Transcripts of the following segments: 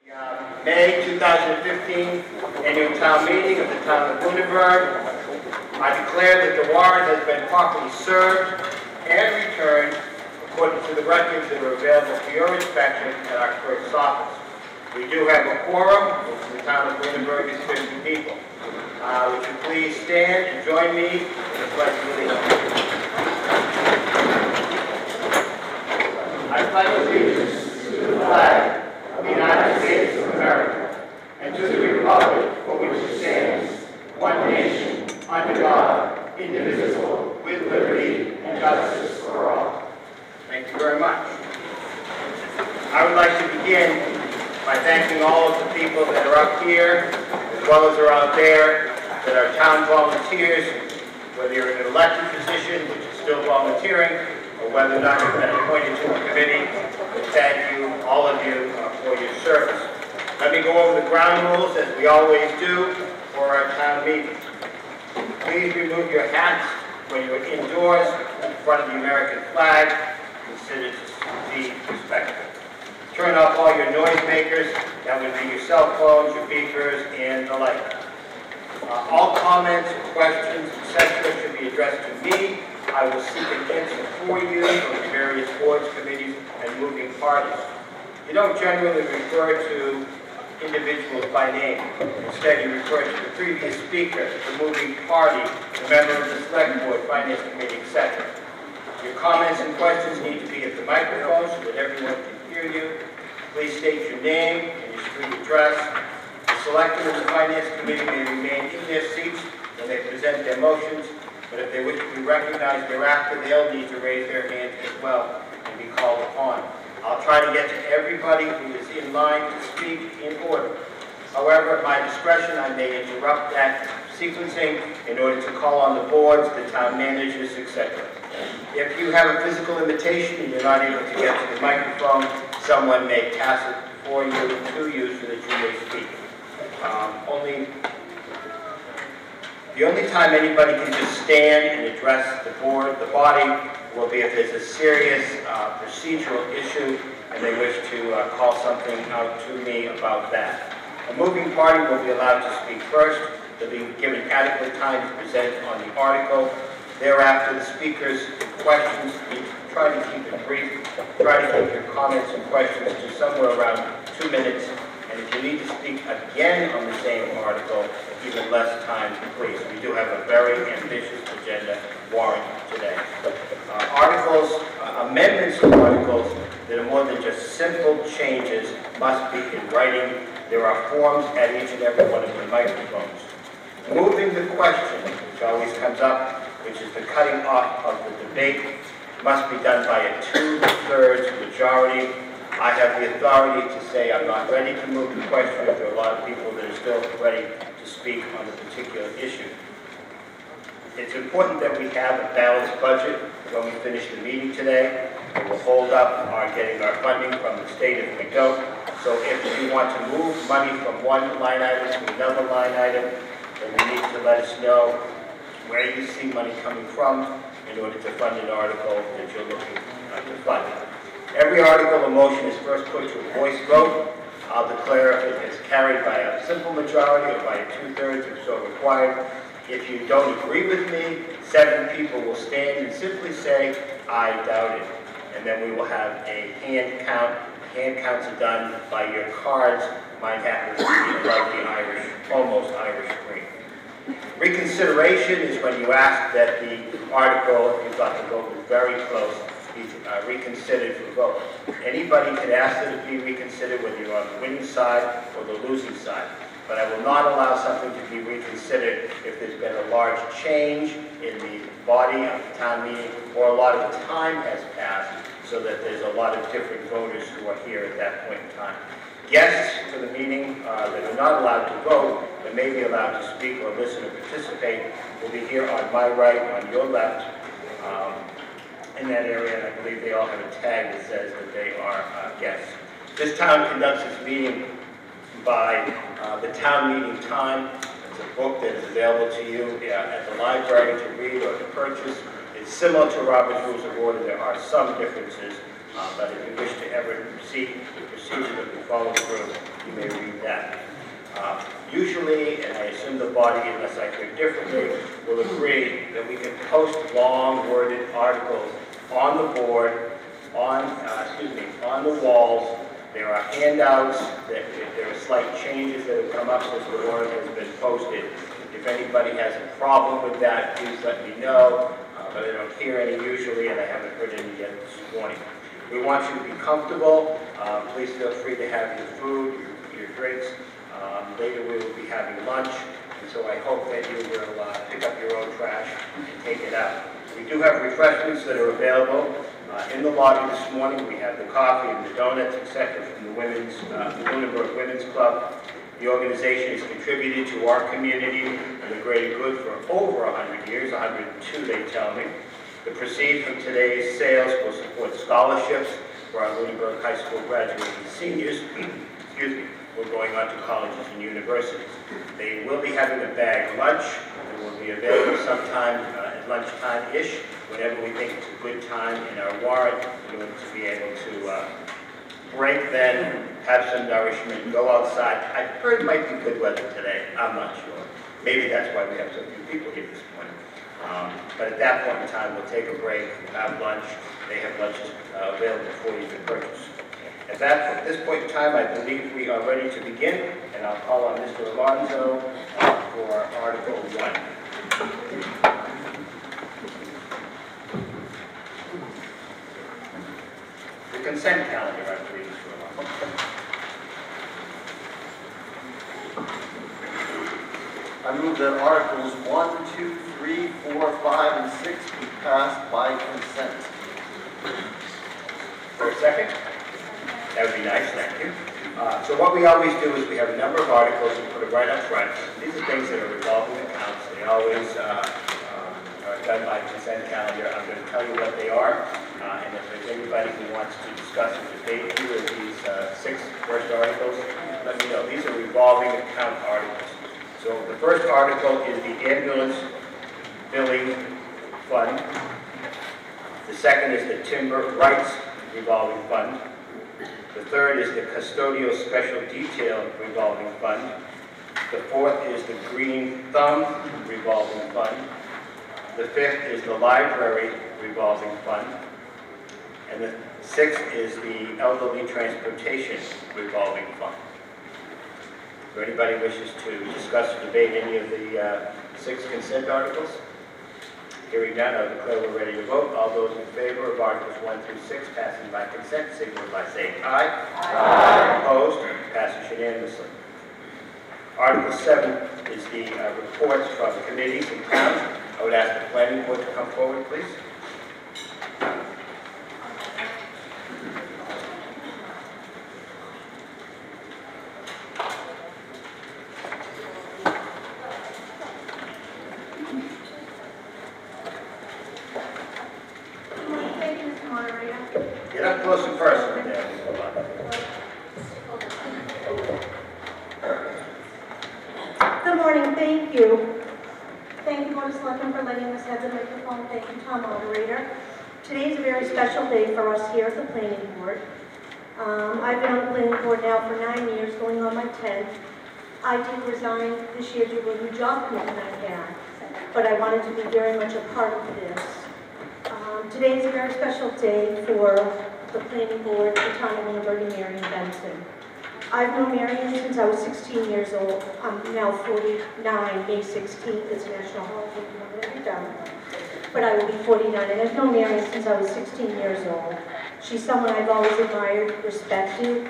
May 2015 annual town meeting of the town of Lunenburg. I declare that the warrant has been properly served and returned according to the records that are available for your inspection at our clerk's office. We do have a quorum, which the town of Lunenburg is 50 people. Would you please stand and join me in the pledge of allegiance? I pledge allegiance to the flag of the United States of America and to the republic for which it stands, one nation, under God, indivisible, with liberty and justice for all. Thank you very much. I would like to begin by thanking all of the people that are up here, as well as are out there, that are town volunteers, whether you're in an elected position, which is still volunteering, or whether or not you've been appointed to a committee. Thank you, all of you, for your service. Let me go over the ground rules, as we always do, for our town meeting. Please remove your hats when you're indoors in front of the American flag. Consider to be respectful. Turn off all your noisemakers. That would be your cell phones, your beepers, and the like. All comments, questions, etc. should be addressed to me. I will seek an answer for you from the various boards, committees, and moving parties. You don't generally refer to individuals by name. Instead, you refer to the previous speaker, the moving party, the member of the select board, finance committee, etc. Your comments and questions need to be at the microphone so that everyone can hear you. Please state your name and your street address. The selectmen of the finance committee may remain in their seats when they present their motions, but if they wish to be recognized thereafter, they'll need to raise their hand as well and be called upon. I'll try to get to everybody who is in line to speak in order. However, at my discretion, I may interrupt that sequencing in order to call on the boards, the town managers, etc. If you have a physical limitation and you're not able to get to the microphone, someone may pass it for you, to you, so that you may speak. The only time anybody can just stand and address the board, the body, will be if there's a serious procedural issue and they wish to call something out to me about that. A moving party will be allowed to speak first. They'll be given adequate time to present on the article. Thereafter, the speaker's questions, try to keep it brief. Try to keep your comments and questions to somewhere around 2 minutes. And if you need to speak again on the same article, even less time, please. We do have a very ambitious agenda warrant today. Amendments to articles that are more than just simple changes must be in writing. There are forms at each and every one of the microphones. Moving the question, which always comes up, which is the cutting off of the debate, must be done by a 2/3 majority. I have the authority to say I'm not ready to move the question if there are a lot of people that are still ready to speak on a particular issue. It's important that we have a balanced budget when we finish the meeting today. We will hold up on getting our funding from the state if we don't. So if you want to move money from one line item to another line item, then you need to let us know where you see money coming from in order to fund an article that you're looking to fund. Every article or motion is first put to a voice vote. I'll declare if it is carried by a simple majority or by a 2/3 if so required. If you don't agree with me, 7 people will stand and simply say, I doubt it. And then we will have a hand count. Hand counts are done by your cards. Mine happens to be like the Irish, almost Irish green. Reconsideration is when you ask that the article, if you thought the vote was very close, be reconsidered for vote. Anybody can ask that it be reconsidered, whether you're on the winning side or the losing side. But I will not allow something to be reconsidered if there's been a large change in the body of the town meeting or a lot of time has passed so that there's a lot of different voters who are here at that point in time. Guests to the meeting that are not allowed to vote but may be allowed to speak or listen or participate will be here on my right, on your left, in that area, and I believe they all have a tag that says that they are guests. This town conducts its meeting by the town meeting time. It's a book that is available to you at the library to read or to purchase. It's similar to Robert's Rules of Order. There are some differences, but if you wish to ever see the procedure that we follow through, you may read that. Usually, and I assume the body, unless I hear differently, will agree that we can post long-worded articles on the board, on the walls. There are handouts, that if there are slight changes that have come up since the warrant has been posted. If anybody has a problem with that, please let me know, but I don't hear any usually, and I haven't heard any yet this morning. We want you to be comfortable. Please feel free to have your food, your drinks. Later we will be having lunch, and so I hope that you will pick up your own trash and take it out. We do have refreshments that are available in the lobby this morning. We have the coffee and the donuts, etc., from the Lunenburg Women's Club. The organization has contributed to our community and the greater good for over 100 years, 102 they tell me. The proceeds from today's sales will support scholarships for our Lunenburg High School graduating seniors, who are going on to colleges and universities. They will be having a bag lunch. It will be available sometime at lunchtime-ish, whenever we think it's a good time in our warrant, in order to be able to break then, have some nourishment, go outside. I heard it might be good weather today. I'm not sure. Maybe that's why we have so few people here this morning. But at that point in time, we'll take a break, have lunch. They have lunches available for you to purchase. At this point in time, I believe we are ready to begin, and I'll call on Mr. Alonso for Article 1. The consent calendar, I believe, Mr. Alonso. I move that Articles 1, 2, 3, 4, 5, and 6 be passed by consent. For a second? That would be nice, thank you. So what we always do is we have a number of articles and put it right up front. These are things that are revolving accounts. They always are done by consent calendar. I'm going to tell you what they are, and if there's anybody who wants to discuss or debate either of these 6 first articles, let me know. These are revolving account articles. So the first article is the ambulance billing fund. The second is the timber rights revolving fund. The third is the custodial special detail revolving fund. The fourth is the green thumb revolving fund. The fifth is the library revolving fund. And the sixth is the elderly transportation revolving fund. If anybody wishes to discuss or debate any of the 6 consent articles? Hearing none, I declare we're ready to vote. All those in favor of Articles 1 through 6 passing by consent, signal by saying aye. Aye. Opposed? Passes unanimously. Article 7 is the reports from committees and towns. I would ask the planning board to come forward, please. Get up close and personal there. Good morning, thank you. Thank you, Board of Selectmen, for letting us have the microphone. Thank you, Tom, moderator. Today is a very special day for us here at the Planning Board. I've been on the Planning Board now for 9 years, going on my 10th. I did resign this year due to a new job commitment I had, but I wanted to be very much a part of this. Today is a very special day for the Planning Board, the town of Lunenburg, and Marion Benson. I've known Marion since I was 16 years old. I'm now 49, May 16th. It's a national holiday, every time. But I will be 49, and I've known Marion since I was 16 years old. She's someone I've always admired, respected,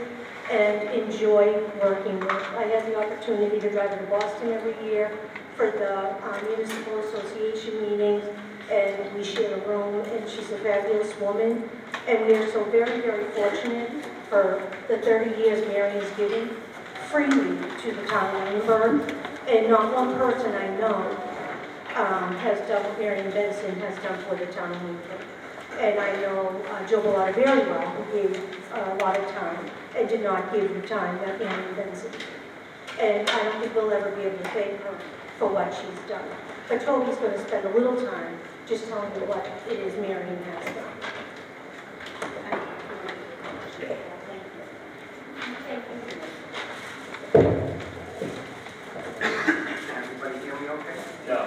and enjoyed working with. I had the opportunity to drive her to Boston every year for the Municipal Association meetings, and we share a room, and she's a fabulous woman. And we are so very, very fortunate for the 30 years Marion's given freely to the town of Lunenburg. And not one person I know has done what Marion Benson has done for the town of Lunenburg. And I know Joe Bellotta very well, who gave a lot of time and did not give the time that Marion Benson did. And I don't think we'll ever be able to thank her for what she's done. But Toby's going to spend a little time just telling you what it is Marion has done. Everybody hear me okay? No.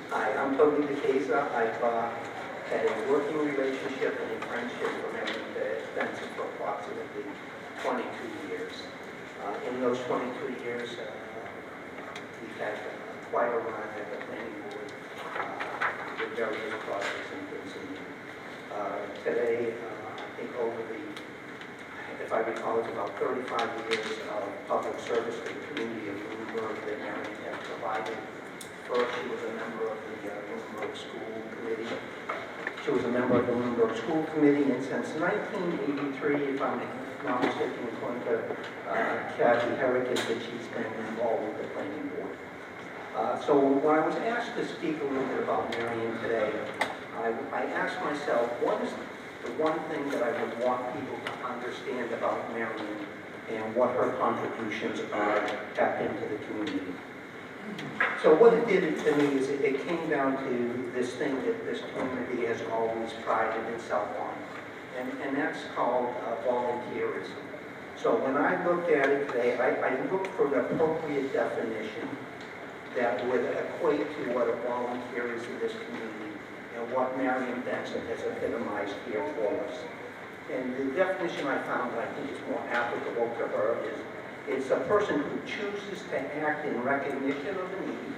Hi, I'm Tony DeCasa. I've had a working relationship and a friendship with Mary Benson for approximately 22 years. In those 22 years, we've had quite a run at the planning board with various projects and things. Today, I think over the, if I recall, it's about 35 years of public service to the community of Lunenburg that Marion has provided. First, she was a member of the Lunenburg School Committee. She was a member of the Lunenburg School Committee, and since 1983, if I'm not mistaken, according to Kathy Herrick, is that she's been involved with the planning board. So when I was asked to speak a little bit about Marion today, I asked myself, what is the one thing that I would want people to understand about Marion and what her contributions are back into the community? So what it did to me is it came down to this thing that this community has always prided itself on, and that's called volunteerism. So when I looked at it today, I looked for an appropriate definition that would equate to what a volunteer is in this community and what Marion Benson has epitomized here for us. And the definition I found that I think is more applicable to her is it's a person who chooses to act in recognition of a need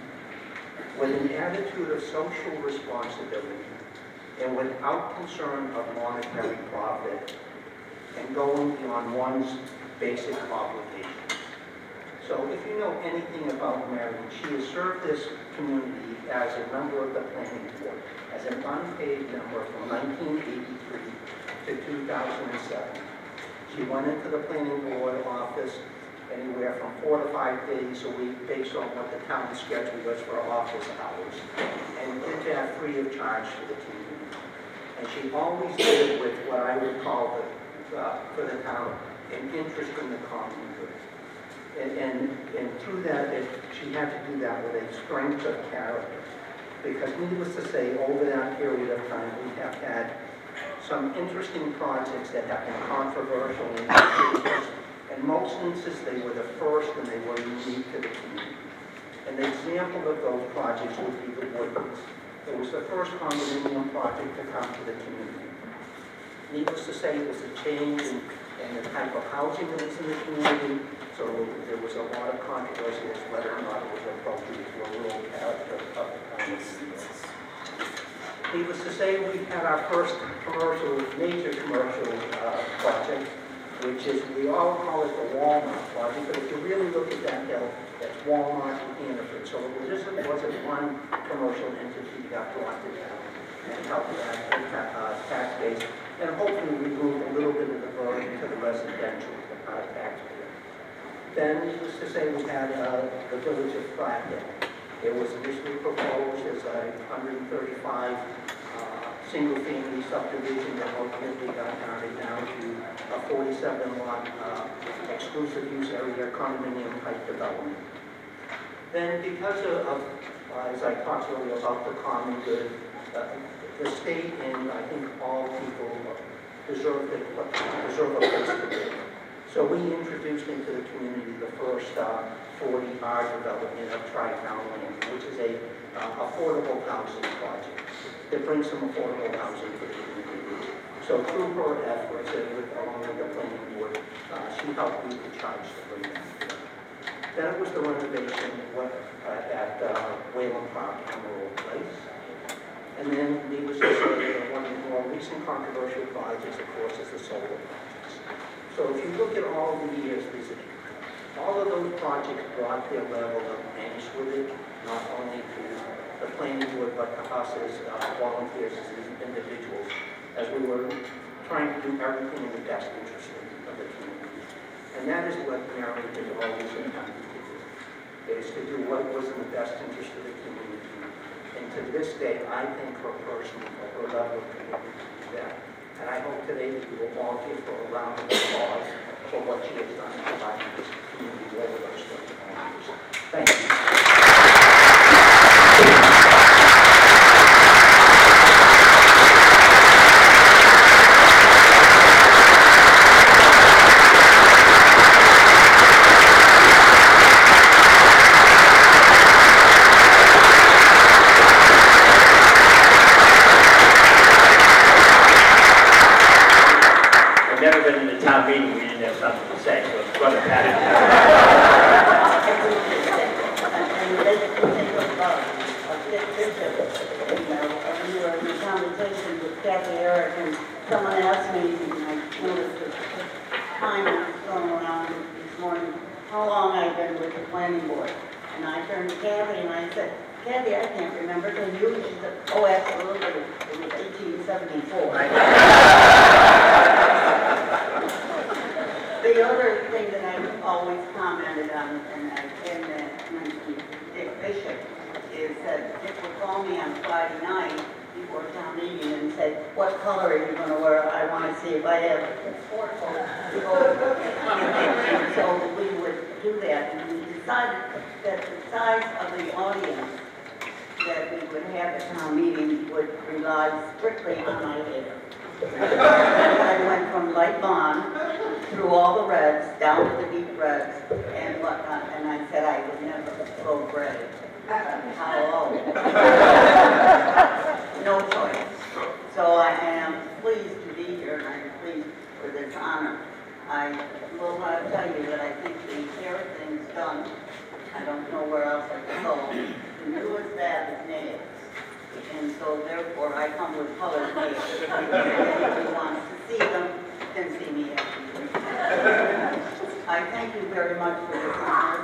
with an attitude of social responsibility and without concern of monetary profit and going beyond one's basic obligations. So if you know anything about Marion, she has served this community as a member of the planning board, as an unpaid member from 1983 to 2007. She went into the planning board office anywhere from 4 to 5 days a week based on what the town schedule was for office hours, and did that free of charge to the community. And she always did with what I would call, for the town, an interest in the common good. And through that, she had to do that with a strength of character. Because needless to say, over that period of time, we have had some interesting projects that have been controversial in in most instances, they were the first and they were unique to the community. An example of those projects would be the Woodlands. It was the first condominium project to come to the community. Needless to say, it was a change in the type of housing that was in the community, so there was a lot of controversy as to whether or not it was appropriate to a rural character of the condominium. Needless to say, we had our first major commercial project, which is, we all call it the Walmart project, but if you really look at that hill, that's Walmart and Hannaford. So it wasn't one commercial entity that brought it down and helped that tax base, and hopefully remove a little bit of the burden to the residential taxpayer. Then, needless to say, we had the village of Flathead. It was initially proposed as a 135 single-family subdivision that ultimately got narrowed down to a 47-lot exclusive use area condominium type development. Then, because of as I talked earlier about the common good, the state and I think all people deserve a place to live. So we introduced into the community the first 40R development of Tri-Town Land, which is a affordable housing project that brings some affordable housing to the community. So through her efforts and along with the planning board, she helped lead the charge to bring that together. Then it was the renovation at Whalen Park Emerald Place. And then, needless to say, one of the more recent controversial projects, of course, is the solar projects. So if you look at all the years, all of those projects brought their level of angst with it, not only to the planning board, but to us as volunteers, as individuals, as we were trying to do everything in the best interest of the community. And that is what Marion has always attempted to do, is to do what was in the best interest of the community. And to this day, I thank her personally for her level of commitment to do that. And I hope today that you will all give her a round of applause for what she has done in providing this community over those 35 years. Thank you. town meeting, we didn't have something to say, so it's going to pass. And let's take a picture. You know, we were in a conversation with Kathy Eric, and someone asked me, and I noticed the time was thrown around this morning, how long I've been with the planning board. And I turned to Kathy and I said, Kathy, I can't remember, can you? She said, oh, absolutely, it was 1874. The other thing that I've always commented on, and I mentioned Dick Bishop, is that Dick would call me on Friday night before town meeting and say, what color are you going to wear? I want to see if I have sport clothes. So we would do that, and we decided that the size of the audience that we would have at town meeting would rely strictly on my hair. I went from light blonde through all the reds, down to the deep reds, and whatnot, and I said I would never go gray. How low? No choice. So I am pleased to be here, and I'm pleased for this honor. I will tell you that I think the hair thing's done. I don't know where else I can go. The newest fad is nails. And so therefore I come with colored nails. If anybody wants to see them, then see me after. I thank you very much for this honor.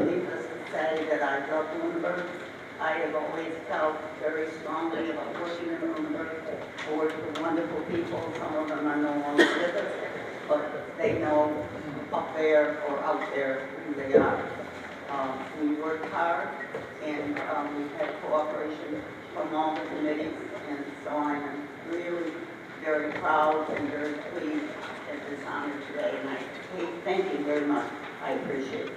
Needless to say that I love Lunenburg. I have always felt very strongly about working in Lunenburg. I work with wonderful people. Some of them are no longer with us, but they know up there or out there who they are. We work hard, and we've had cooperation from all the committees, and so I'm really very proud and very pleased at this honor today, and I thank you very much. I appreciate it.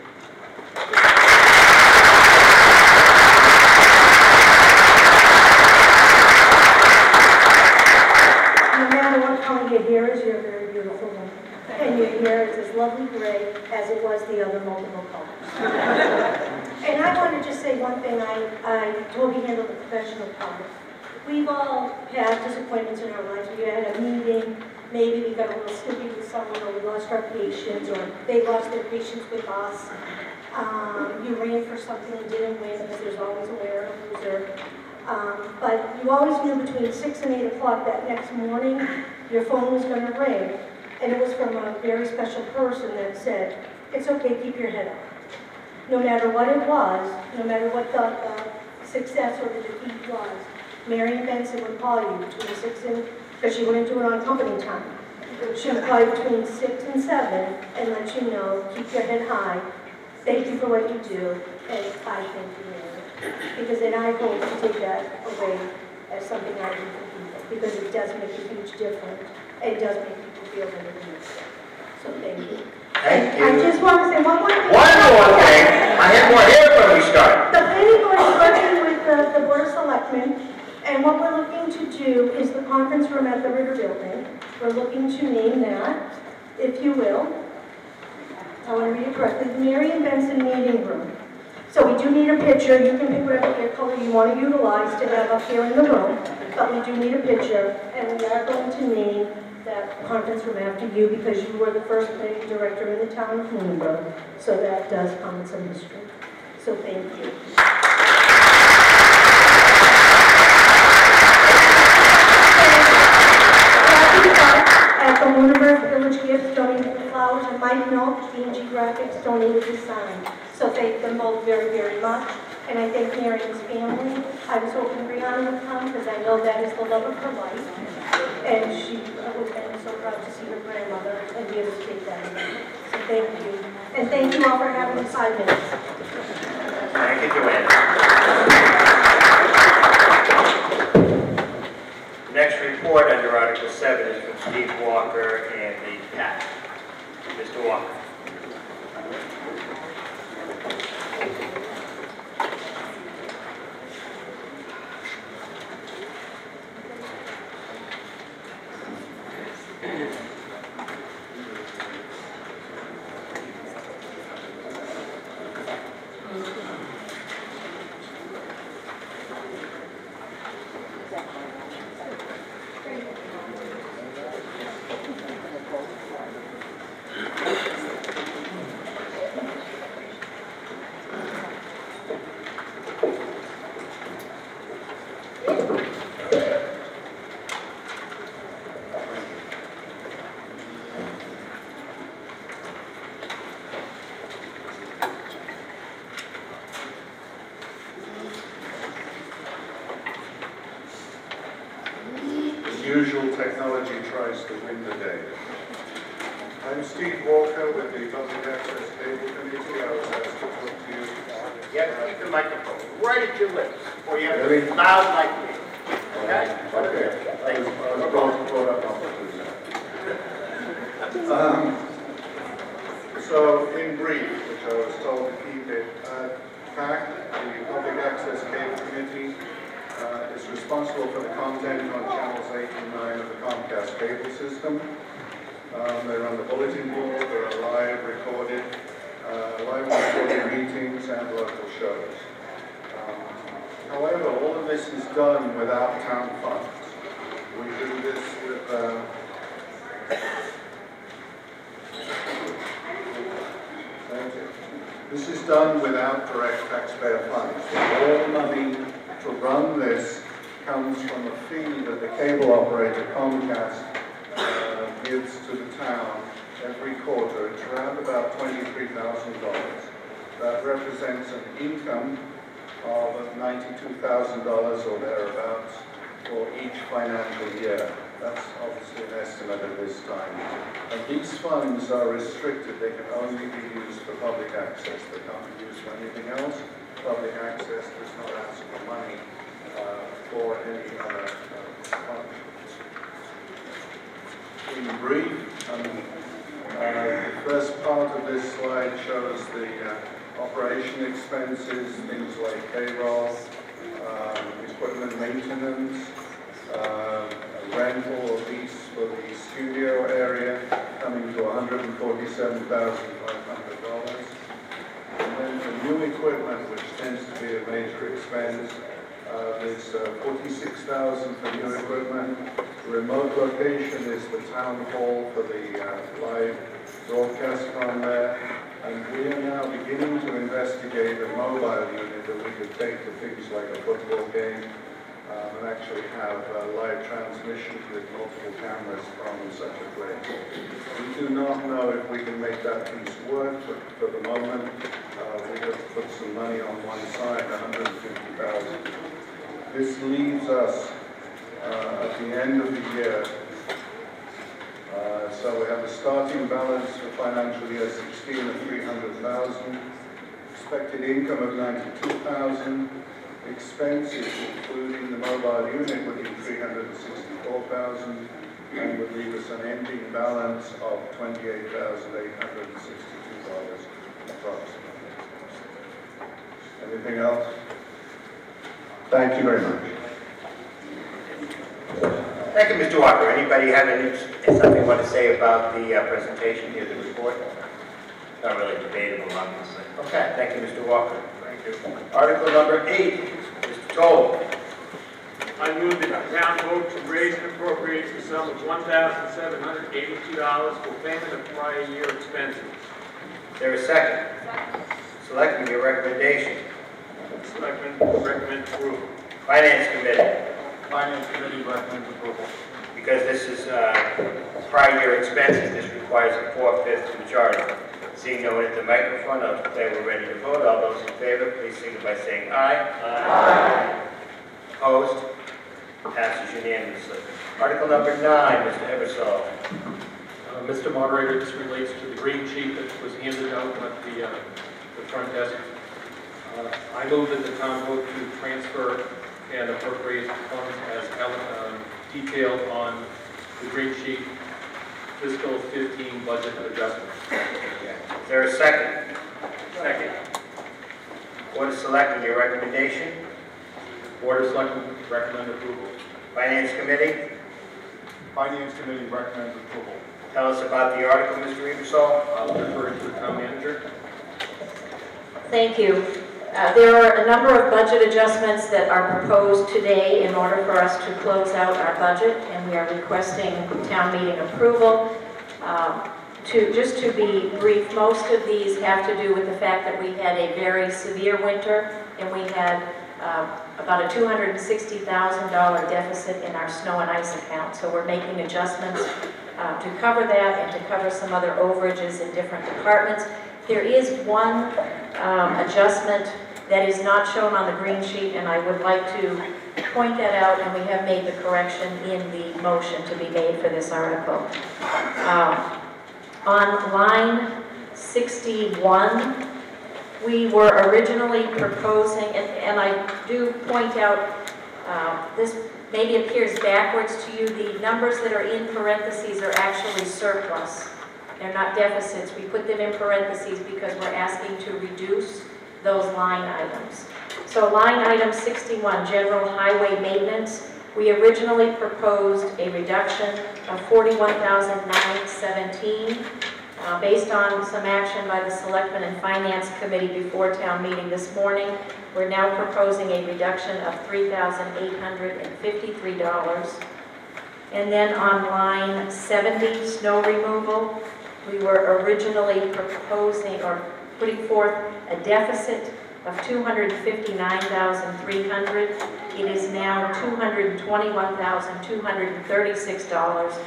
No matter what color your hair is, you're a very beautiful woman. And your hair is as lovely gray as it was the other multiple colors. And I want to just say one thing, I totally handle the professional part. We've all had disappointments in our lives. We had a meeting, maybe we got a little snippy with someone, or we lost our patience, or they lost their patience with us. You ran for something and didn't win, because there's always a winner and a loser. But you always knew between 6 and 8 o'clock that next morning, your phone was going to ring. And it was from a very special person that said, it's okay, keep your head up. No matter what it was, no matter what the success or the defeat was, Marion Benson would call you between 6 and, because she wouldn't do it on company time. She would call you between 6 and 7 and let you know, keep your head high. Thank you for what you do, and I thank you, Marion. Because then I hope to take that away as something I do for people, because it does make a huge difference. It does make people feel that it is. So thank you. Thank you. I just want to say one more thing. One more thing. I have more here when we start. The planning board is working with the Board of Selectmen, and what we're looking to do is the conference room at the Ritter Building. We're looking to name that, if you will. I want to read it correctly. The Marion Benson Meeting Room. So we do need a picture. You can pick whatever hair color you want to utilize to have up here in the room, but we do need a picture, and we are going to name that conference room after you because you were the first planning director in the town of Lunenburg, so that does come with some history. So thank you. At the Lunenburg Village Gift donated the flowers, and Mike Milk, D&G Graphics, donated the sign. So thank them both very, very much. And I thank Marion's family. I was hoping Brianna would come because I know that is the love of her life. And she would have been so proud to see her grandmother and be able to take that away. So thank you. And thank you all for having me 5 minutes. Thank you, Joanne. Next report under Article 7 is from Steve Walker and the PAC. Mr. Walker. usual, technology tries to win the day. I'm Steve Walker with the Public Access Cable Committee. I was asked to talk to you. Yeah, keep the microphone right at your lips, or you have to Really? be loud like me. Okay? Okay. I was brought up on So, in brief, which I was told to keep it, PAC, the Public Access Cable Committee, is responsible for the content on channels 8 and 9 of the Comcast cable system. They run the bulletin board, there are live recorded meetings and local shows. However, all of this is done without town funds. We do this with This is done without direct taxpayer funds. All money to run this comes from a fee that the cable operator Comcast gives to the town every quarter. It's around about $23,000. That represents an income of $92,000 or thereabouts for each financial year. That's obviously an estimate at this time. And these funds are restricted. They can only be used for public access. They can't be used for anything else. Public access does not ask for money for any other fund. In brief, the first part of this slide shows the operation expenses, things like payroll, equipment maintenance, rental or lease for the studio area, coming to $147,500. And then for new equipment, which tends to be a major expense, there's $46,000 for new equipment. The remote location is the town hall for the live broadcast on there. And we are now beginning to investigate a mobile unit that we could take to things like a football game and actually have live transmissions with multiple cameras from such a place. We do not know if we can make that piece work, but for the moment, we have to put some money on one side, $150,000. This leaves us at the end of the year. So we have a starting balance for financial year 16 of $300,000, expected income of $92,000, expenses including the mobile unit would be $364,000 and would leave us an ending balance of $28,862 approximately. Anything else? Thank you very much. Thank you, Mr. Walker. Anybody have something you want to say about the presentation here, the report? Not really debatable, obviously. Okay, thank you, Mr. Walker. Thank you. Article number 8, Mr. Toll. I move that the town vote to raise and appropriate the sum of $1,782 for payment of prior year expenses. Is there a second? Selectmen, your recommendation. Selectmen recommend approval. Finance Committee. Finance Committee recommends approval. Because this is prior year expenses, this requires a 4/5 majority. Seeing no one at the microphone, I'll declare we're ready to vote. All those in favor, please signify by saying aye. Aye. Opposed? Passes unanimously. Article number 9, Mr. Eversole. Mr. Moderator, this relates to the green sheet that was handed out at the front desk. I move that the town vote to transfer and appropriate funds as detailed on the green sheet fiscal 15 budget adjustment. Is there a second? Second. Board of Selectmen, your recommendation. Board of Selectmen recommend approval. Finance Committee. Finance Committee recommends approval. Tell us about the article, Mr. Eversole. I'll defer it to the town manager. Thank you. There are a number of budget adjustments that are proposed today in order for us to close out our budget, and we are requesting town meeting approval. Just to be brief, most of these have to do with the fact that we had a very severe winter, and we had about a $260,000 deficit in our snow and ice account. So we're making adjustments to cover that and to cover some other overages in different departments. There is one adjustment that is not shown on the green sheet, and I would like to point that out, and we have made the correction in the motion to be made for this article. On line 61, we were originally proposing, and I do point out, this maybe appears backwards to you, the numbers that are in parentheses are actually surplus. They're not deficits. We put them in parentheses because we're asking to reduce those line items. So line item 61, general highway maintenance, we originally proposed a reduction of $41,917. Based on some action by the Selectmen and Finance Committee before town meeting this morning, we're now proposing a reduction of $3,853. And then on line 70, snow removal, we were originally proposing or putting forth a deficit of $259,300. It is now $221,236.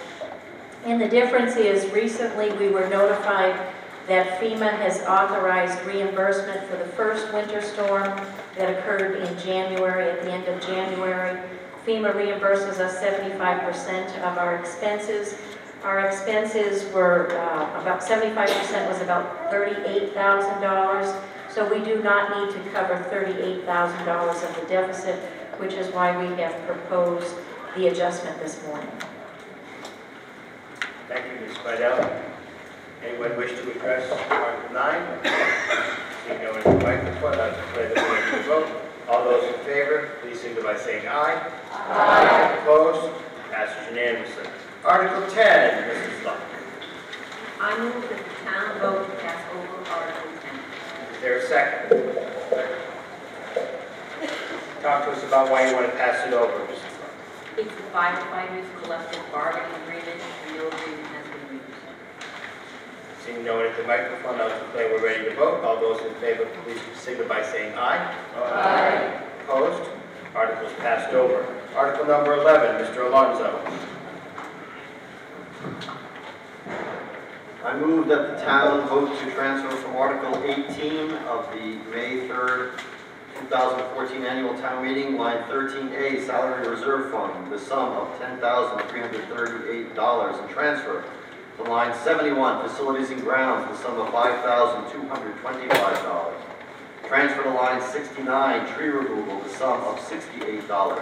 And the difference is, recently we were notified that FEMA has authorized reimbursement for the first winter storm that occurred in January, at the end of January. FEMA reimburses us 75% of our expenses. Our expenses were about 75% was about $38,000. So we do not need to cover $38,000 of the deficit, which is why we have proposed the adjustment this morning. Thank you, Ms. Vidal. Anyone wish to address Article 9? Seeing no one in the microphone, I declare that we're ready to vote. All those in favor, please signify by saying aye. Aye. Opposed? Passes unanimously. Article 10, Mrs. Luck. I move that the town vote to pass over Article 10. Is there a second? Talk to us about why you want to pass it over, Mrs. Luck. It's the firefighters' collective bargaining agreement, no agreement has been reached. Seeing no one at the microphone, I'll declare we're ready to vote. All those in favor, please signify by saying aye. Aye. Opposed? Article is passed over. Article number 11, Mr. Alonso. I move that the town vote to transfer from Article 18 of the May 3rd, 2014 annual town meeting, line 13A, salary reserve fund, the sum of $10,338 and transfer to line 71, facilities and grounds, the sum of $5,225. Transfer to line 69, tree removal, the sum of $68.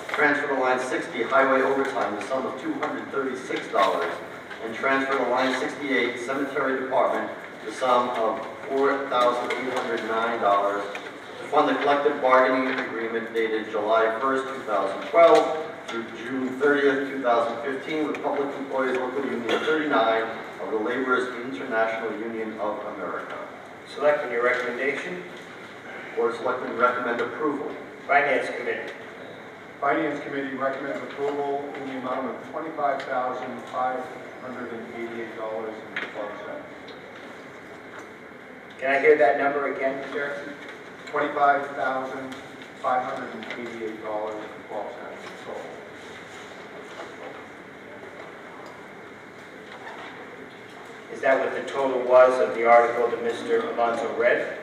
Transfer to line 60, highway overtime, the sum of $236. And transfer to line 68, cemetery department, the sum of $4,809 to fund the collective bargaining agreement dated July 1st, 2012 through June 30th, 2015 with Public Employees Local Union 39 of the Laborers International Union of America. Selectmen, your recommendation. Board of Selectmen recommend approval. Finance Committee. Finance Committee recommends approval in the amount of $25,588.12. Can I hear that number again, sir? $25,588.12. Is that what the total was of the article that Mr. Alonso read?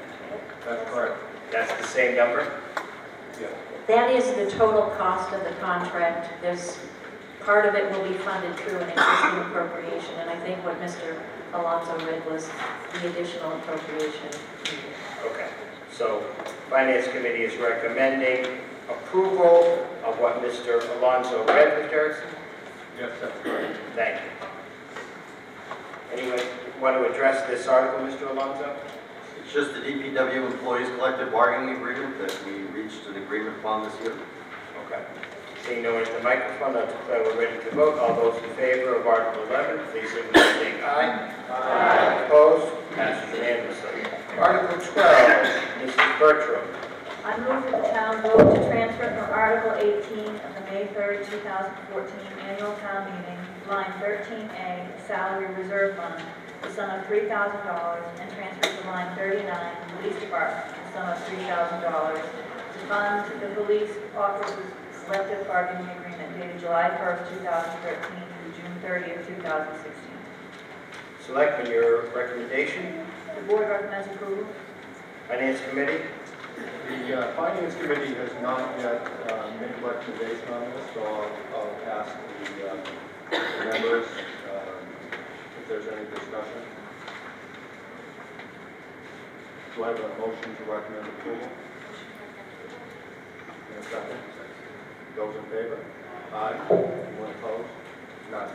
That's correct. That's the same number? Yes. That is the total cost of the contract. There's part of it will be funded through an existing appropriation, and I think what Mr. Alonso read was the additional appropriation. Okay. So, Finance Committee is recommending approval of what Mr. Alonso read, Mr. Erickson? Yes, that's correct. Thank you. Anyone want to address this article, Mr. Alonso? It's just the DPW employees collective bargaining agreement that we reached an agreement upon this year. Okay. Seeing no one at the microphone, I'll declare we're ready to vote. All those in favor of Article 11, please signify by saying aye. Aye. Opposed? Passes unanimously. Article 12, Mrs. Bertram. I move that the town vote to transfer from Article 18 of the May 3rd, 2014 annual town meeting, line 13A, salary reserve fund, the sum of $3,000, and transfer to line 39, police department, the sum of $3,000, to fund the police officers' collective bargaining agreement dated July 1st, 2013 through June 30th, 2016. Selectmen, your recommendation? The board recommends approval. Finance Committee? The Finance Committee has not yet any recommendation on this, so I'll ask the members if there's any discussion. Do I have a motion to recommend approval? And a second? Those in favor? Aye. Anyone opposed? None.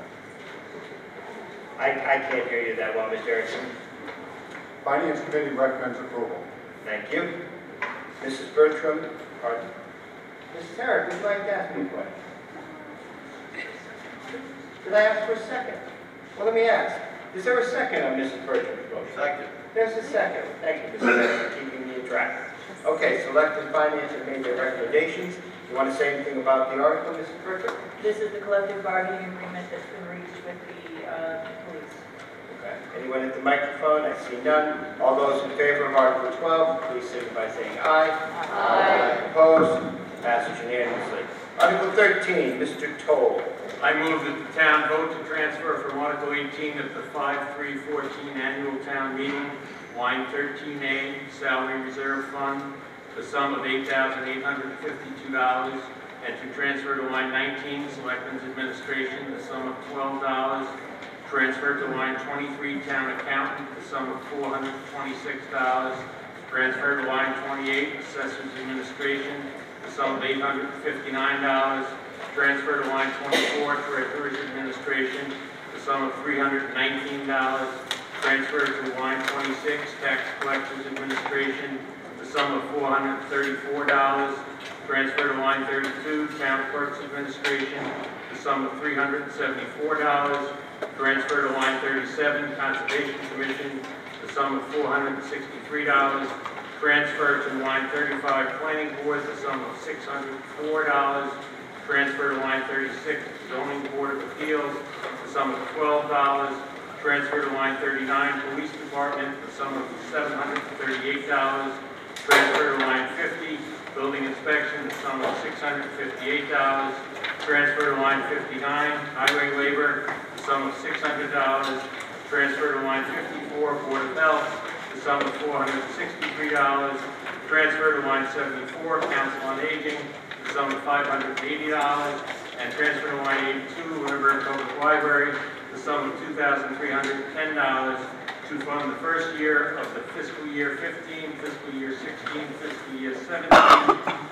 I can't hear you that well, Mr. Erickson. Finance Committee recommends approval. Thank you. Mrs. Bertram, pardon? Mrs. Herrick, would you like to ask me a question? Did I ask for a second? Well, let me ask. Is there a second on Mrs. Bertram's motion? Second. There's a second. Thank you, Mrs. Herrick, for keeping me in track. Okay, Select and Finance have made their recommendations. You want to say anything about the article, Mrs. Bertram? This is the collective bargaining agreement that's been reached with the police. Okay. Anyone at the microphone? I see none. All those in favor of Article 12, please signify by saying aye. Aye. Opposed? Passes unanimously. Article 13, Mr. Toll. I move that the town vote to transfer from Article 18 of the 5/3/14 annual town meeting, line 13A, salary reserve fund, the sum of $8,852, and to transfer to line 19, Selectmen's Administration, the sum of $12, transfer to line 23, Town Accountant, the sum of $426, transfer to line 28, Assessor's Administration, the sum of $859, transfer to line 24, Treasurer's Administration, the sum of $319, transfer to line 26, Tax Collector's Administration, the sum of $434, transfer to line 32, Town Clerk's Administration, the sum of $374, transfer to line 37, Conservation Commission, the sum of $463, transfer to line 35, Planning Board, the sum of $604, transfer to line 36, Zoning Board of Appeals, the sum of $12, transfer to line 39, Police Department, the sum of $738, transfer to line 50, Building Inspection, the sum of $658, transfer to line 59, Highway Labor, the sum of $600, transfer to line 54, Board of Health, the sum of $463, transfer to line 74, Council on Aging, the sum of $580, and transfer to line 82, Lunenburg Public Library, the sum of $2,310 to fund the first year of the fiscal year 15, fiscal year 16, fiscal year 17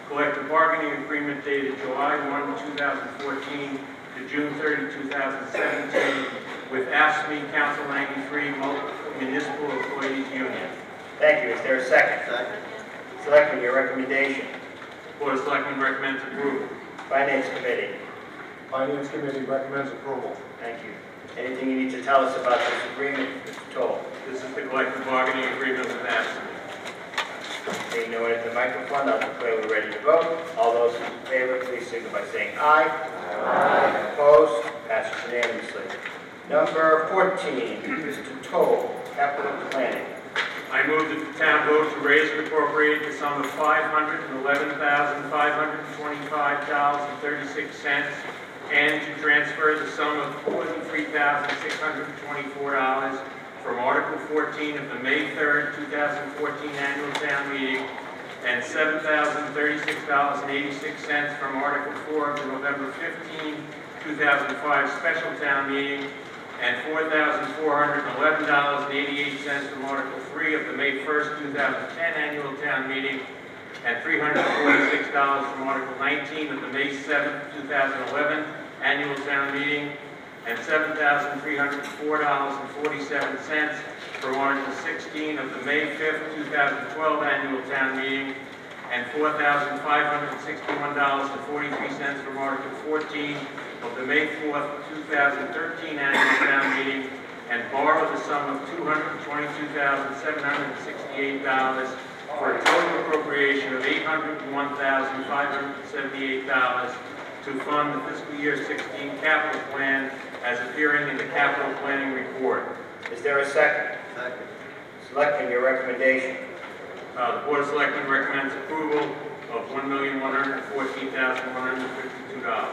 collective bargaining agreement dated July 1, 2014 to June 30, 2017 with AFSCME Council 93 Municipal Employees Union. Thank you. Is there a second? Second. Selectmen, your recommendation. Board of Selectmen recommends approval. Finance Committee. Finance Committee recommends approval. Thank you. Anything you need to tell us about this agreement, Mr. Toll? This is the collective bargaining agreement with AFSCME. Seeing no one at the microphone, I'll declare we're ready to vote. All those in favor, please signify by saying aye. Aye. Opposed? Passes unanimously. Number 14, Mr. Toll, Capital Planning. I move that the town vote to raise and appropriate the sum of $511,525.36 and to transfer the sum of $43,624 from Article 14 of the May 3rd, 2014 annual town meeting and $7,036.86 from Article 4 of the November 15, 2005 special town meeting and $4,411.88 from Article 3 of the May 1st, 2010 annual town meeting and $346 from Article 19 of the May 7th, 2011 annual town meeting and $7,304.47 from Article 16 of the May 5th, 2012 annual town meeting and $4,561.43 from Article 14 of the May 4th, 2013 annual town meeting and borrow the sum of $222,768 for a total appropriation of $801,578 to fund the fiscal year 16 capital plan as appearing in the capital planning report. Is there a second? Second. Selectmen, your recommendation. The Board of Selectmen recommends approval of $1,114,152.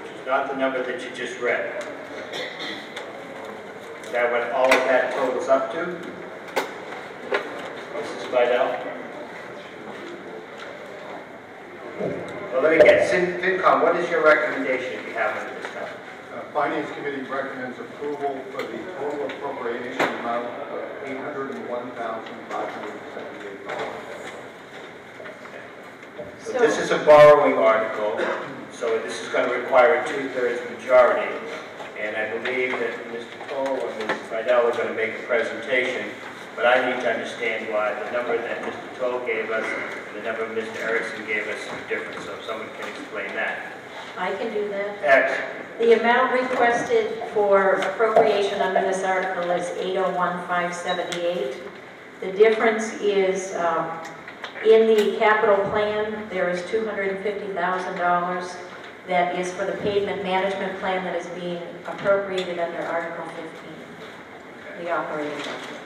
Which is not the number that you just read. Is that what all of that totals up to? Mrs. Vidal? Well, let me get, FinCom, what is your recommendation if you have one at this time? Finance Committee recommends approval for the total appropriation amount of $801,578. So this is a borrowing article, so this is going to require a 2/3 majority. And I believe that Mr. Cole and Ms. Vidal are going to make a presentation, but I need to understand why the number that Mr. Toll gave us and the number Mr. Erickson gave us is different, so if someone can explain that. I can do that. Excellent. The amount requested for appropriation under this article is $801,578. The difference is in the capital plan, there is $250,000 that is for the pavement management plan that is being appropriated under Article 15, the operating budget.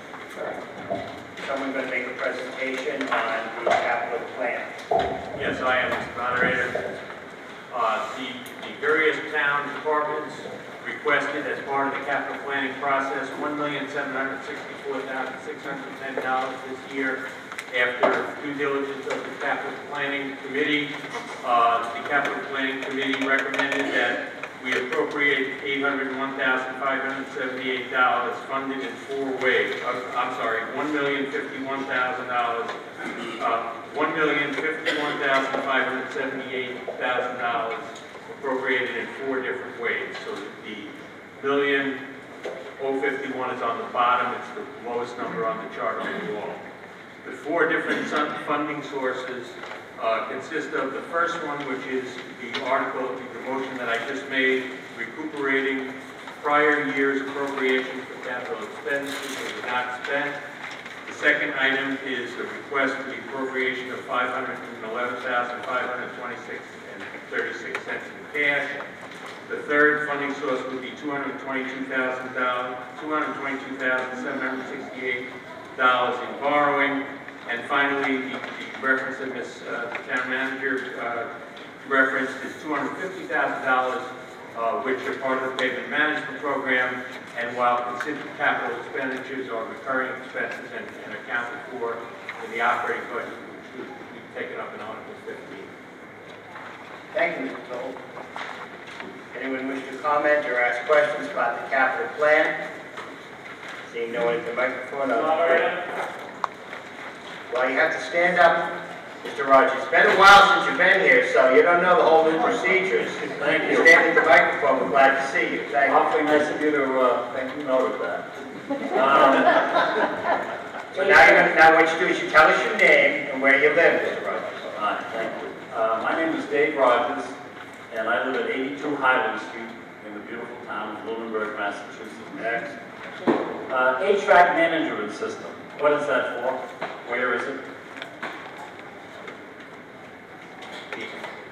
Someone going to make a presentation on the capital plan. Yes, I am, Mr. Moderator. The various town departments requested as part of the capital planning process $1,764,610 this year. After due diligence of the capital planning committee, the capital planning committee recommended that we appropriate $801,578 funded in 4 ways. I'm sorry, $1,051,000. $1,051,578,000 appropriated in 4 different ways. So the $1,051 is on the bottom. It's the lowest number on the chart on the wall. The 4 different funding sources consist of the first one, which is the article, the motion that I just made, recuperating prior year's appropriations for capital expenditures that were not spent. The second item is the request for the appropriation of $511,526.36 in cash. The third funding source would be $222,768 in borrowing. And finally, the reference that Ms. Town Manager referenced is $250,000, which are part of the pavement management program. And while considered capital expenditures are recurring expenses and accounted for in the operating budget, which would be taken up in Article 15. Thank you, Mr. Toll. Anyone wish to comment or ask questions about the capital plan? Seeing no one at the microphone, well, you have to stand up, Mr. Rogers. It's been a while since you've been here, so you don't know the whole new procedures. Thank you. Stand at the microphone. We're glad to see you. Thank you. Awfully nice of you to make me note of that. So now what you do is you tell us your name and where you live, Mr. Rogers. All right, thank you. My name is Dave Rogers, and I live at 82 Highland Street in the beautiful town of Lunenburg, Massachusetts. Next. HVAC management system. What is that for? Where is it?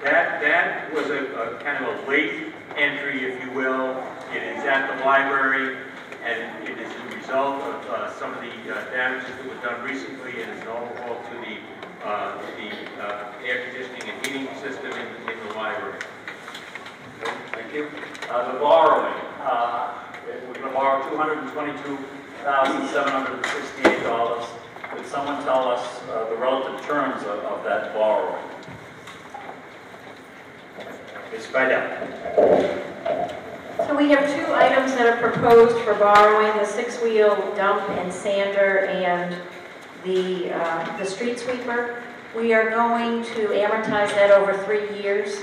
That was a kind of a late entry, if you will. It is at the library, and it is a result of some of the damages that were done recently. It is an overhaul to the air conditioning and heating system in the library. Thank you. The borrowing. We're going to borrow $222,768. Could someone tell us the relative terms of that borrowing? Ms. Vidal. So we have 2 items that are proposed for borrowing, the 6-wheel dump and sander and the street sweeper. We are going to amortize that over 3 years.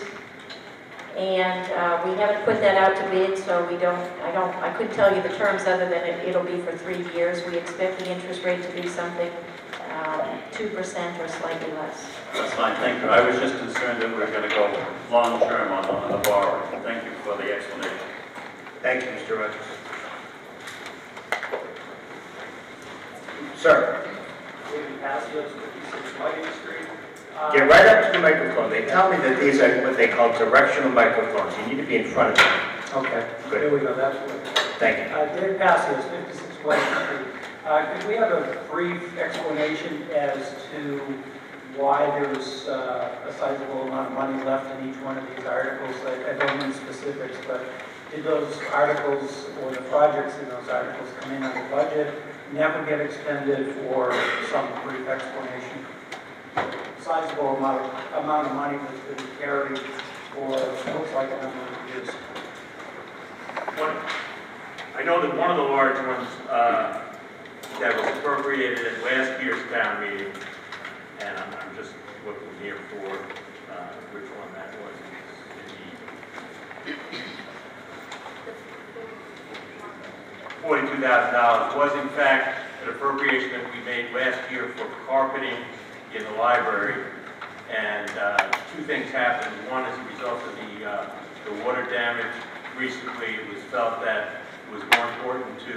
And we haven't put that out to bid, so I couldn't tell you the terms other than it'll be for 3 years. We expect the interest rate to be something 2% or slightly less. That's fine, thank you. I was just concerned that we're going to go long-term on the borrowing. Thank you for the explanation. Thank you, Mr. Rogers. Sir. David Passios, 56 Whiting Street. Get right up to the microphone. They tell me that these are what they call directional microphones. You need to be in front of them. Okay, Good. here we go, that's what. Thank you. David Passios, 56 Whiting Street. Could we have a brief explanation as to why there's a sizable amount of money left in each one of these articles? I don't mean specifics, but did those articles or the projects in those articles come in on the budget, never get expended, or some brief explanation? sizable amount of money that's been carried for, looks like a number of years. I know that one of the large ones that was appropriated at last year's town meeting, and I'm just looking here for which one that was. $42,000 was in fact an appropriation that we made last year for carpeting in the library. And two things happened. One, as a result of the water damage recently, it was felt that it was more important to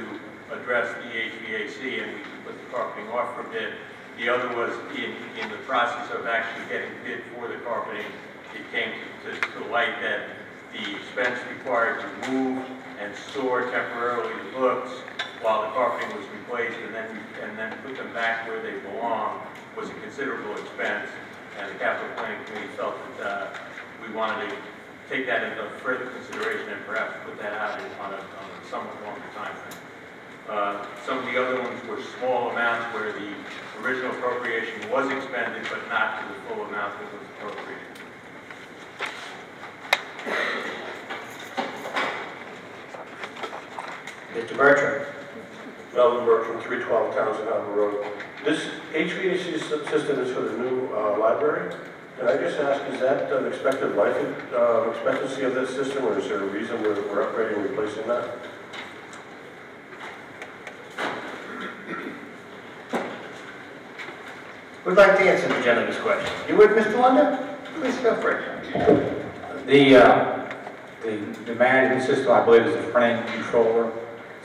address the HVAC, and we put the carpeting off for bid. The other was in the process of actually getting bid for the carpeting, it came to light that the expense required to move and store temporarily the books while the carpeting was replaced and then put them back where they belong was a considerable expense. And the capital planning committee felt that we wanted to take that into further consideration and perhaps put that out on a somewhat longer time frame. Some of the other ones were small amounts where the original appropriation was expended, but not to the full amount that was appropriated. Mr. Bertram. Melvin Bertram, 312 Townsend Harbor Road. This HVAC system is for the new library. Can I just ask, is that an expected life expectancy of this system, or is there a reason we're upgrading and replacing that? Who'd like to answer the gentleman's question? You would, Mr. London? Please feel free. The management system, I believe, is the front-end controller.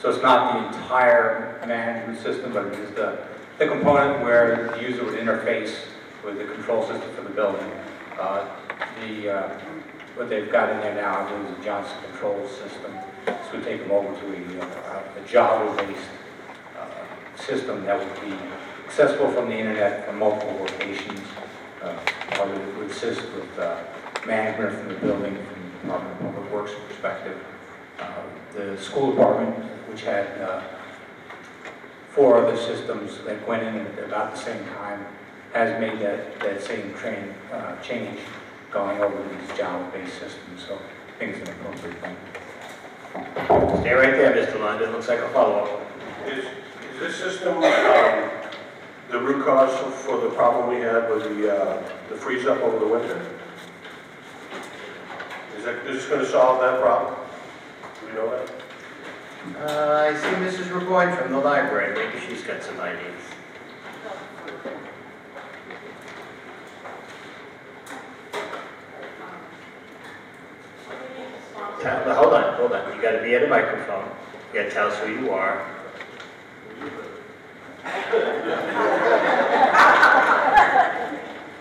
So it's not the entire management system, but it is the component where the user would interface with the control system for the building. What they've got in there now, I believe, is a Johnson Controls system. This would take them over to a Java-based system that would be accessible from the internet from multiple locations. It would assist with management from the building, from the Department of Public Works perspective. The school department, which had 4 other systems that went in at about the same time, has made that same change going over to these Java-based systems. So I think it's an appropriate thing. Stay right there, Mr. London. Looks like a follow-up. Is this system the root cause for the problem we had with the freeze-up over the winter? Is this going to solve that problem? Do we know that? I see Mrs. Raboy from the library. Maybe she's got some ideas. Hold on. You got to be at a microphone. You got to tell us who you are.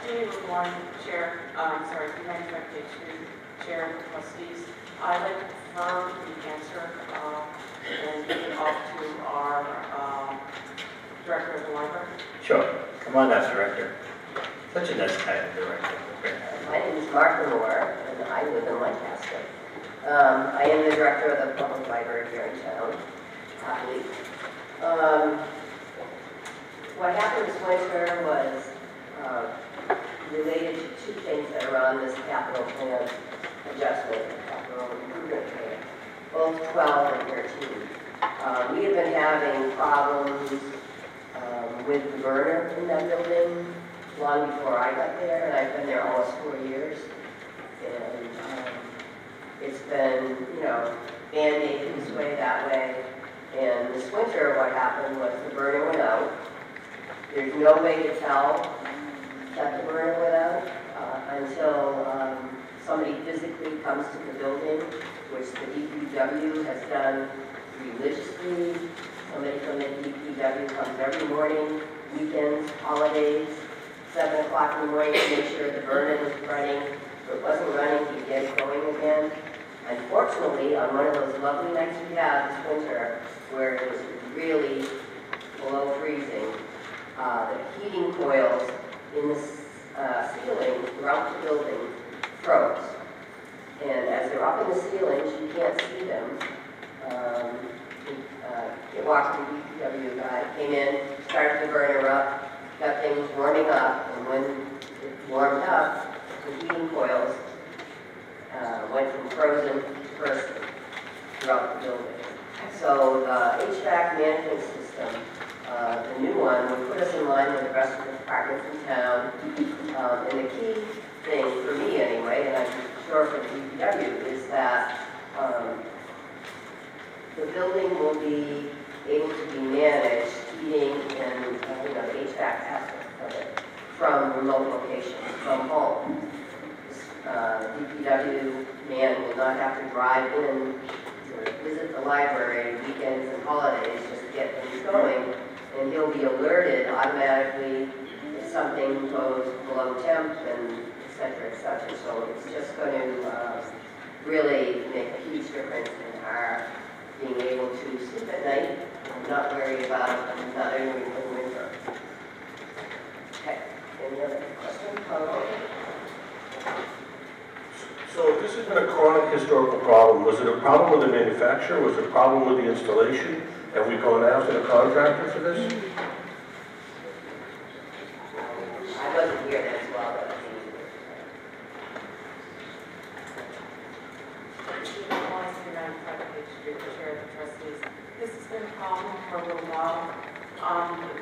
Jeannie LeBlanc, Chair, United Recreation Chair of Trustees. I'd like to confirm the answer and give it off to our Director of the Library. Sure. Come on up, Director. Such a nice title, Director. My name is Martha Moore, and I live in Lancaster. I am the Director of the Public Library here in town, happily. What happened this winter was related to 2 things that are on this capital plan adjustment, capital improvement plan, both 12 and 13. We have been having problems with the burner in that building long before I got there, and I've been there almost 4 years. And it's been, band-aid this way, that way. And this winter, what happened was the burner went out. There's no way to tell that the burner went out until somebody physically comes to the building, which the DPW has done religiously. Somebody from the DPW comes every morning, weekends, holidays, 7 o'clock in the morning to make sure the burner was running. If it wasn't running, he'd get it going again. Unfortunately, on one of those lovely nights we had this winter, where it was really below freezing, the heating coils in the ceiling throughout the building froze. And as they're up in the ceilings, you can't see them. It walked the DPW guy, came in, started the burner up, got things warming up, and when it warmed up, the heating coils went from frozen to bursting throughout the building. So the HVAC management system, the new one, will put us in line with the rest of the departments in town. And the key thing, for me anyway, and I'm sure for DPW, is that the building will be able to be managed, heating and the HVAC aspect of it, from remote locations, from home. DPW man will not have to drive in to visit the library weekends and holidays just to get things going, and he'll be alerted automatically if something goes below temp and et cetera, et cetera. So it's just going to really make a huge difference in our being able to sleep at night and not worry about not entering the winter. Okay, any other questions? So this has been a chronic historical problem. Was it a problem with the manufacturer? Was it a problem with the installation? Have we gone after the contractor for this? I wasn't here then as well, but This has been a problem for a little while.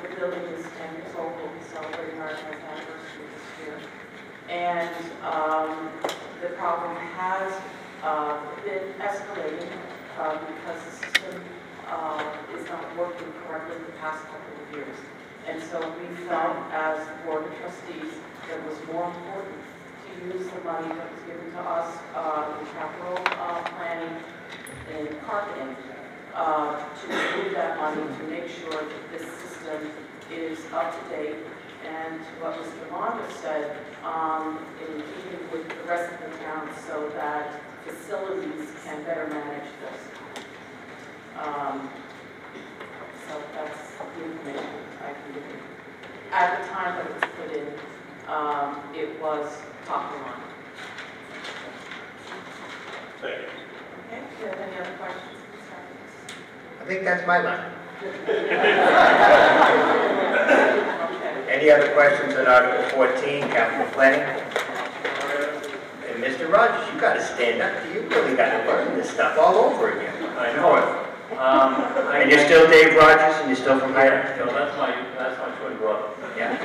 The building is 10 years old. We'll be celebrating our 10th anniversary this year. And the problem has been escalating because the system is not working correctly the past couple of years. And so we felt as the Board of Trustees that it was more important to use the money that was given to us in capital planning and carpeting to move that money to make sure that this system is up to date. And what Mr. Londa said, in keeping with the rest of the town so that facilities can better manage this. So that's the information I can give you. At the time that it was put in, it was top of the line. Thank you. Okay, do you have any other questions? I think that's my line. Any other questions on Article 14, capital planning? And Mr. Rogers, you got to stand up. You really got to learn this stuff all over again. I know it. And you're still Dave Rogers, and you're still from Hiram? So that's my twin brother. Yeah.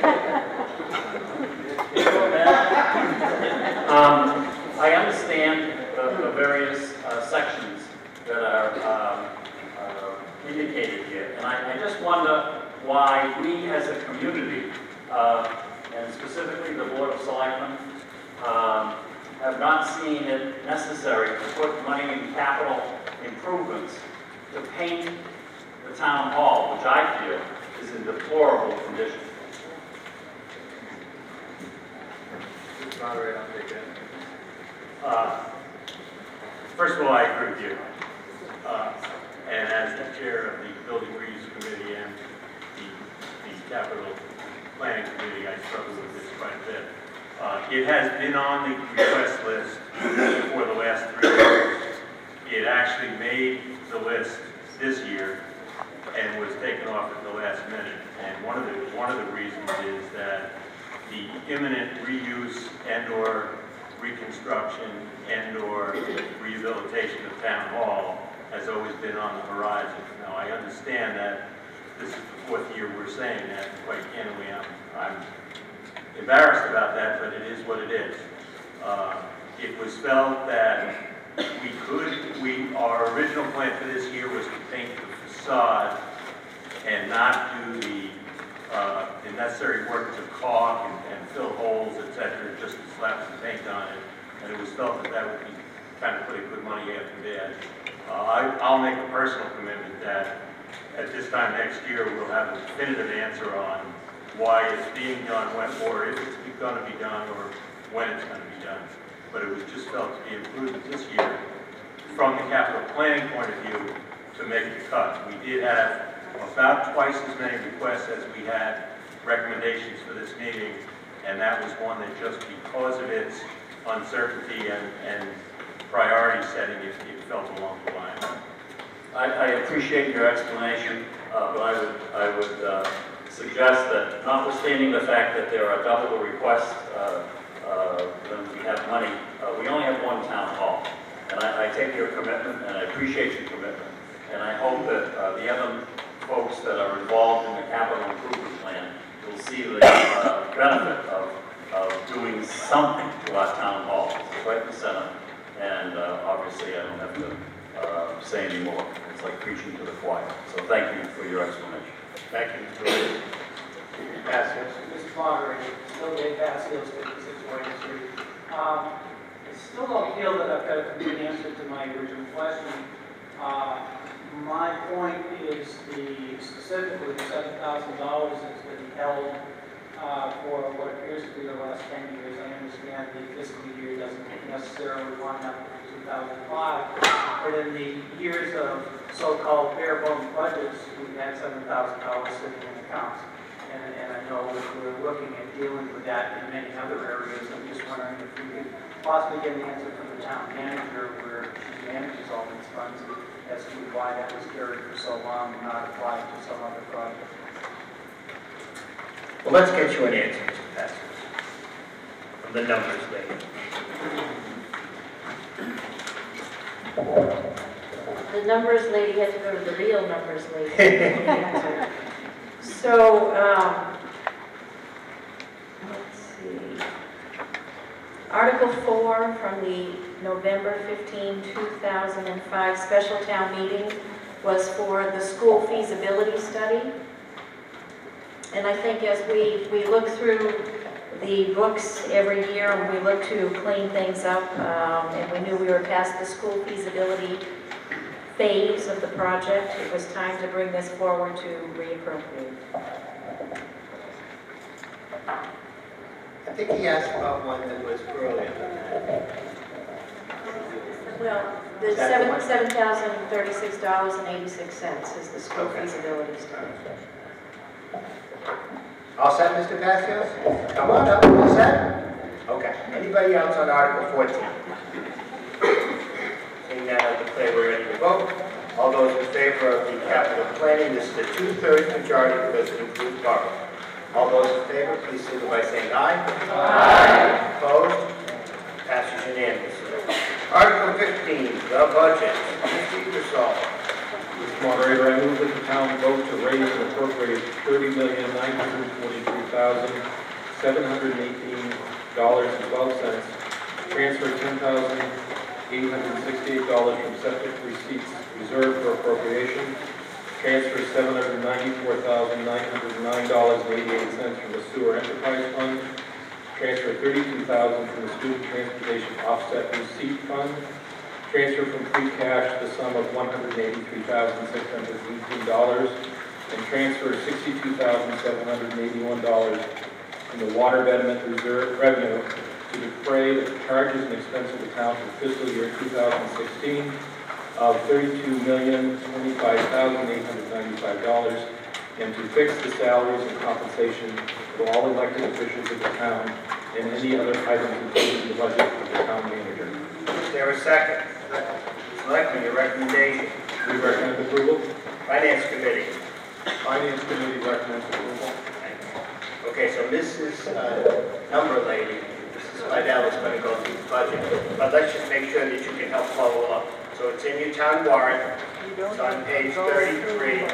I understand the various sections that are indicated here, and I just wonder why we as a community, and specifically the Board of Selectmen, have not seen it necessary to put money in capital improvements to paint the town hall, which I feel is in deplorable condition. Moderator, I'll take it. First of all, I agree with you. And as the chair of the Building Reuse Committee and the Capital Planning Committee, I struggle with this quite a bit. It has been on the request list for the last 3 years. It actually made the list this year and was taken off at the last minute. And one of the reasons is that the imminent reuse and/or reconstruction and/or rehabilitation of Town Hall has always been on the horizon. Now, I understand that this is the 4th year we're saying that, and quite candidly, I'm embarrassed about that, but it is what it is. It was felt that our original plan for this year was to paint the facade and not do the necessary work to caulk and fill holes, etc., just to slap some paint on it. And it was felt that that would be kind of putting good money after bad. I'll make a personal commitment that at this time next year we'll have a definitive answer on why it's being done, or if it's going to be done, or when it's going to be done. But it was just felt to be included this year from the capital planning point of view to make the cut. We did have about twice as many requests as we had recommendations for this meeting, and that was one that just because of its uncertainty and priority setting, it felt along the line. I appreciate your explanation, but I would suggest that notwithstanding the fact that there are double the requests when we have money, we only have one town hall. And I take your commitment, and I appreciate your commitment. And I hope that the other folks that are involved in the capital improvement plan will see the benefit of doing something to our town hall. It's right in the center, and obviously I don't have to say any more. It's like preaching to the choir. So thank you for your explanation. Thank you, Mr. Williams. Passios. Mr. Moderator, still Dave Passios, 56 White Street. I still don't feel that I've got a complete answer to my original question. My point is specifically the $7,000 that's been held for what appears to be the last 10 years. I understand the fiscal year doesn't necessarily line up with 2005, but in the years of so-called bare bones budgets, we've had $7,000 sitting in accounts. And I know that we're looking at dealing with that in many other areas. I'm just wondering if we could possibly get an answer from the town manager where she manages all these funds as to why that was carried for so long and not applied to some other project. Well, let's get you an answer, Mr. Passios, from the numbers lady. The numbers lady had to go to the real numbers lady. So, let's see. Article 4 from the November 15, 2005 special town meeting was for the school feasibility study. And I think as we look through the books every year and we look to clean things up, and we knew we were past the school feasibility phase of the project, it was time to bring this forward to reappropriate. I think he asked about one that was earlier than that. Well, the $7,036.86 is the school feasibility study. All set, Mr. Passios? Come on up, all set? Okay. Anybody else on Article 14? Seeing that, I declare we're ready to vote. All those in favor of the capital planning, this is the 2/3 majority because it includes borrowing. All those in favor, please signal by saying aye. Aye. Opposed? Passes unanimously. Article 15, the budget. Mr. Ingersoll. Mr. Moderator, I move that the town vote to raise and appropriate $30,943,718.12, transfer $10,868 from septic receipts reserved for appropriation, transfer $794,909.88 from the sewer enterprise fund, transfer $32,000 from the student transportation offset receipt fund, transfer from free cash the sum of $183,618, and transfer $62,781 from the water betterment reserve revenue to defray the charges and expenses of the town for fiscal year 2016 of $32,025,895, and to fix the salaries and compensation for all elected officials of the town and any other items included in the budget of the town manager. Is there a second? Selectmen, your recommendation. We recommend approval. Finance Committee. Finance Committee recommends approval. Okay, so Mrs. Number Lady, Mrs. Slidell is going to go through the budget, but let's just make sure that you can help follow along. So it's in your town warrant. It's on page 33. I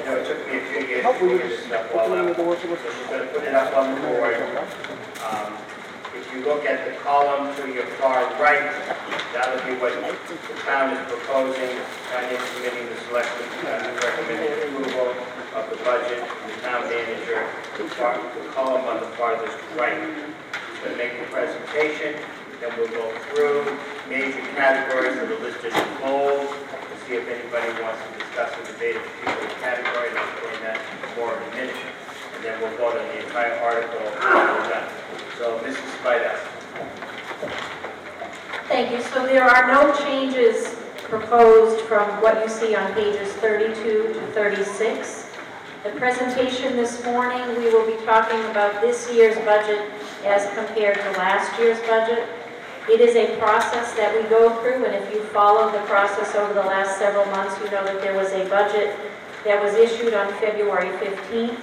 know it took me a few years to figure this stuff all out. So she's going to put it up on the board. If you look at the column to your far right, that'll be what the town is proposing. Finance Committee, the selectmen recommending approval of the budget, the town manager, the column on the farthest right. He's going to make the presentation, then we'll go through major categories that are listed in bold to see if anybody wants to discuss or debate a particular category, and I'll explain that more in a minute. And then we'll vote on the entire article when we're done. So, Mrs. Spidell. Thank you. So there are no changes proposed from what you see on pages 32 to 36. The presentation this morning, we will be talking about this year's budget as compared to last year's budget. It is a process that we go through, and if you followed the process over the last several months, you know that there was a budget that was issued on February 15th.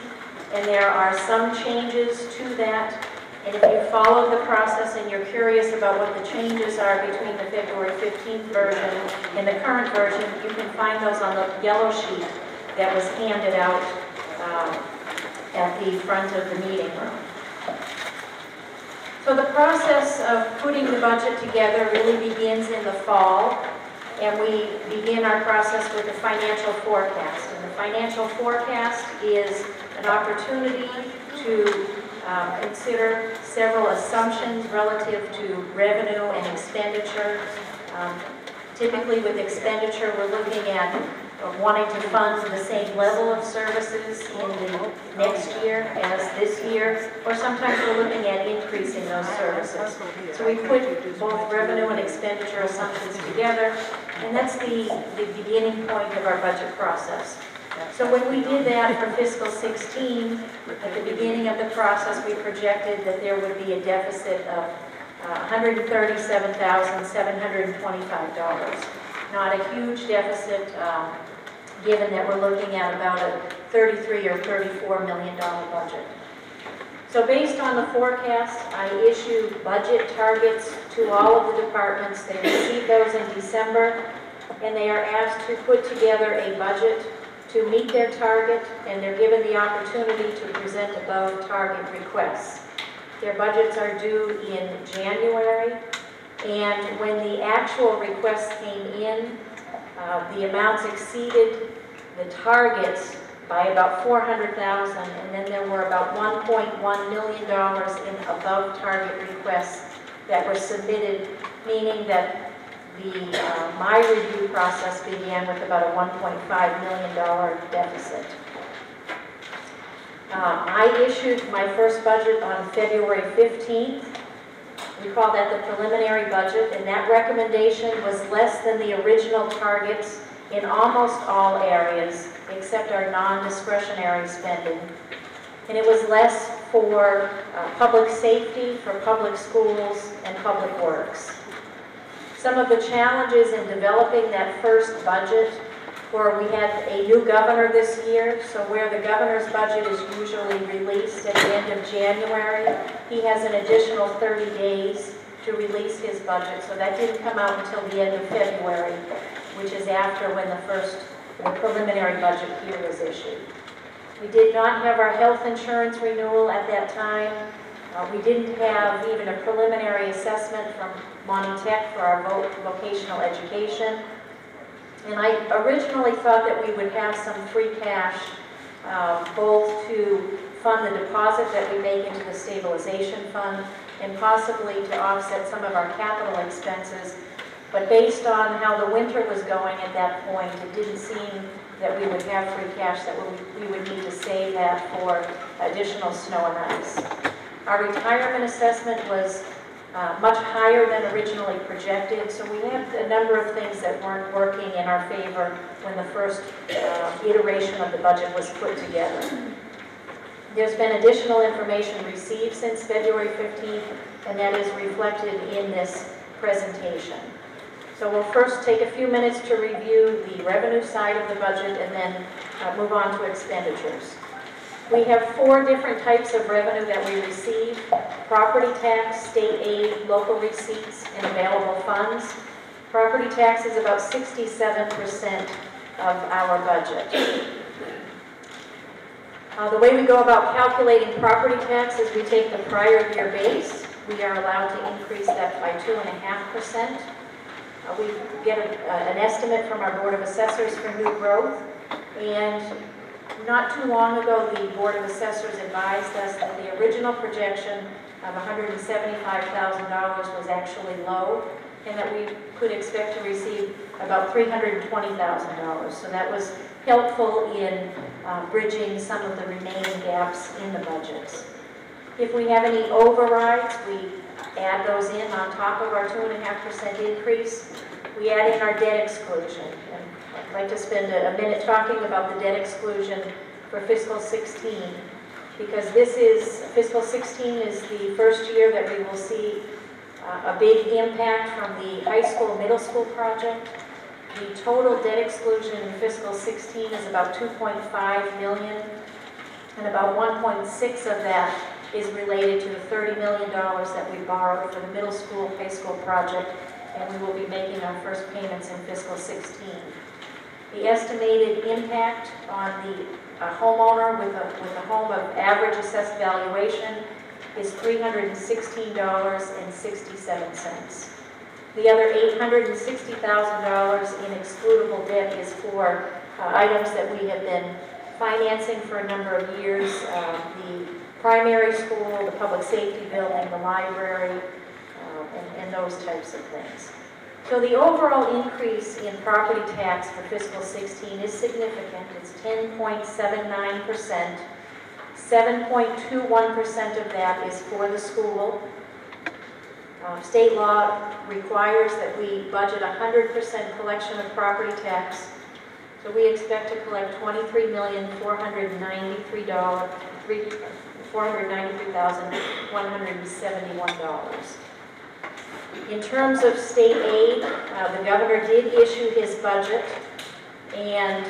and there are some changes to that. And if you followed the process and you're curious about what the changes are between the February 15th version and the current version, you can find those on the yellow sheet that was handed out at the front of the meeting room. So the process of putting the budget together really begins in the fall, and we begin our process with the financial forecast. And the financial forecast is an opportunity to consider several assumptions relative to revenue and expenditure. Typically with expenditure, we're looking at wanting to fund the same level of services in the next year as this year, or sometimes we're looking at increasing those services. So we put both revenue and expenditure assumptions together, and that's the beginning point of our budget process. So when we did that for fiscal 16, at the beginning of the process, we projected that there would be a deficit of $137,725. Not a huge deficit, given that we're looking at about a $33 or $34 million budget. So based on the forecast, I issued budget targets to all of the departments. They received those in December, and they are asked to put together a budget to meet their target, and they're given the opportunity to present above target requests. Their budgets are due in January, and when the actual requests came in, the amounts exceeded the targets by about $400,000, and then there were about $1.1 million in above target requests that were submitted, meaning that my review process began with about a $1.5 million deficit. I issued my first budget on February 15th. We call that the preliminary budget, and that recommendation was less than the original targets in almost all areas except our non-discretionary spending. And it was less for public safety, for public schools, and public works. Some of the challenges in developing that first budget were we had a new governor this year, so where the governor's budget is usually released at the end of January, he has an additional 30 days to release his budget, so that didn't come out until the end of February, which is after when the preliminary budget here was issued. We did not have our health insurance renewal at that time. We didn't have even a preliminary assessment from Monty Tech for our vocational education. And I originally thought that we would have some free cash, both to fund the deposit that we make into the stabilization fund and possibly to offset some of our capital expenses. But based on how the winter was going at that point, it didn't seem that we would have free cash, that we would need to save that for additional snow and ice. Our retirement assessment was much higher than originally projected, so we had a number of things that weren't working in our favor when the first iteration of the budget was put together. There's been additional information received since February 15th, and that is reflected in this presentation. So we'll first take a few minutes to review the revenue side of the budget and then move on to expenditures. We have 4 different types of revenue that we receive: property tax, state aid, local receipts, and available funds. Property tax is about 67% of our budget. The way we go about calculating property tax is we take the prior year base. We are allowed to increase that by 2.5%. We get an estimate from our Board of Assessors for new growth, and not too long ago, the Board of Assessors advised us that the original projection of $175,000 was actually low, and that we could expect to receive about $320,000. So that was helpful in bridging some of the remaining gaps in the budgets. If we have any overrides, we add those in on top of our 2.5% increase. We add in our debt exclusion. And I'd like to spend a minute talking about the debt exclusion for fiscal 16, because fiscal 16 is the first year that we will see a big impact from the high school, middle school project. The total debt exclusion in fiscal 16 is about $2.5 million. and about 1.6 of that is related to the $30 million that we borrowed for the middle school, high school project, and we will be making our first payments in fiscal 16. The estimated impact on the homeowner with a home of average assessed valuation is $316.67. The other $860,000 in excludable debt is for items that we have been financing for a number of years, the primary school, the public safety building, the library, and those types of things. So the overall increase in property tax for fiscal 16 is significant. It's 10.79%. 7.21% of that is for the school. State law requires that we budget 100% collection of property tax. So we expect to collect $23,493,171. In terms of state aid, the governor did issue his budget, and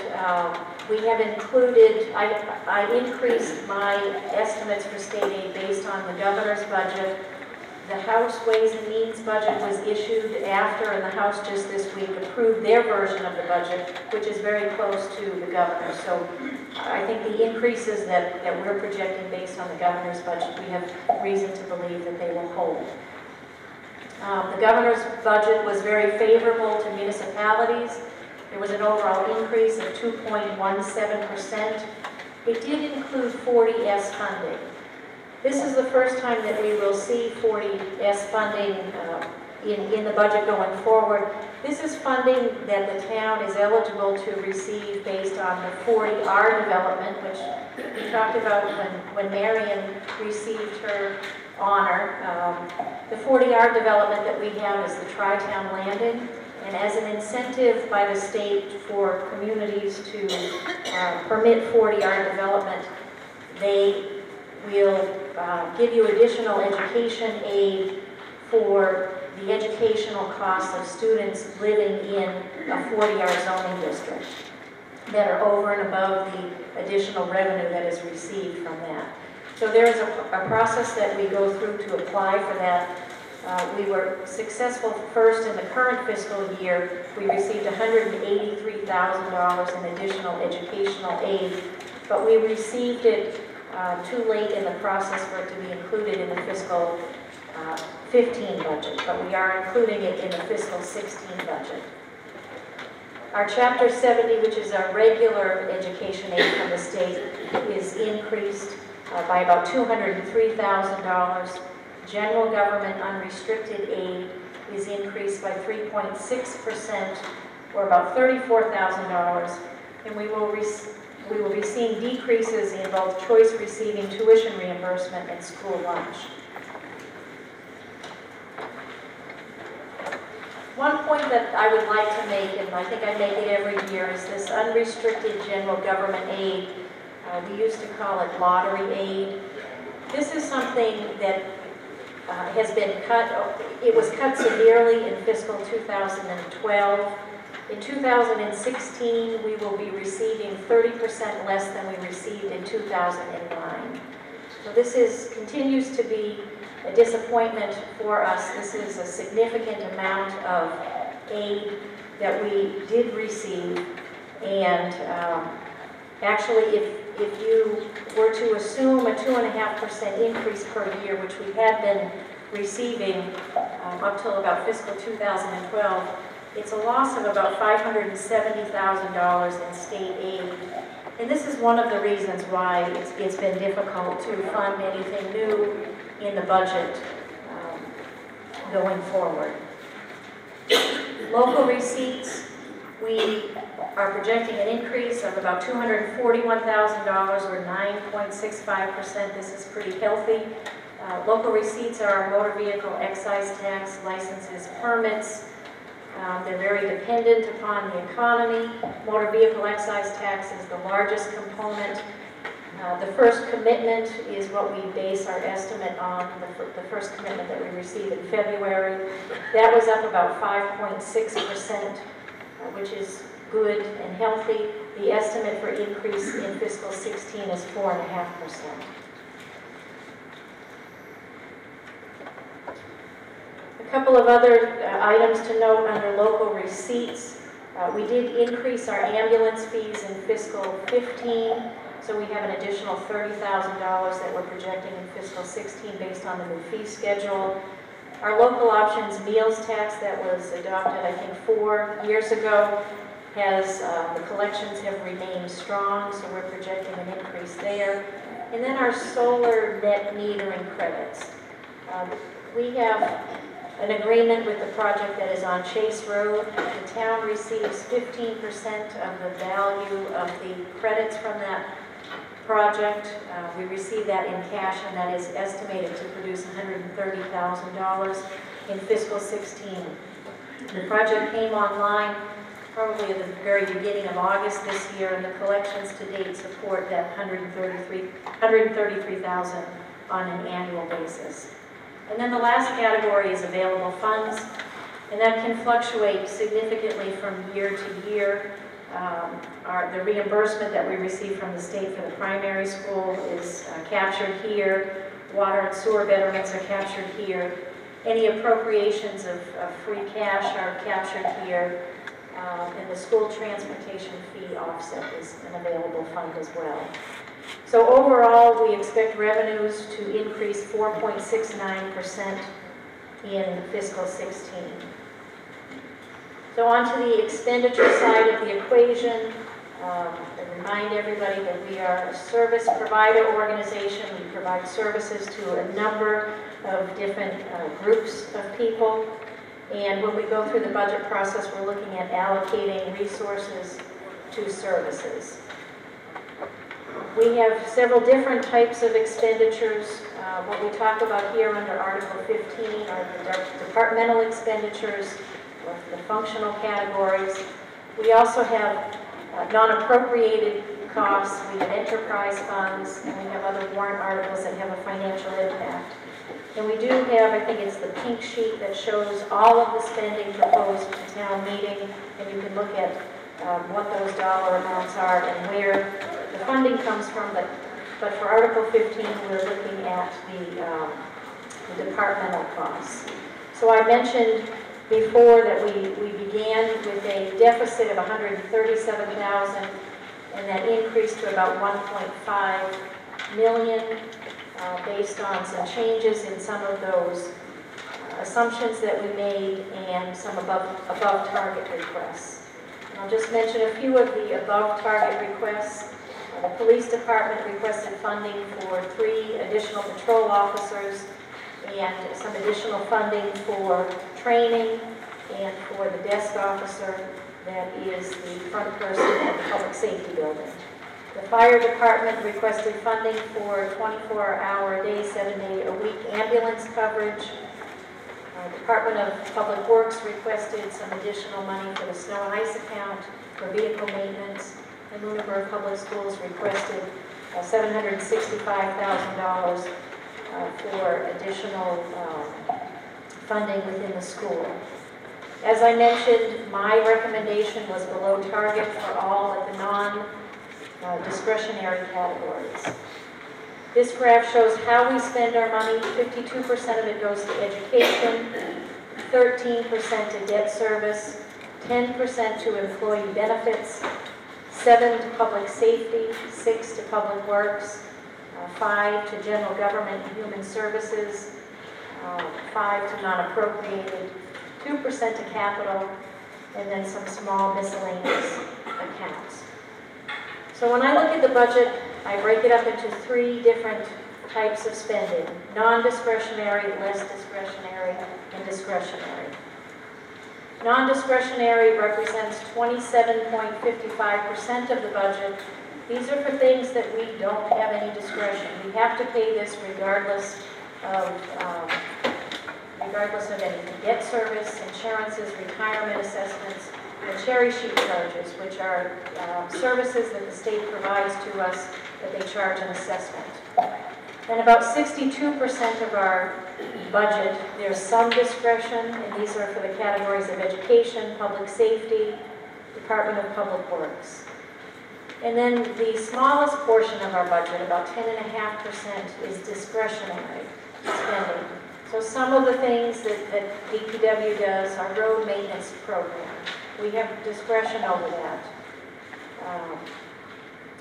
we have included, I increased my estimates for state aid based on the governor's budget. The House Ways and Means budget was issued after, and the House just this week approved their version of the budget, which is very close to the governor. So I think the increases that we're projecting based on the governor's budget, we have reason to believe that they will hold. The governor's budget was very favorable to municipalities. There was an overall increase of 2.17%. It did include 40S funding. This is the first time that we will see 40S funding in the budget going forward. This is funding that the town is eligible to receive based on the 40R development, which we talked about when Marion received her honor. The 40R development that we have is the Tri-Town Landing, and as an incentive by the state for communities to permit 40R development, they will give you additional education aid for the educational costs of students living in a 40R zoning district that are over and above the additional revenue that is received from that. So there is a process that we go through to apply for that. We were successful first in the current fiscal year. We received $183,000 in additional educational aid, but we received it too late in the process for it to be included in the fiscal 15 budget, but we are including it in the fiscal 16 budget. Our Chapter 70, which is our regular education aid from the state, is increased by about $203,000. General government unrestricted aid is increased by 3.6%, or about $34,000, and we will be seeing decreases in both choice receiving tuition reimbursement and school lunch. One point that I would like to make, and I think I make it every year, is this unrestricted general government aid. We used to call it lottery aid. This is something that has been cut. It was cut severely in fiscal 2012. In 2016, we will be receiving 30% less than we received in 2009. So this continues to be a disappointment for us. This is a significant amount of aid that we did receive. And actually, if you were to assume a 2.5% increase per year, which we had been receiving up till about fiscal 2012, it's a loss of about $570,000 in state aid. And this is one of the reasons why it's been difficult to fund anything new in the budget going forward. Local receipts, we are projecting an increase of about $241,000 or 9.65%. This is pretty healthy. Local receipts are our motor vehicle excise tax, licenses, permits. They're very dependent upon the economy. Motor vehicle excise tax is the largest component. The first commitment is what we base our estimate on, the first commitment that we received in February. That was up about 5.6%, which is good and healthy. The estimate for increase in fiscal 16 is 4.5%. A couple of other items to note under local receipts. We did increase our ambulance fees in fiscal 15, so we have an additional $30,000 that we're projecting in fiscal 16 based on the new fee schedule. Our local options meals tax that was adopted, I think, 4 years ago, the collections have remained strong, so we're projecting an increase there. And then our solar net metering credits. We have an agreement with the project that is on Chase Road. The town receives 15% of the value of the credits from that project. We receive that in cash, and that is estimated to produce $130,000 in fiscal 16. The project came online probably at the very beginning of August this year, and the collections to date support that $133,000 on an annual basis. And then the last category is available funds, and that can fluctuate significantly from year to year. The reimbursement that we receive from the state for the primary school is captured here. Water and sewer betterments are captured here. Any appropriations of free cash are captured here. And the school transportation fee offset is an available fund as well. So overall, we expect revenues to increase 4.69% in fiscal 16. So on to the expenditure side of the equation. I remind everybody that we are a service provider organization. We provide services to a number of different groups of people. And when we go through the budget process, we're looking at allocating resources to services. We have several different types of expenditures. What we talk about here under Article 15 are the departmental expenditures, the functional categories. We also have non-appropriated costs, we have enterprise funds, and we have other warrant articles that have a financial impact. And we do have, I think it's the pink sheet that shows all of the spending proposed at town meeting, and you can look at what those dollar amounts are and where the funding comes from. But for Article 15, we're looking at the departmental costs. So I mentioned before that we began with a deficit of $137,000, and that increased to about $1.5 million. Based on some changes in some of those assumptions that we made and some above target requests. And I'll just mention a few of the above target requests. The police department requested funding for 3 additional patrol officers and some additional funding for training and for the desk officer that is the front person at the public safety building. The fire department requested funding for 24-hour-a-day, 7-day-a-week ambulance coverage. Department of Public Works requested some additional money for the snow and ice account for vehicle maintenance. And Lunenburg Public Schools requested $765,000 for additional funding within the school. As I mentioned, my recommendation was below target for all of the non-discretionary categories. This graph shows how we spend our money. 52% of it goes to education, 13% to debt service, 10% to employee benefits, 7% to public safety, 6% to public works, 5% to general government and human services, 5% to non-appropriated, 2% to capital, and then some small miscellaneous accounts. So when I look at the budget, I break it up into 3 different types of spending: non-discretionary, less discretionary, and discretionary. Non-discretionary represents 27.55% of the budget. These are for things that we don't have any discretion. We have to pay this regardless of anything: debt service, insurances, retirement assessments, and cherry sheet charges, which are services that the state provides to us that they charge an assessment. And about 62% of our budget, there's some discretion, and these are for the categories of education, public safety, Department of Public Works. And then the smallest portion of our budget, about 10.5%, is discretionary spending. So some of the things that DPW does, our road maintenance program, we have discretion over that.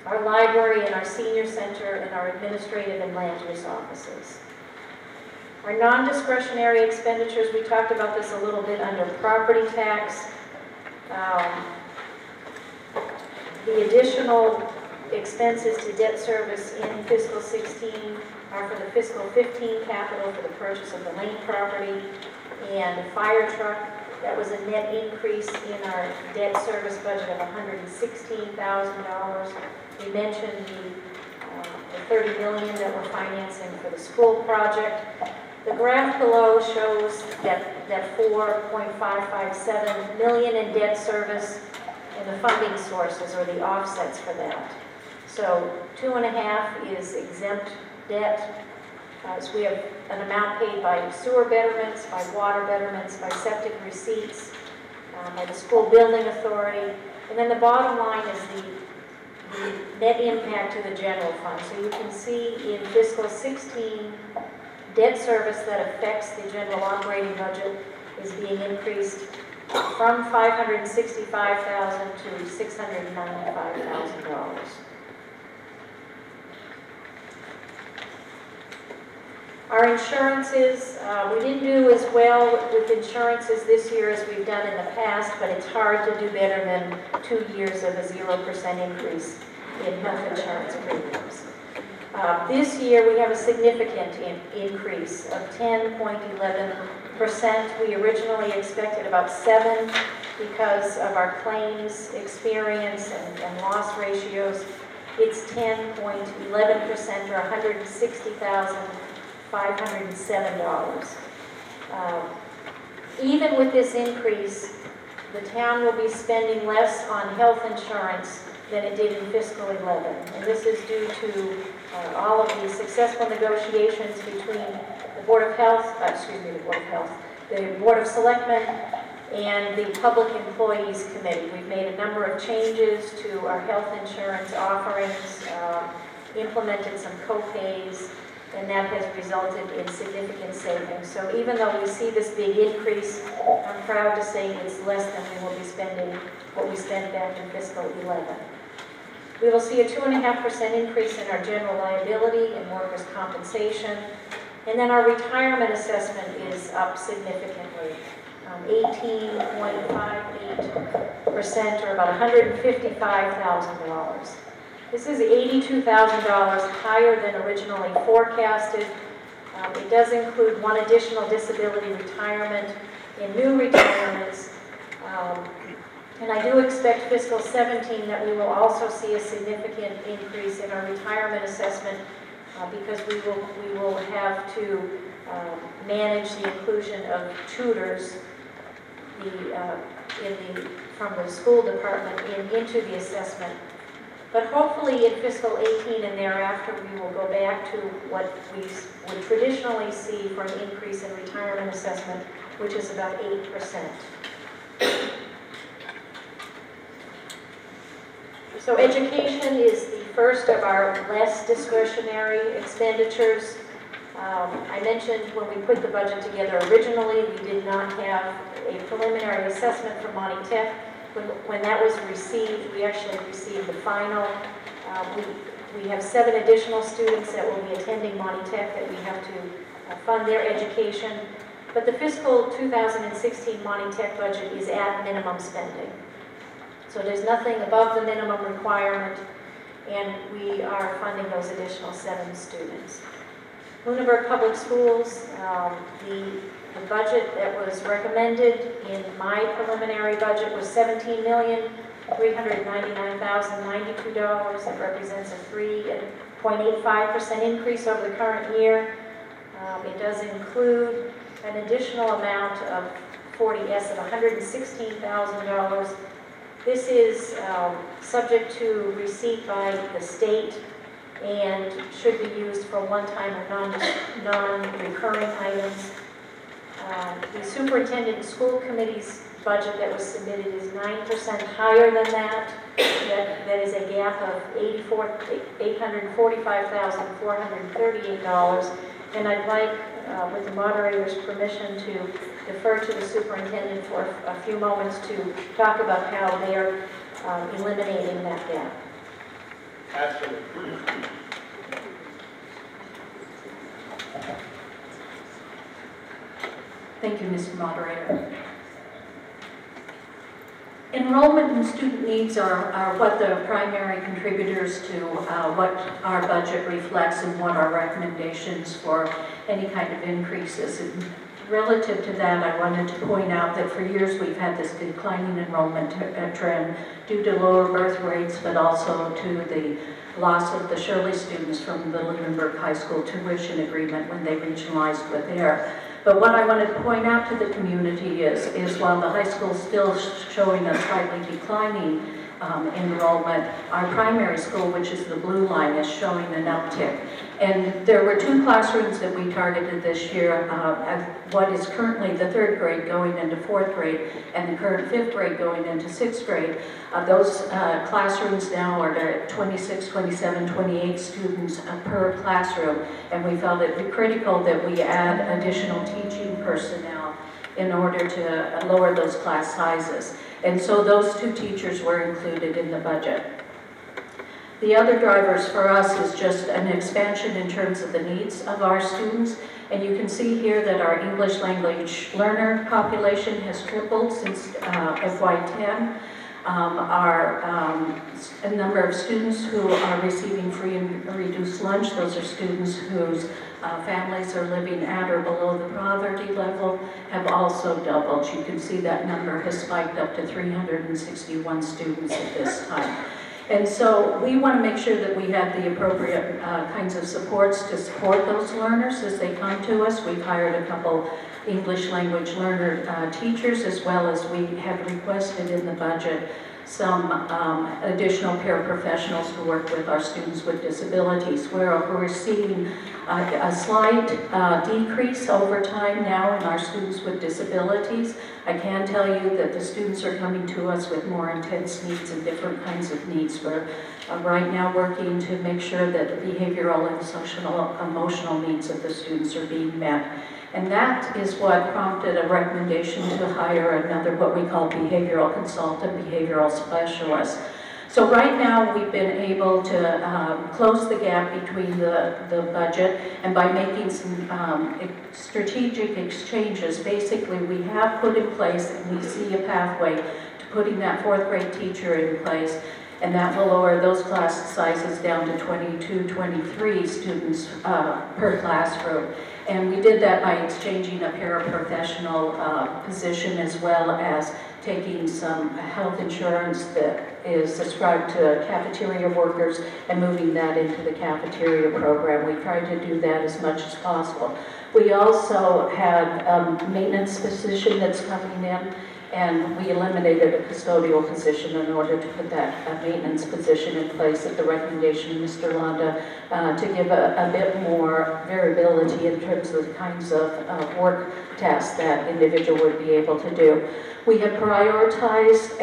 Our library and our senior center and our administrative and land use offices. Our non-discretionary expenditures, we talked about this a little bit under property tax. The additional expenses to debt service in fiscal 16 are for the fiscal 15 capital for the purchase of the Lane property and a fire truck. That was a net increase in our debt service budget of $116,000. We mentioned the $30 million that we're financing for the school project. The graph below shows that $4.557 million in debt service and the funding sources or the offsets for that. So 2.5 is exempt debt. So we have an amount paid by sewer betterments, by water betterments, by septic receipts, by the school building authority. And then the bottom line is the net impact to the general fund. So you can see in fiscal 16, debt service that affects the general operating budget is being increased from $565,000 to $695,000. Our insurances, we didn't do as well with insurances this year as we've done in the past, but it's hard to do better than 2 years of a 0% increase in health insurance premiums. This year we have a significant increase of 10.11%. We originally expected about 7 because of our claims experience and loss ratios. It's 10.11% or $160,507. Even with this increase, the town will be spending less on health insurance than it did in fiscal 11. And this is due to all of the successful negotiations between the Board of Health, the Board of Selectmen and the Public Employees Committee. We've made a number of changes to our health insurance offerings, implemented some co-pays, and that has resulted in significant savings. So even though we see this big increase, I'm proud to say it's less than we will be spending what we spent back in fiscal 11. We will see a 2.5% increase in our general liability and workers' compensation. And then our retirement assessment is up significantly, 18.58%, or about $155,000. This is $82,000 higher than originally forecasted. It does include one additional disability retirement in new retirements. And I do expect fiscal 17 that we will also see a significant increase in our retirement assessment because we will have to manage the inclusion of tutors from the school department into the assessment. But hopefully in fiscal 18 and thereafter, we will go back to what we would traditionally see for an increase in retirement assessment, which is about 8%. So education is the first of our less discretionary expenditures. I mentioned when we put the budget together originally, we did not have a preliminary assessment from Monty Tech. When that was received, we actually received the final. We have 7 additional students that will be attending Monty Tech that we have to fund their education. But the fiscal 2016 Monty Tech budget is at minimum spending. So there's nothing above the minimum requirement, and we are funding those additional 7 students. Lunenburg Public Schools, the budget that was recommended in my preliminary budget was $17,399,092. It represents a 3.85% increase over the current year. It does include an additional amount of 40S of $116,000. This is subject to receipt by the state and should be used for one-time or non-recurring items. The superintendent and school committee's budget that was submitted is 9% higher than that. That is a gap of $845,438. And I'd like, with the moderator's permission, to defer to the superintendent for a few moments to talk about how they are eliminating that gap. Absolutely. Thank you, Mr. Moderator. Enrollment and student needs are what the primary contributors to what our budget reflects and what our recommendations for any kind of increases. And relative to that, I wanted to point out that for years we've had this declining enrollment trend due to lower birth rates, but also to the loss of the Shirley students from the Lunenburg High School tuition agreement when they regionalized with AIR. But what I wanted to point out to the community is while the high school is still showing a slightly declining enrollment, our primary school, which is the blue line, is showing an uptick. And there were 2 classrooms that we targeted this year, what is currently the 3rd grade going into 4th grade, and the current 5th grade going into 6th grade. Those classrooms now are at 26, 27, 28 students per classroom, and we felt it critical that we add additional teaching personnel in order to lower those class sizes. And so those 2 teachers were included in the budget. The other drivers for us is just an expansion in terms of the needs of our students. And you can see here that our English language learner population has tripled since FY10. A number of students who are receiving free and reduced lunch, those are students whose families are living at or below the poverty level, have also doubled. You can see that number has spiked up to 361 students at this time. And so we want to make sure that we have the appropriate kinds of supports to support those learners as they come to us. We've hired a couple English language learner teachers, as well as we have requested in the budget some additional paraprofessionals to work with our students with disabilities, where we're seeing a slight decrease over time now in our students with disabilities. I can tell you that the students are coming to us with more intense needs and different kinds of needs. We're right now working to make sure that the behavioral and social emotional needs of the students are being met. And that is what prompted a recommendation to hire another, what we call behavioral consultant, behavioral specialist. So right now we've been able to close the gap between the budget, and by making some strategic exchanges, basically we have put in place, and we see a pathway to putting that 4th grade teacher in place, and that will lower those class sizes down to 22, 23 students per classroom. And we did that by exchanging a paraprofessional position, as well as taking some health insurance that is ascribed to cafeteria workers and moving that into the cafeteria program. We tried to do that as much as possible. We also had a maintenance position that's coming in, and we eliminated a custodial position in order to put that maintenance position in place at the recommendation of Mr. Londa to give a bit more variability in terms of the kinds of work tasks that individual would be able to do. We have prioritized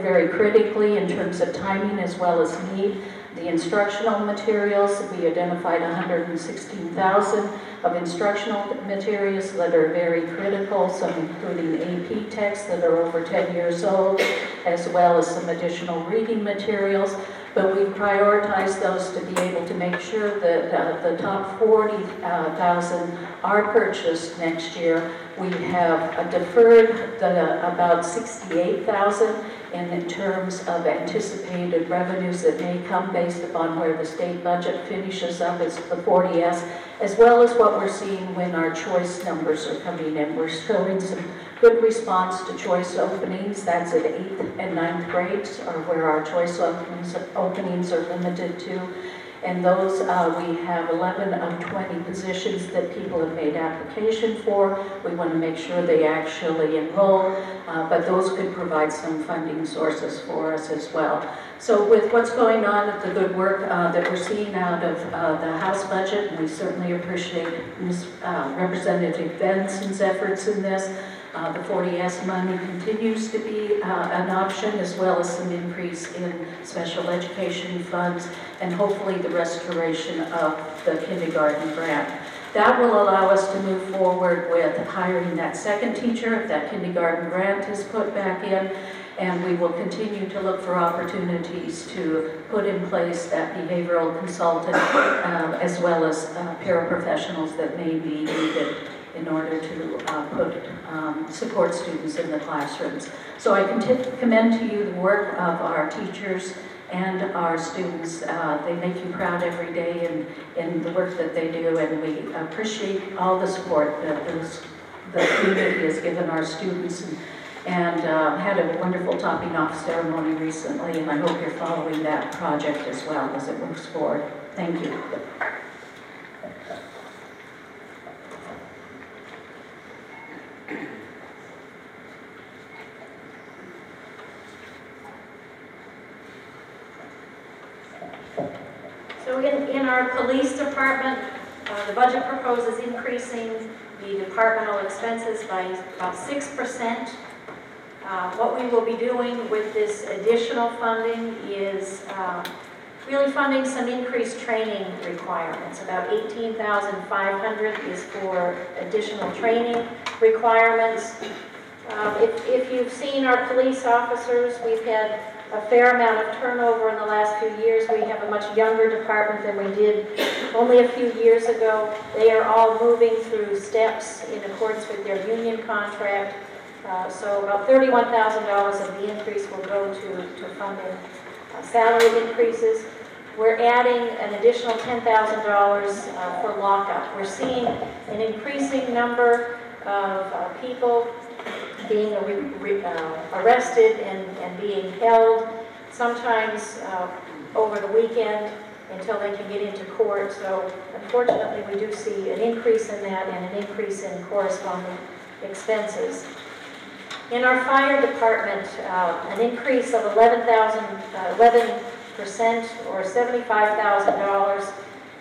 very critically in terms of timing as well as need the instructional materials. We identified 116,000 of instructional materials that are very critical, some including AP texts that are over 10 years old, as well as some additional reading materials. But we prioritized those to be able to make sure that the top 40,000 are purchased next year. We have deferred about 68,000 in terms of anticipated revenues that may come based upon where the state budget finishes up as the 40S, as well as what we're seeing when our choice numbers are coming in. We're showing some good response to choice openings. That's at 8th and 9th grades, are where our choice openings are limited to. And those, we have 11 of 20 positions that people have made application for. We want to make sure they actually enroll, but those could provide some funding sources for us as well. So with what's going on, the good work that we're seeing out of the House budget, we certainly appreciate Representative Benson's efforts in this. The 40S money continues to be an option, as well as some increase in special education funds, and hopefully the restoration of the kindergarten grant. That will allow us to move forward with hiring that second teacher if that kindergarten grant is put back in, and we will continue to look for opportunities to put in place that behavioral consultant, as well as paraprofessionals that may be needed in order to support students in the classrooms. So I commend to you the work of our teachers and our students. They make you proud every day in the work that they do, and we appreciate all the support that the community has given our students, and had a wonderful topping off ceremony recently, and I hope you're following that project as well as it moves forward. Thank you. So in our police department, the budget proposes increasing the departmental expenses by about 6%. What we will be doing with this additional funding is really funding some increased training requirements. About $18,500 is for additional training requirements. If you've seen our police officers, we've had a fair amount of turnover in the last few years. We have a much younger department than we did only a few years ago. They are all moving through steps in accordance with their union contract. So about $31,000 of the increase will go to funding salary increases. We're adding an additional $10,000 for lockup. We're seeing an increasing number of people being arrested and being held, sometimes over the weekend until they can get into court. So unfortunately, we do see an increase in that and an increase in corresponding expenses. In our fire department, an increase of 11% or $75,000.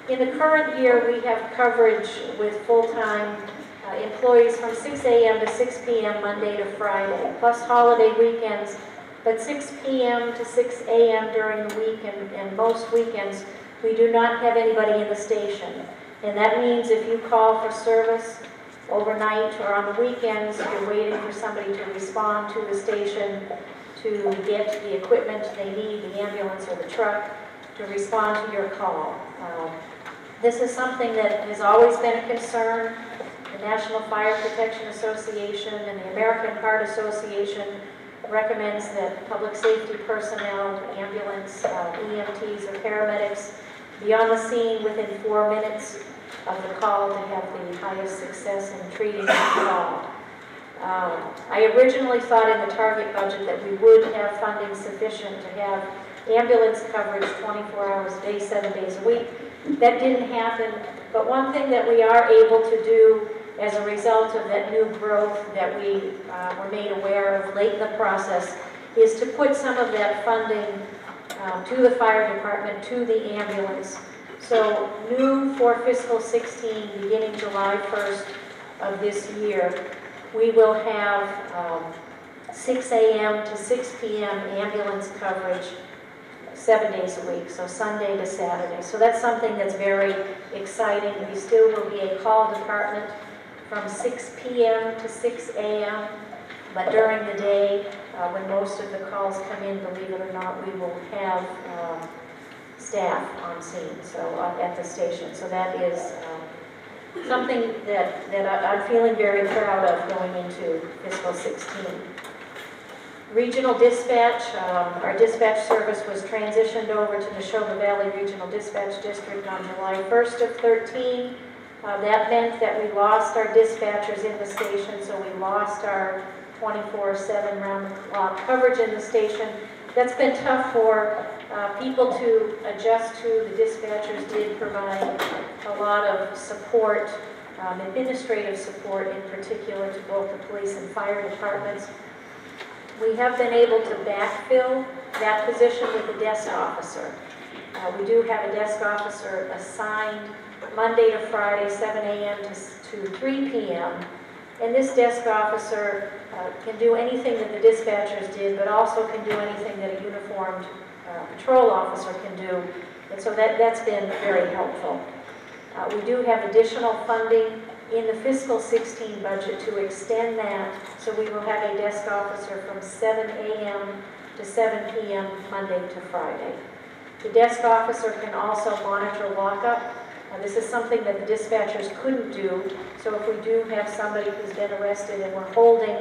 In the current year, we have coverage with full-time employees from 6 a.m. to 6 p.m. Monday to Friday, plus holiday weekends, but 6 p.m. to 6 a.m. during the week and most weekends, we do not have anybody in the station. And that means if you call for service overnight or on the weekends, you're waiting for somebody to respond to the station to get the equipment they need, the ambulance or the truck, to respond to your call. This is something that has always been a concern. The National Fire Protection Association and the American Heart Association recommends that public safety personnel, ambulance, EMTs or paramedics be on the scene within 4 minutes of the call to have the highest success in treating the call. I originally thought in the target budget that we would have funding sufficient to have ambulance coverage 24 hours a day, 7 days a week. That didn't happen, but one thing that we are able to do as a result of that new growth that we were made aware of late in the process is to put some of that funding to the fire department, to the ambulance. So new for fiscal 16, beginning July 1st of this year, we will have 6 a.m. to 6 p.m. ambulance coverage 7 days a week, so Sunday to Saturday. So that's something that's very exciting. We still will be a call department from 6 p.m. to 6 a.m., but during the day, when most of the calls come in, believe it or not, we will have staff on scene, so at the station. So that is something that I'm feeling very proud of going into fiscal 16. Regional dispatch, our dispatch service was transitioned over to Neshoba Valley Regional Dispatch District on July 1st of 13. That meant that we lost our dispatchers in the station, so we lost our 24/7 round-the-clock coverage in the station. That's been tough for people to adjust to. The dispatchers did provide a lot of support, administrative support in particular, to both the police and fire departments. We have been able to backfill that position with a desk officer. We do have a desk officer assigned Monday to Friday, 7 a.m. to 3 p.m. And this desk officer can do anything that the dispatchers did, but also can do anything that a uniformed patrol officer can do. And so that's been very helpful. We do have additional funding in the fiscal 16 budget to extend that, so we will have a desk officer from 7 a.m. to 7 p.m. Monday to Friday. The desk officer can also monitor lockup. This is something that the dispatchers couldn't do, so if we do have somebody who's been arrested and we're holding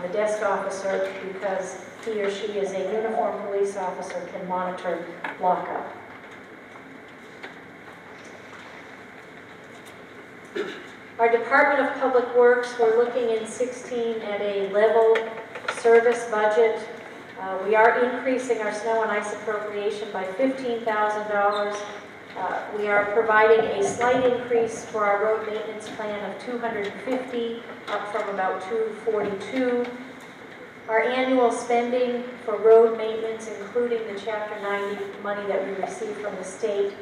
the desk officer because he or she is a uniformed police officer, can monitor lockup. Our Department of Public Works, we're looking in 16 at a level service budget. We are increasing our snow and ice appropriation by $15,000. We are providing a slight increase for our road maintenance plan of $250, up from about $242. Our annual spending for road maintenance, including the Chapter 90 money that we receive from the state,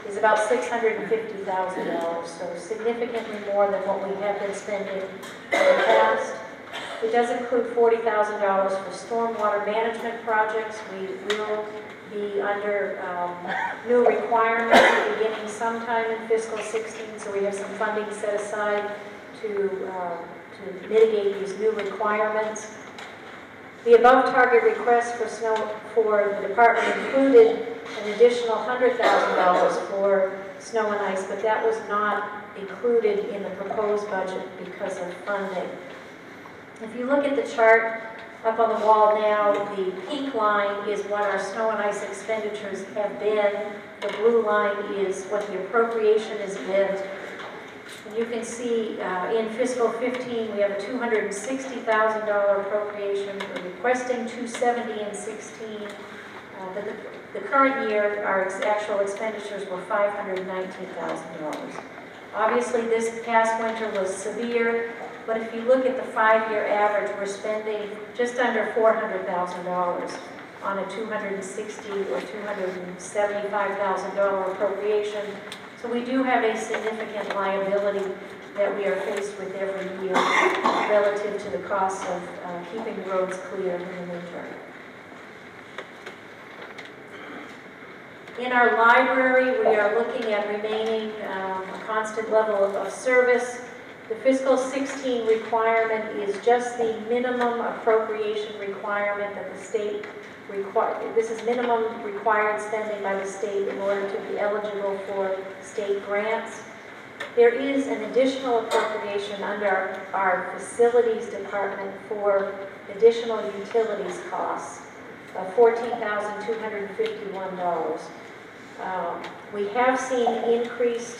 is about $650,000, so significantly more than what we have been spending in the past. It does include $40,000 for stormwater management projects. We will be under new requirements beginning sometime in fiscal 16, so we have some funding set aside to mitigate these new requirements. The above target request for snow for the department included an additional $100,000 for snow and ice, but that was not included in the proposed budget because of funding. If you look at the chart up on the wall now, the pink line is what our snow and ice expenditures have been. The blue line is what the appropriation has been. And you can see in fiscal 15 we have a $260,000 appropriation. We're requesting $270,000 in 16. But the current year, our actual expenditures were $519,000. Obviously, this past winter was severe, but if you look at the 5-year average, we're spending just under $400,000 on a $260,000 or $275,000 appropriation. So we do have a significant liability that we are faced with every year relative to the cost of keeping roads clear in the winter. In our library, we are looking at remaining a constant level of service. The fiscal 16 requirement is just the minimum appropriation requirement that the state requires. This is minimum required spending by the state in order to be eligible for state grants. There is an additional appropriation under our facilities department for additional utilities costs of $14,251. We have seen increased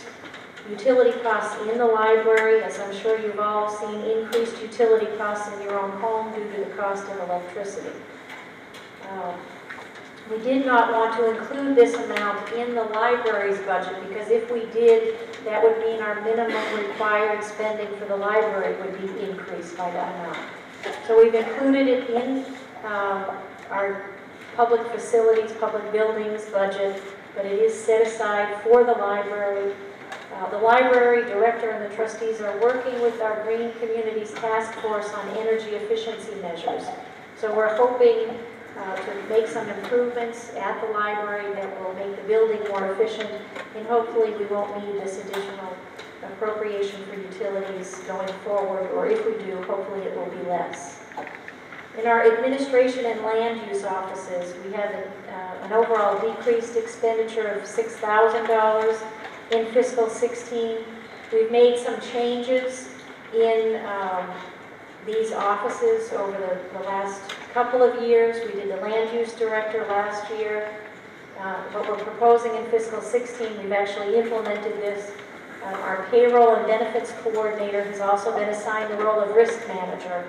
utility costs in the library, as I'm sure you've all seen increased utility costs in your own home due to the cost of electricity. We did not want to include this amount in the library's budget because if we did, that would mean our minimum required spending for the library would be increased by that amount. So we've included it in our public facilities, public buildings budget, but it is set aside for the library. The library director and the trustees are working with our Green Communities Task Force on energy efficiency measures. So we're hoping to make some improvements at the library that will make the building more efficient, and hopefully we won't need this additional appropriation for utilities going forward, or if we do, hopefully it will be less. In our administration and land use offices, we have an overall decreased expenditure of $6,000 in fiscal 16. We've made some changes in these offices over the last couple of years. We did the land use director last year. What we're proposing in fiscal 16, we've actually implemented this. Our payroll and benefits coordinator has also been assigned the role of risk manager.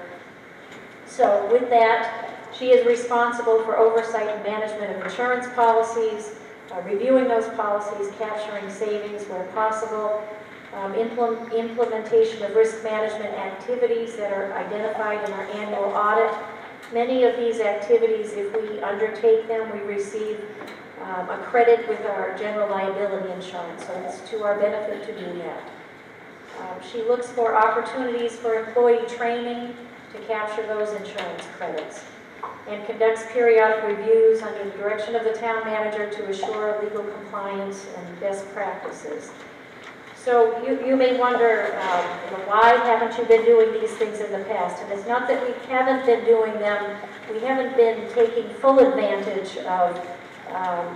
So with that She is responsible for oversight and management of insurance policies, reviewing those policies, capturing savings where possible, implementation of risk management activities that are identified in our annual audit. Many of these activities, if we undertake them, we receive a credit with our general liability insurance, so it's to our benefit to do that. She looks for opportunities for employee training to capture those insurance credits, and conducts periodic reviews under the direction of the town manager to assure legal compliance and best practices. So you may wonder, why haven't you been doing these things in the past? And it's not that we haven't been doing them, we haven't been taking full advantage of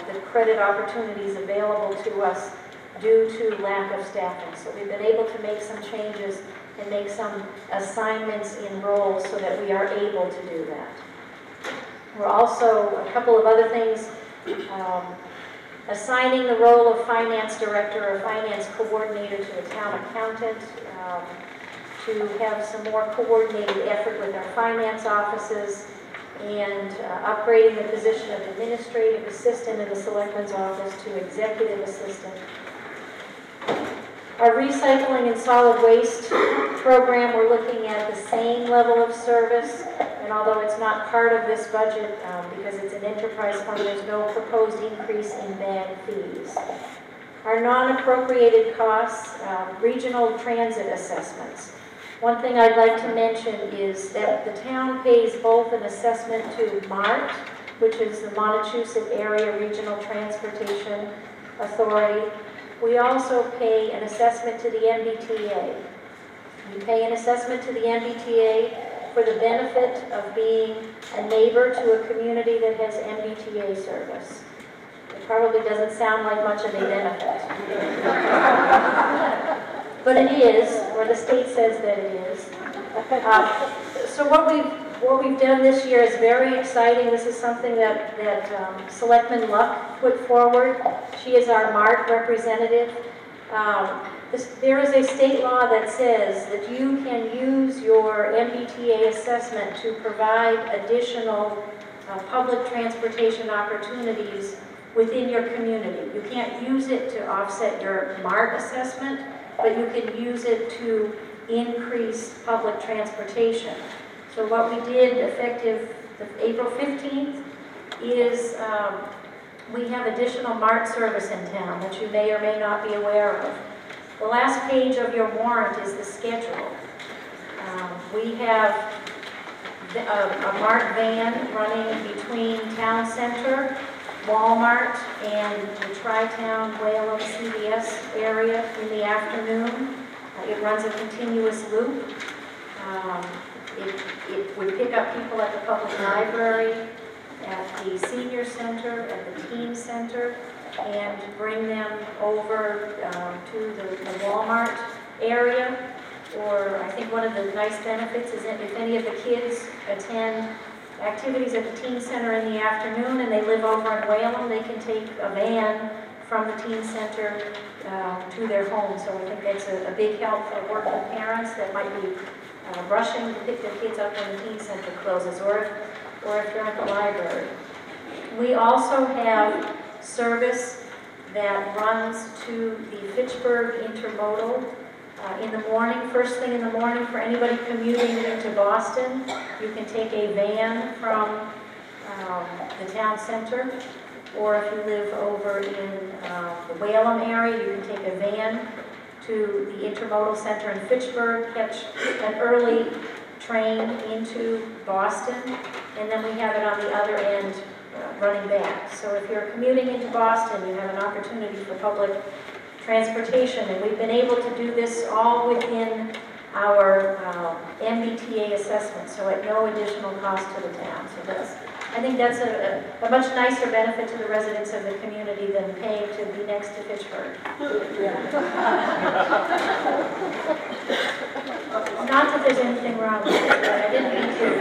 the credit opportunities available to us due to lack of staffing. So we've been able to make some changes and make some assignments in roles so that we are able to do that. We're also, a couple of other things, assigning the role of finance director or finance coordinator to a town accountant to have some more coordinated effort with our finance offices, and upgrading the position of administrative assistant in the selectman's office to executive assistant. Our recycling and solid waste program, we're looking at the same level of service, and although it's not part of this budget because it's an enterprise fund, there's no proposed increase in bag fees. Our non-appropriated costs, regional transit assessments. One thing I'd like to mention is that the town pays both an assessment to MART, which is the Montechusett Area Regional Transportation Authority. We also pay an assessment to the MBTA. We pay an assessment to the MBTA for the benefit of being a neighbor to a community that has MBTA service. It probably doesn't sound like much of a benefit. But it is, or the state says that it is. So what we've done this year is very exciting. This is something that Selectman Luck put forward. She is our MART representative. There is a state law that says that you can use your MBTA assessment to provide additional public transportation opportunities within your community. You can't use it to offset your MART assessment, but you can use it to increase public transportation. So what we did effective April 15th is we have additional MART service in town that you may or may not be aware of. The last page of your warrant is the schedule. We have a MART van running between Town Center, Walmart, and the Tri-Town Whalum CVS area in the afternoon. It runs a continuous loop. It would pick up people at the public library, at the senior center, at the teen center, and bring them over to the Walmart area. Or I think one of the nice benefits is that if any of the kids attend activities at the teen center in the afternoon and they live over in Whalum, they can take a van from the teen center to their home. So I think that's a big help for working parents that might be rushing to pick their kids up when the teen center closes, or if they're at the library. We also have service that runs to the Fitchburg Intermodal in the morning, first thing in the morning. For anybody commuting into Boston, you can take a van from the town center, or if you live over in the Whalum area, you can take a van to the Intermodal Center in Fitchburg, catch an early train into Boston, and then we have it on the other end running back. So if you're commuting into Boston, you have an opportunity for public transportation, and we've been able to do this all within our MBTA assessment, so at no additional cost to the town. So I think that's a much nicer benefit to the residents of the community than paying to be next to Fitchburg. Not that there's anything wrong with it, but I didn't mean to.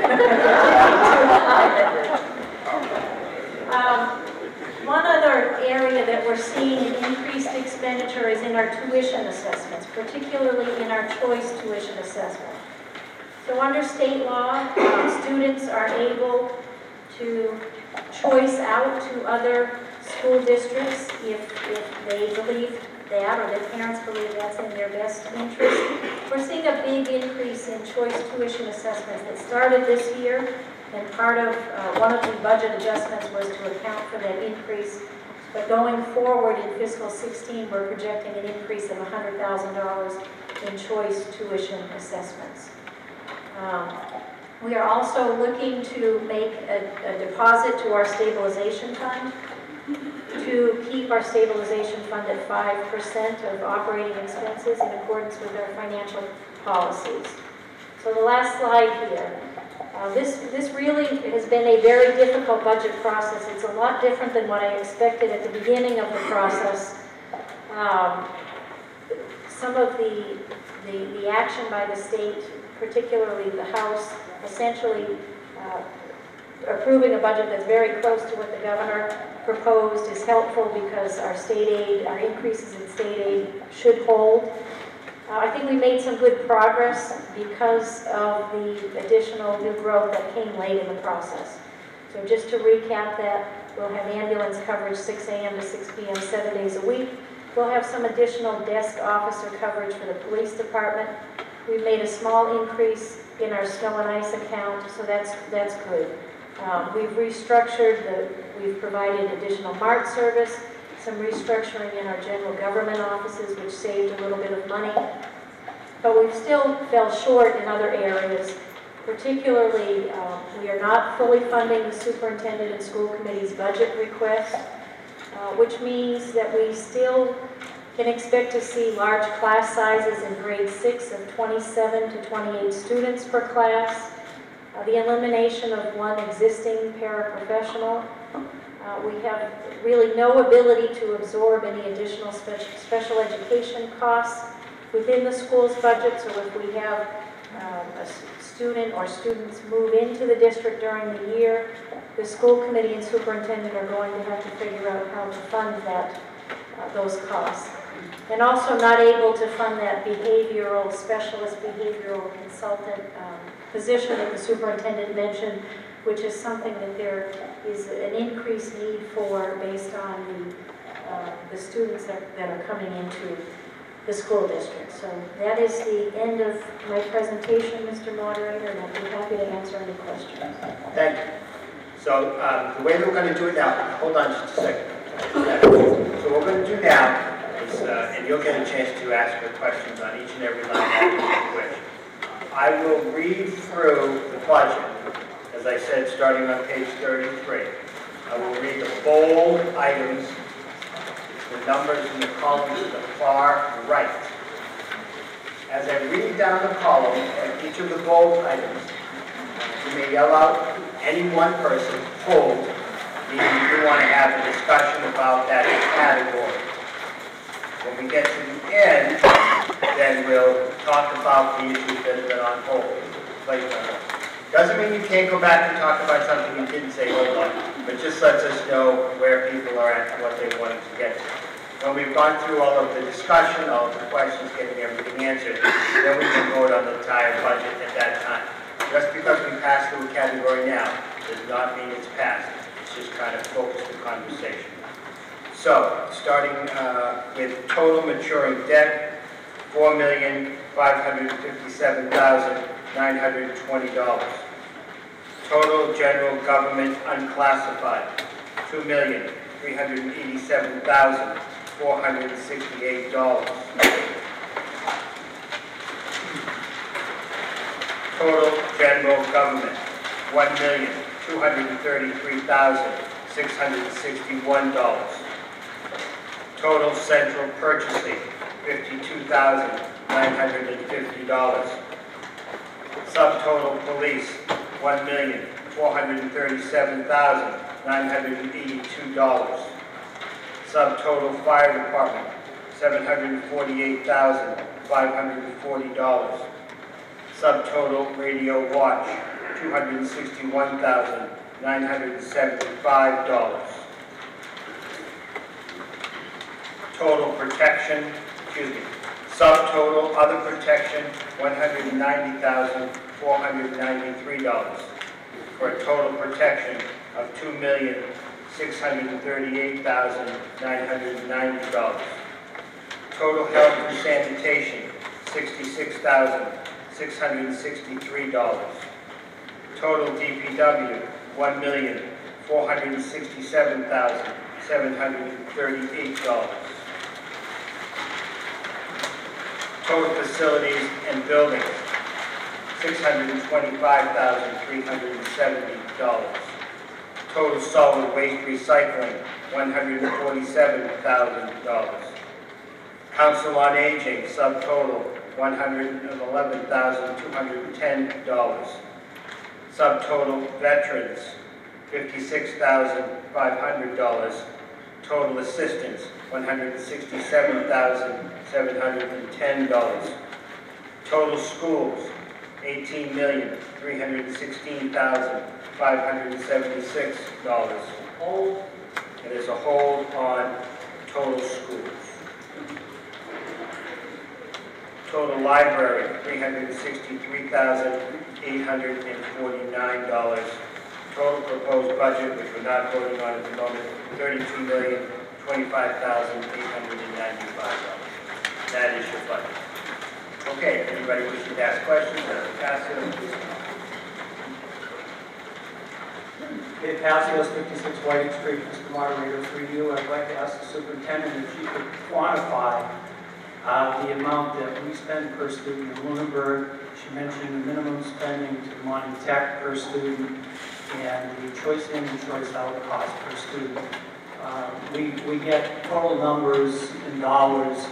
One other area that we're seeing increased expenditure is in our tuition assessments, particularly in our choice tuition assessment. So under state law, students are able to choice out to other school districts if they believe that or their parents believe that's in their best interest. We're seeing a big increase in choice tuition assessments that started this year, and part of one of the budget adjustments was to account for that increase. But going forward in fiscal 16, we're projecting an increase of $100,000 in choice tuition assessments. We are also looking to make a deposit to our stabilization fund to keep our stabilization fund at 5% of operating expenses in accordance with our financial policies. So the last slide here. This really has been a very difficult budget process. It's a lot different than what I expected at the beginning of the process. Some of the action by the state, particularly the House, essentially approving a budget that's very close to what the governor proposed is helpful because our state aid, our increases in state aid should hold. I think we made some good progress because of the additional new growth that came late in the process. So just to recap that, we'll have ambulance coverage 6 a.m. to 6 p.m. 7 days a week. We'll have some additional desk officer coverage for the police department. We've made a small increase in our snow and ice account, so that's good. We've restructured, we've provided additional MART service, some restructuring in our general government offices, which saved a little bit of money. But we've still fell short in other areas. Particularly, we are not fully funding the superintendent and school committee's budget request, which means that we still can expect to see large class sizes in grade 6 of 27 to 28 students per class, the elimination of one existing paraprofessional. We have really no ability to absorb any additional special education costs within the school's budget, so if we have a student or students move into the district during the year, the school committee and superintendent are going to have to figure out how to fund those costs. And also not able to fund that specialist behavioral consultant position that the superintendent mentioned, which is something that there is an increased need for based on the students that are coming into the school district. So that is the end of my presentation, Mr. Moderator, and I'd be happy to answer any questions. Thank you. So the way we're going to do it now, hold on just a second. So what we're going to do now is, and you'll get a chance to ask your questions on each and every line item you wish. I will read through the budget, as I said, starting on page 33. I will read the bold items, the numbers in the columns to the far right. As I read down the column at each of the bold items, you may yell out any one person, hold, meaning you want to have a discussion about that category. When we get to the end, then we'll talk about the issues that have been on hold. Doesn't mean you can't go back and talk about something you didn't say hold on, but just lets us know where people are at and what they wanted to get to. When we've gone through all of the discussion, all of the questions, getting everything answered, then we can vote on the entire budget at that time. Just because we pass through a category now does not mean it's passed. It's just trying to focus the conversation. So, starting with total maturing debt, $4,557,920. Total general government unclassified, $2,387,468. Total general government, $1,233,661. Total central purchasing, $52,950. Subtotal police, $1,437,982. Subtotal fire department, $748,540. Subtotal radio watch, $261,975. Total protection, subtotal other protection, $190,493, for a total protection of $2,638,990. Total health and sanitation, $66,663. Total DPW, $1,467,738. Total facilities and buildings, $625,370. Total solid waste recycling, $147,000. Council on Aging, subtotal, $111,210. Subtotal veterans, $56,500. Total assistance, $167,710. Total schools, $18,316,576. Hold. And there's a hold on total schools. Total library, $363,849. Total proposed budget, which we're not voting on at the moment, $32,025,895. That is your budget. Okay, anybody wishing to ask questions? Passio. Dave Passios, 56 Whiting Street, Mr. Moderator, through you. I'd like to ask the superintendent if she could quantify the amount that we spend per student in Lunenburg. She mentioned the minimum spending to Monty Tech per student and the choice in and choice out cost per student. We get total numbers in dollars,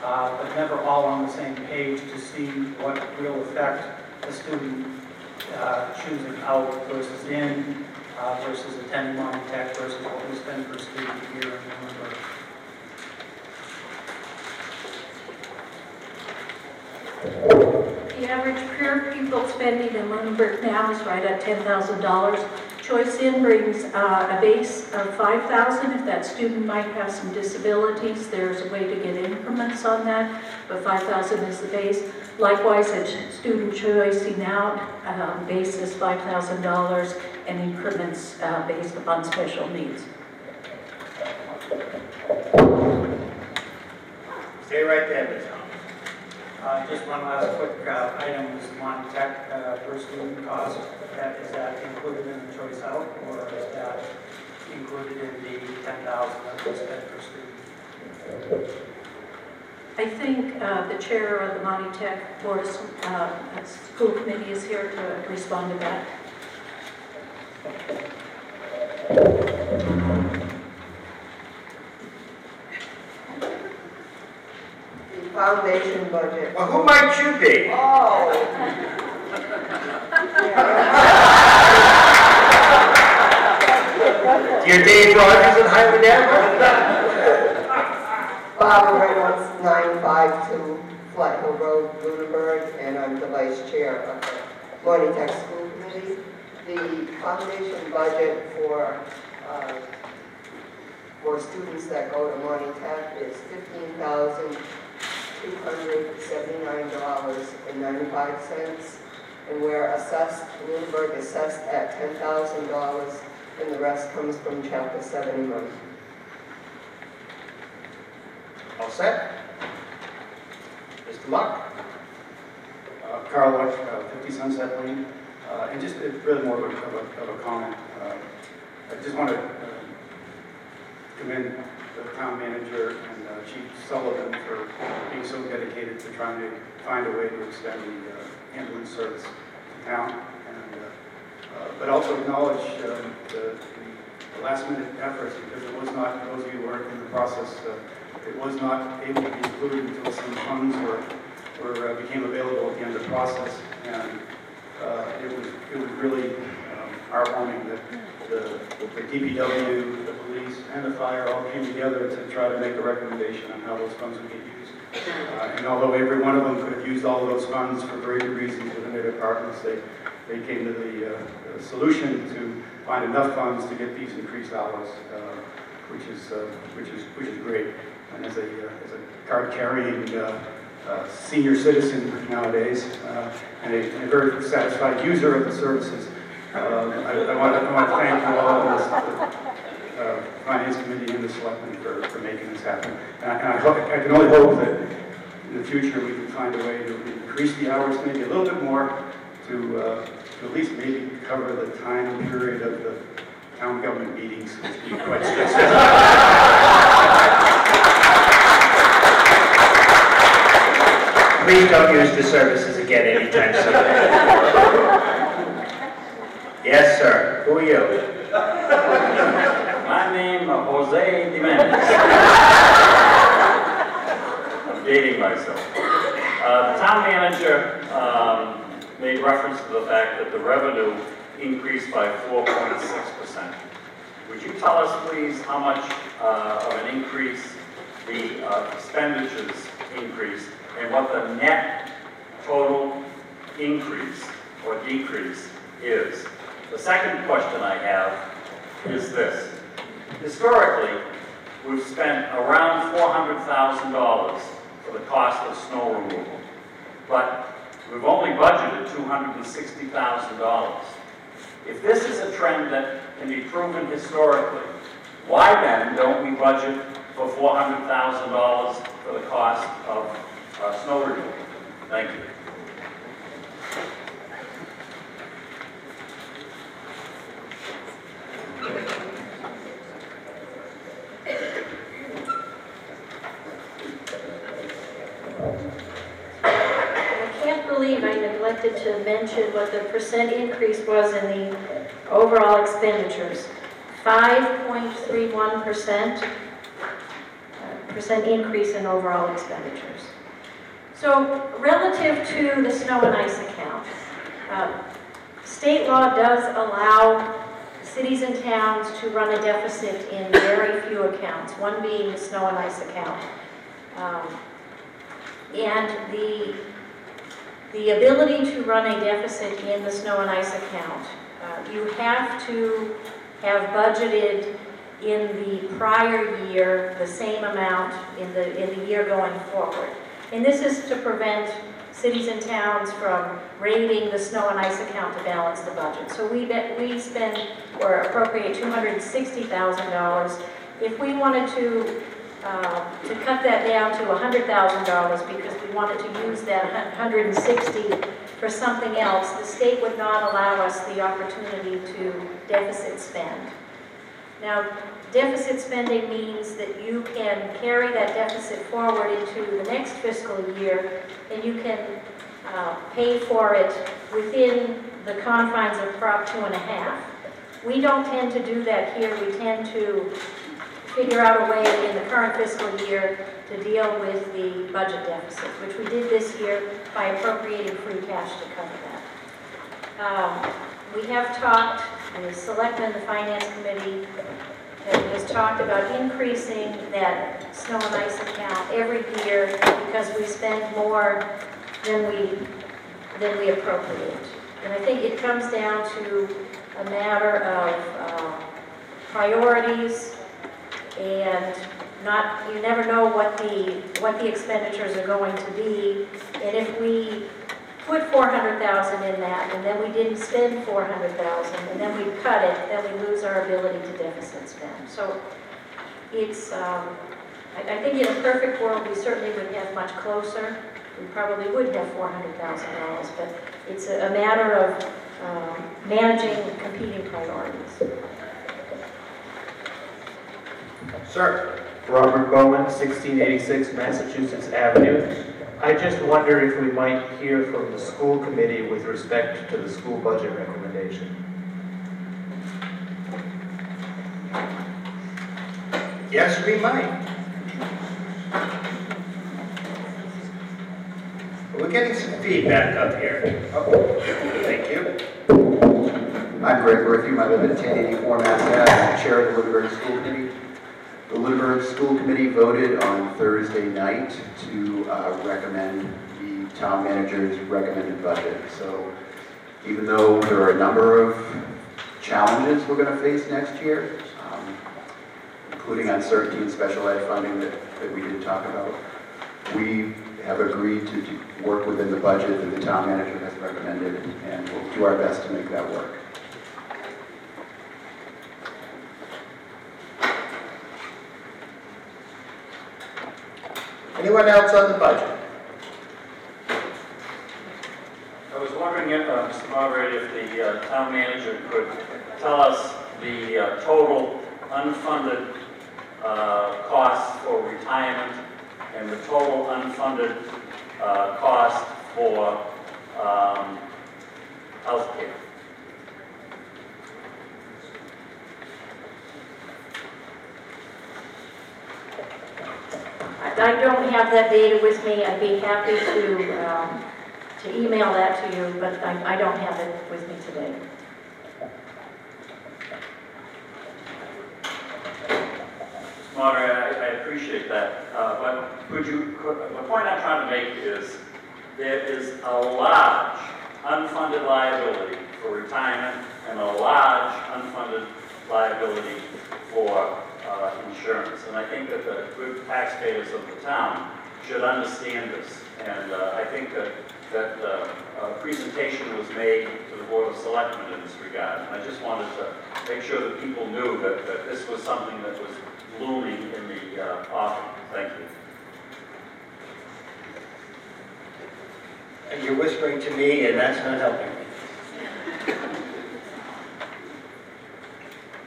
but never all on the same page to see what real effect a student choosing out versus in, versus attending Monty Tech versus what we spend per student here in Lunenburg. The average per pupil spending in Lunenburg now is right at $10,000. Choice in brings a base of $5,000. If that student might have some disabilities, there's a way to get increments on that, but $5,000 is the base. Likewise, at student choicing out, base is $5,000 and increments based upon special needs. Stay right there, Ms. Just one last quick item is Monty Tech per student cost. Is that included in the choice out, or is that included in the $10,000 that we spend per student? I think the chair of the Monty Tech Board of School Committee is here to respond to that. Foundation budget. Well, who might you be? Oh. You're Dave Rogers in Highland Avenue? Barbara Reynolds, 952 Flat Hill Road, Lunenburg, and I'm the vice chair of the Monty Tech School Committee. The foundation budget for students that go to Monty Tech is $15,279.95, and we're assessed, Lunenburg assessed at $10,000, and the rest comes from Chapter 70 money. All set? Mr. Luck? Carl Luck, 50 Sunset Lane. And just really more of a comment. I just want to commend the town manager and Chief Sullivan for being so dedicated to trying to find a way to extend the ambulance service to town. And, but also acknowledge the last minute efforts, because it was not, those of you who weren't in the process, it was not able to be included until some funds became available at the end of the process. And it was really heartwarming that the DPW, the police, and the fire all came together to try to make a recommendation on how those funds would get used. And although every one of them could have used all of those funds for very good reasons within their departments, they came to the solution to find enough funds to get these increased hours, which is great. And as a card-carrying senior citizen nowadays, and a very satisfied user of the services, I want to thank you all in the Finance Committee and the Selectmen for making this happen. And I can only hope that in the future we can find a way to increase the hours maybe a little bit more to at least maybe cover the time period of the town government meetings, which would be quite stressful. Please don't use the services again anytime soon. Yes, sir. Who are you? My name is Jose Jimenez. I'm dating myself. The town manager made reference to the fact that the revenue increased by 4.6%. Would you tell us, please, how much of an increase the expenditures increased and what the net total increase or decrease is? The second question I have is this. Historically, we've spent around $400,000 for the cost of snow removal, but we've only budgeted $260,000. If this is a trend that can be proven historically, why then don't we budget for $400,000 for the cost of snow removal? Thank you. I neglected to mention what the percent increase was in the overall expenditures. 5.31% increase in overall expenditures. So relative to the snow and ice account, state law does allow cities and towns to run a deficit in very few accounts, one being the snow and ice account. And the ability to run a deficit in the snow and ice account, you have to have budgeted in the prior year the same amount in the year going forward. And this is to prevent cities and towns from raiding the snow and ice account to balance the budget. So we spend or appropriate $260,000. If we wanted to cut that down to $100,000 because we wanted to use that $160,000 for something else, the state would not allow us the opportunity to deficit spend. Now, deficit spending means that you can carry that deficit forward into the next fiscal year, and you can pay for it within the confines of Prop 2.5. We don't tend to do that here. We tend to figure out a way in the current fiscal year to deal with the budget deficit, which we did this year by appropriating free cash to cover that. We have talked, the Selectmen, the Finance Committee has talked about increasing that snow and ice account every year because we spend more than we appropriate. And I think it comes down to a matter of priorities, and you never know what the expenditures are going to be. And if we put $400,000 in that, and then we didn't spend $400,000, and then we cut it, then we lose our ability to deficit spend. So it's, I think in a perfect world, we certainly would have much closer. We probably would have $400,000, but it's a matter of managing competing priorities. Sir. Robert Bowman, 1686 Massachusetts Avenue. I just wonder if we might hear from the school committee with respect to the school budget recommendation. Yes, we might. We're getting some feedback up here. Oh, thank you. I'm Greg Murphy. I live at 1084 Mass Ave. I'm the chair of the Lunenburg School Committee. The Lunenburg School Committee voted on Thursday night to recommend the town manager's recommended budget. So even though there are a number of challenges we're going to face next year, including uncertainty in special ed funding that we did talk about, we have agreed to work within the budget that the town manager has recommended, and we'll do our best to make that work. Anyone else on the budget? I was wondering if, Mr. Moderator, if the town manager could tell us the total unfunded costs for retirement and the total unfunded cost for healthcare. I don't have that data with me. I'd be happy to email that to you, but I don't have it with me today. Moderator, I appreciate that, but the point I'm trying to make is there is a large unfunded liability for retirement and a large unfunded liability for insurance. And I think that the good taxpayers of the town should understand this. And I think that a presentation was made to the Board of Selectmen in this regard. And I just wanted to make sure that people knew that this was something that was looming in the offing. Thank you. And you're whispering to me, and that's not helping me.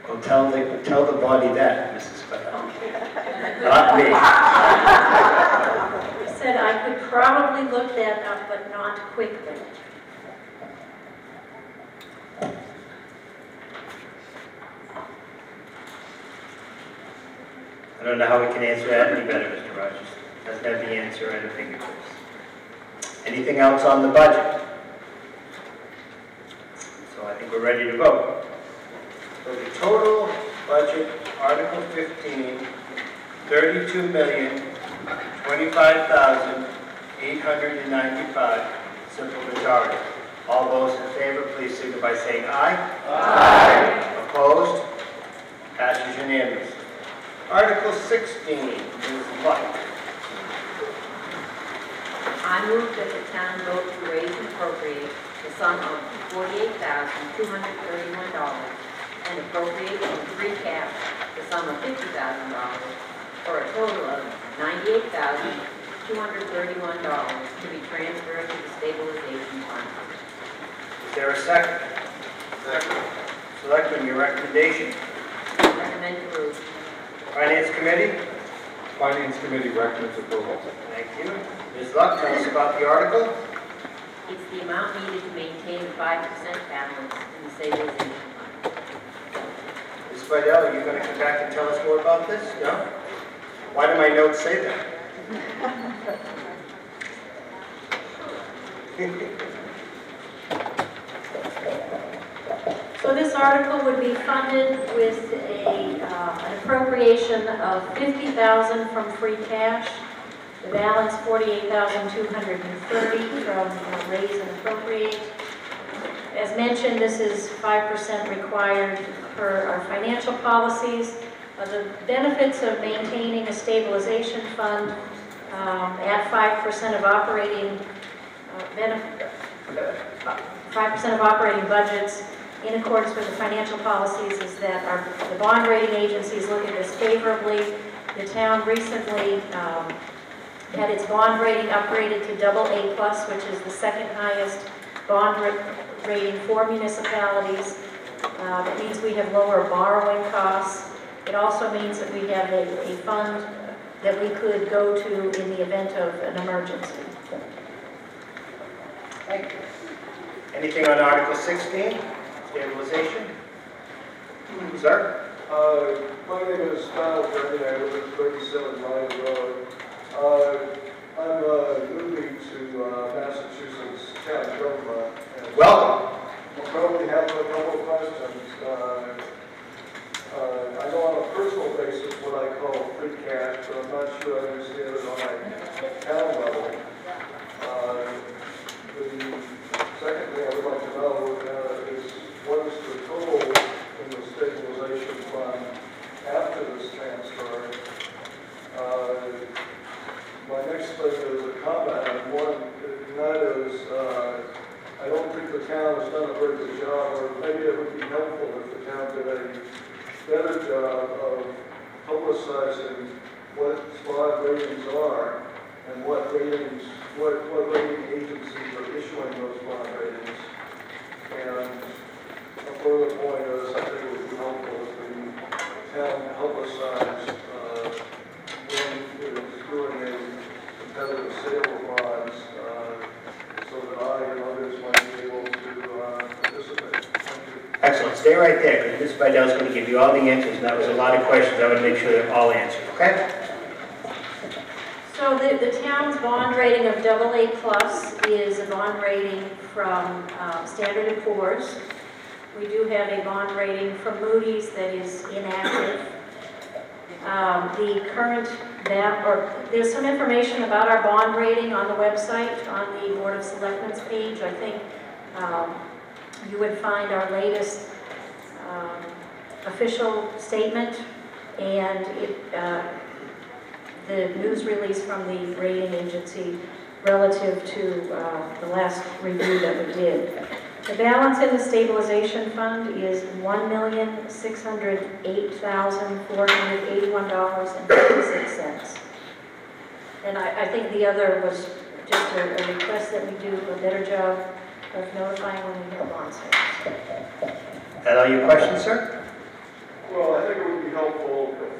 Well, tell the body that, Mrs. Fennell. Not me. I said I could probably look that up, but not quickly. I don't know how we can answer that any better, Mr. Rogers. Doesn't have the answer at a fingertips. Anything else on the budget? So I think we're ready to vote. So the total budget, Article 15, $32,025,895, simple majority. All those in favor, please signify by saying aye. Aye. Opposed? Passes unanimously. Article 16, Ms. Luck. I move that the town vote to raise and appropriate the sum of $48,231 and appropriate from free cash the sum of $50,000 for a total of $98,231 to be transferred to the stabilization fund. Is there a second? Second. Selectmen, your recommendation. Recommend approval. Finance Committee? Finance Committee recommends approval. Thank you. Ms. Luck, tell us about the article. It's the amount needed to maintain 5% balance in the stabilization fund. Ms. Vidal, are you going to come back and tell us more about this? No? Why do my notes say that? So this article would be funded with an appropriation of $50,000 from free cash, the balance $48,230 from raise and appropriate. As mentioned, this is 5% required per our financial policies. The benefits of maintaining a stabilization fund at 5% of operating 5% of operating budgets in accordance with the financial policies is that the bond rating agencies look at this favorably. The town recently had its bond rating upgraded to AA+, which is the second highest bond rating for municipalities. That means we have lower borrowing costs. It also means that we have a fund that we could go to in the event of an emergency. Thank you. Anything on Article 16? Stabilization? Sir? My name is Donald Brennan. I live at 37 Ryan Road. I'm moving to Massachusetts town government. Welcome. I'll probably have a couple of questions. I know on a personal basis what I call free cash, but I'm not sure I understand it on a town level. The second thing I would like to know is what is the total in the stabilization fund after this transfer? My next thing is a comment on one, and that is I don't think the town has done a very good job, or maybe it would be helpful if the town did a better job of publicizing what SPOD ratings are and what ratings, what rating agencies are issuing those bond ratings. And a further point is, I think it would be helpful if the town publicized when it is doing a competitive sale of bonds, so that I and others might be able to participate. Thank you. Excellent. Stay right there, because Ms. Vidal is going to give you all the answers, and that was a lot of questions. I want to make sure they're all answered, okay? So the town's bond rating of AA+ is a bond rating from Standard & Poor's. We do have a bond rating from Moody's that is inactive. The current there's some information about our bond rating on the website, on the Board of Selectmen's page. I think you would find our latest official statement and the news release from the rating agency relative to the last review that we did. The balance in the stabilization fund is $1,608,481.56. And I think the other was just a request that we do a better job of notifying when we have bond sales. That all your questions, sir? Well, I think it would be helpful if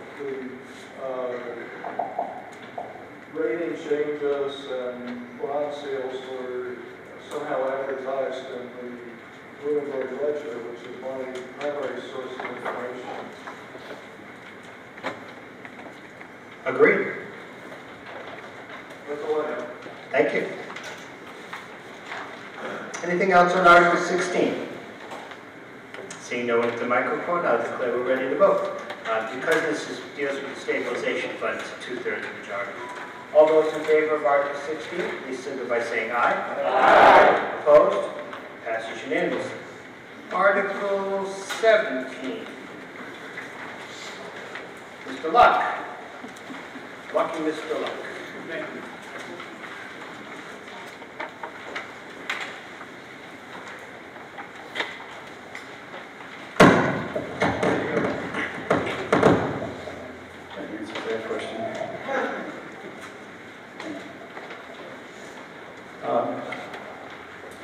the rating changes and bond sales were somehow advertised in the Bloomberg Ledger, which is my primary source of information. Agreed. That's all I have. Thank you. Anything else on Article 16? Seeing no one at the microphone, I'll declare we're ready to vote. Because this deals with the stabilization fund, it's a 2/3 majority. All those in favor of Article 16, please signify by saying aye. Aye. Opposed? Passes unanimously. Article 17. Mr. Luck. Lucky Mr. Luck. Thank you.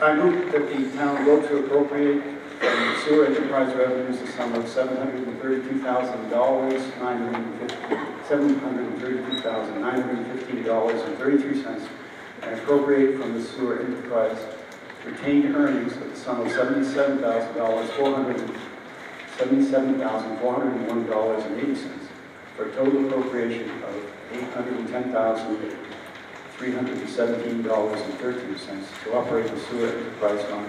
I move that the town vote to appropriate from the sewer enterprise revenues the sum of $732,915.33 and appropriate from the sewer enterprise retained earnings of the sum of $77,401.80 for a total appropriation of $810,317.13 to operate the sewer enterprise fund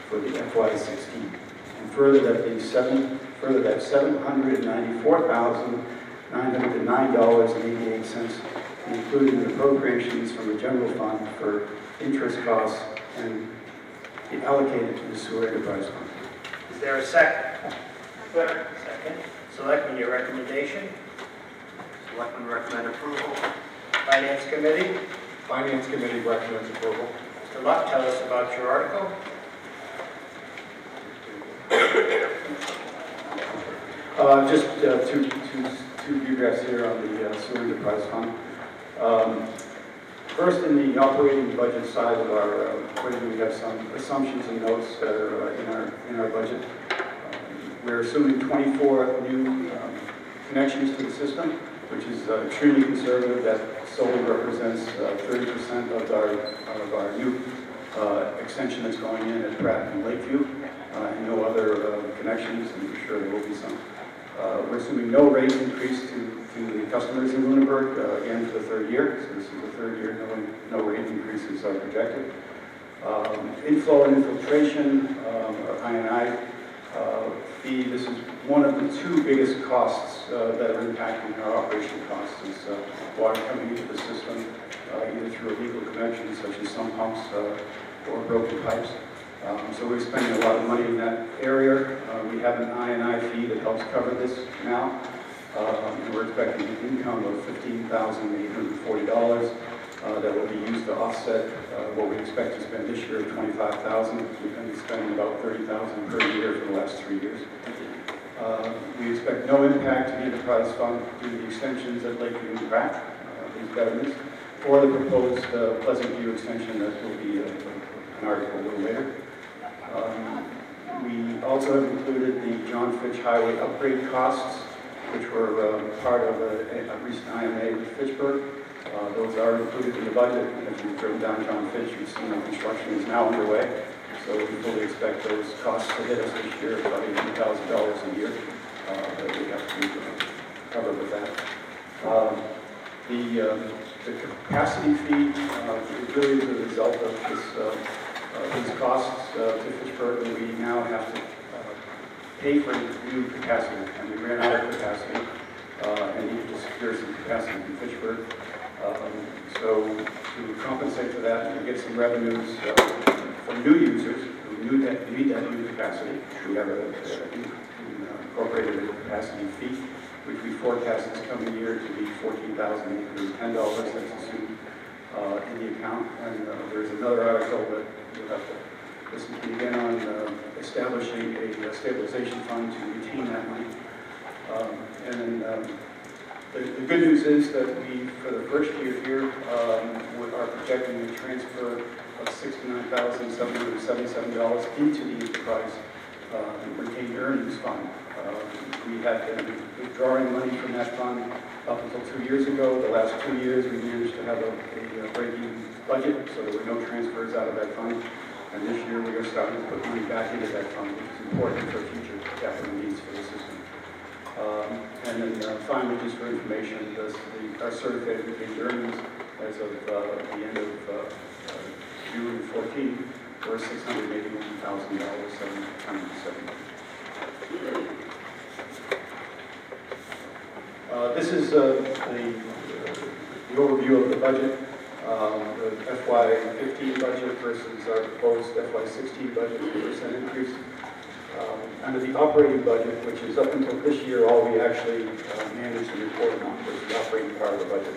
for the FY16. And further that $794,909.88 be included in appropriations from the general fund for interest costs and be allocated to the sewer enterprise fund. Is there a second? Second. Selectmen, your recommendation? Selectmen recommend approval. Finance Committee? Finance Committee recommends approval. Mr. Luck, tell us about your article. Just two paragraphs here on the sewer enterprise fund. First, in the operating budget side of our equation, we have some assumptions and notes that are in our budget. We're assuming 24 new connections to the system, which is extremely conservative. That solely represents 30% of our new extension that's going in at Pratt and Lakeview, and no other connections, and we're sure there will be some. We're assuming no rate increase to the customers in Lunenburg, again for the third year. So this is the third year no rate increases are projected. Inflow and infiltration, I&I fee. This is one of the two biggest costs that are impacting our operation costs is water coming into the system, either through illegal connections such as some pumps or broken pipes. So we're spending a lot of money in that area. We have an I&I fee that helps cover this now. And we're expecting an income of $15,840 that will be used to offset what we expect to spend this year of $25,000. We've been spending about $30,000 per year for the last 3 years. We expect no impact to the enterprise fund due to the extensions at Lakeview and Pratt, these betterments. for the proposed Pleasant View extension that will be an article a little later. We also have included the John Fitch Highway upgrade costs, which were part of a recent IMA with Fitchburg. Those are included in the budget, and if you've driven down John Fitch, you've seen the construction is now underway. So we fully expect those costs to hit us this year, about $18,000 a year that we have to cover with that. The capacity fee really is a result of these costs to Fitchburg, and we now have to pay for new capacity, and we ran out of capacity and needed to secure some capacity in Fitchburg. So to compensate for that, we get some revenues from new users who need that new capacity. We have incorporated a capacity fee, which we forecast this coming year to be $14,810. That's assumed in the account. And there's another article that you'll have to listen to again on establishing a stabilization fund to retain that money. The good news is that we, for the first year here, are projecting a transfer of $69,777 into the enterprise retained earnings fund. We had been withdrawing money from that fund up until 2 years ago. The last 2 years, we managed to have a break-even budget, so there were no transfers out of that fund. And this year, we are starting to put money back into that fund, which is important for future capital needs for the system. And then finally, just for information, our certified retained earnings as of the end of June 14 were $681,770. This is the overview of the budget, the FY15 budget versus our proposed FY16 budget, 2% increase. Under the operating budget, which is up until this year, all we actually managed to report on was the operating part of the budget.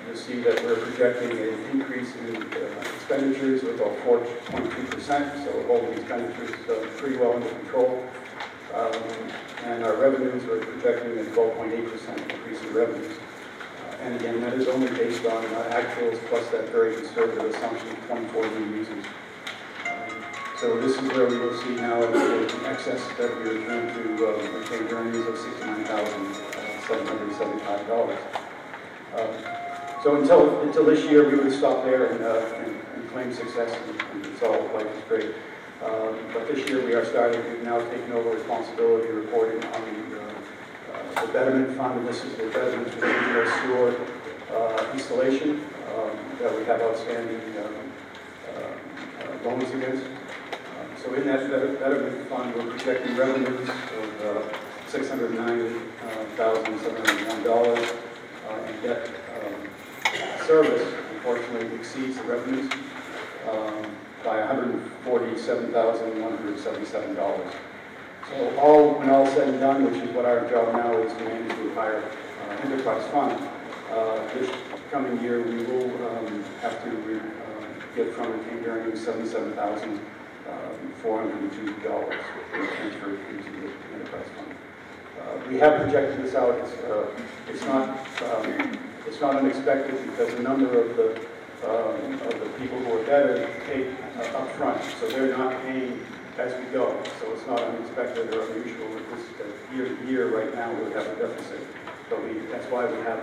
You'll see that we're projecting an increase in expenditures of about 4.2%, so holding expenditures pretty well under control. And our revenues are projecting a 12.8% increase in revenues. And again, that is only based on actuals plus that very conservative assumption of 24 new users. So this is where we will see now an excess that we return to retained earnings of $69,775. So until this year, we would stop there and claim success, and it's all life is great. But this year, we are starting. We've now taken over responsibility reporting on the betterment fund, and this is the betterment for the sewer installation that we have outstanding loans against. So in that betterment fund, we're projecting revenues of $690,701, and debt service, unfortunately, exceeds the revenues by $147,177. So when all said and done, which is what our job now is to manage the entire enterprise fund, this coming year we will have to get from retained earnings $77,402 transferred into the enterprise fund. We have projected this out. It's not unexpected because a number of the people who are debtors pay up front, so they're not paying as we go. So it's not unexpected or unusual that this year to year right now we would have a deficit. But that's why we have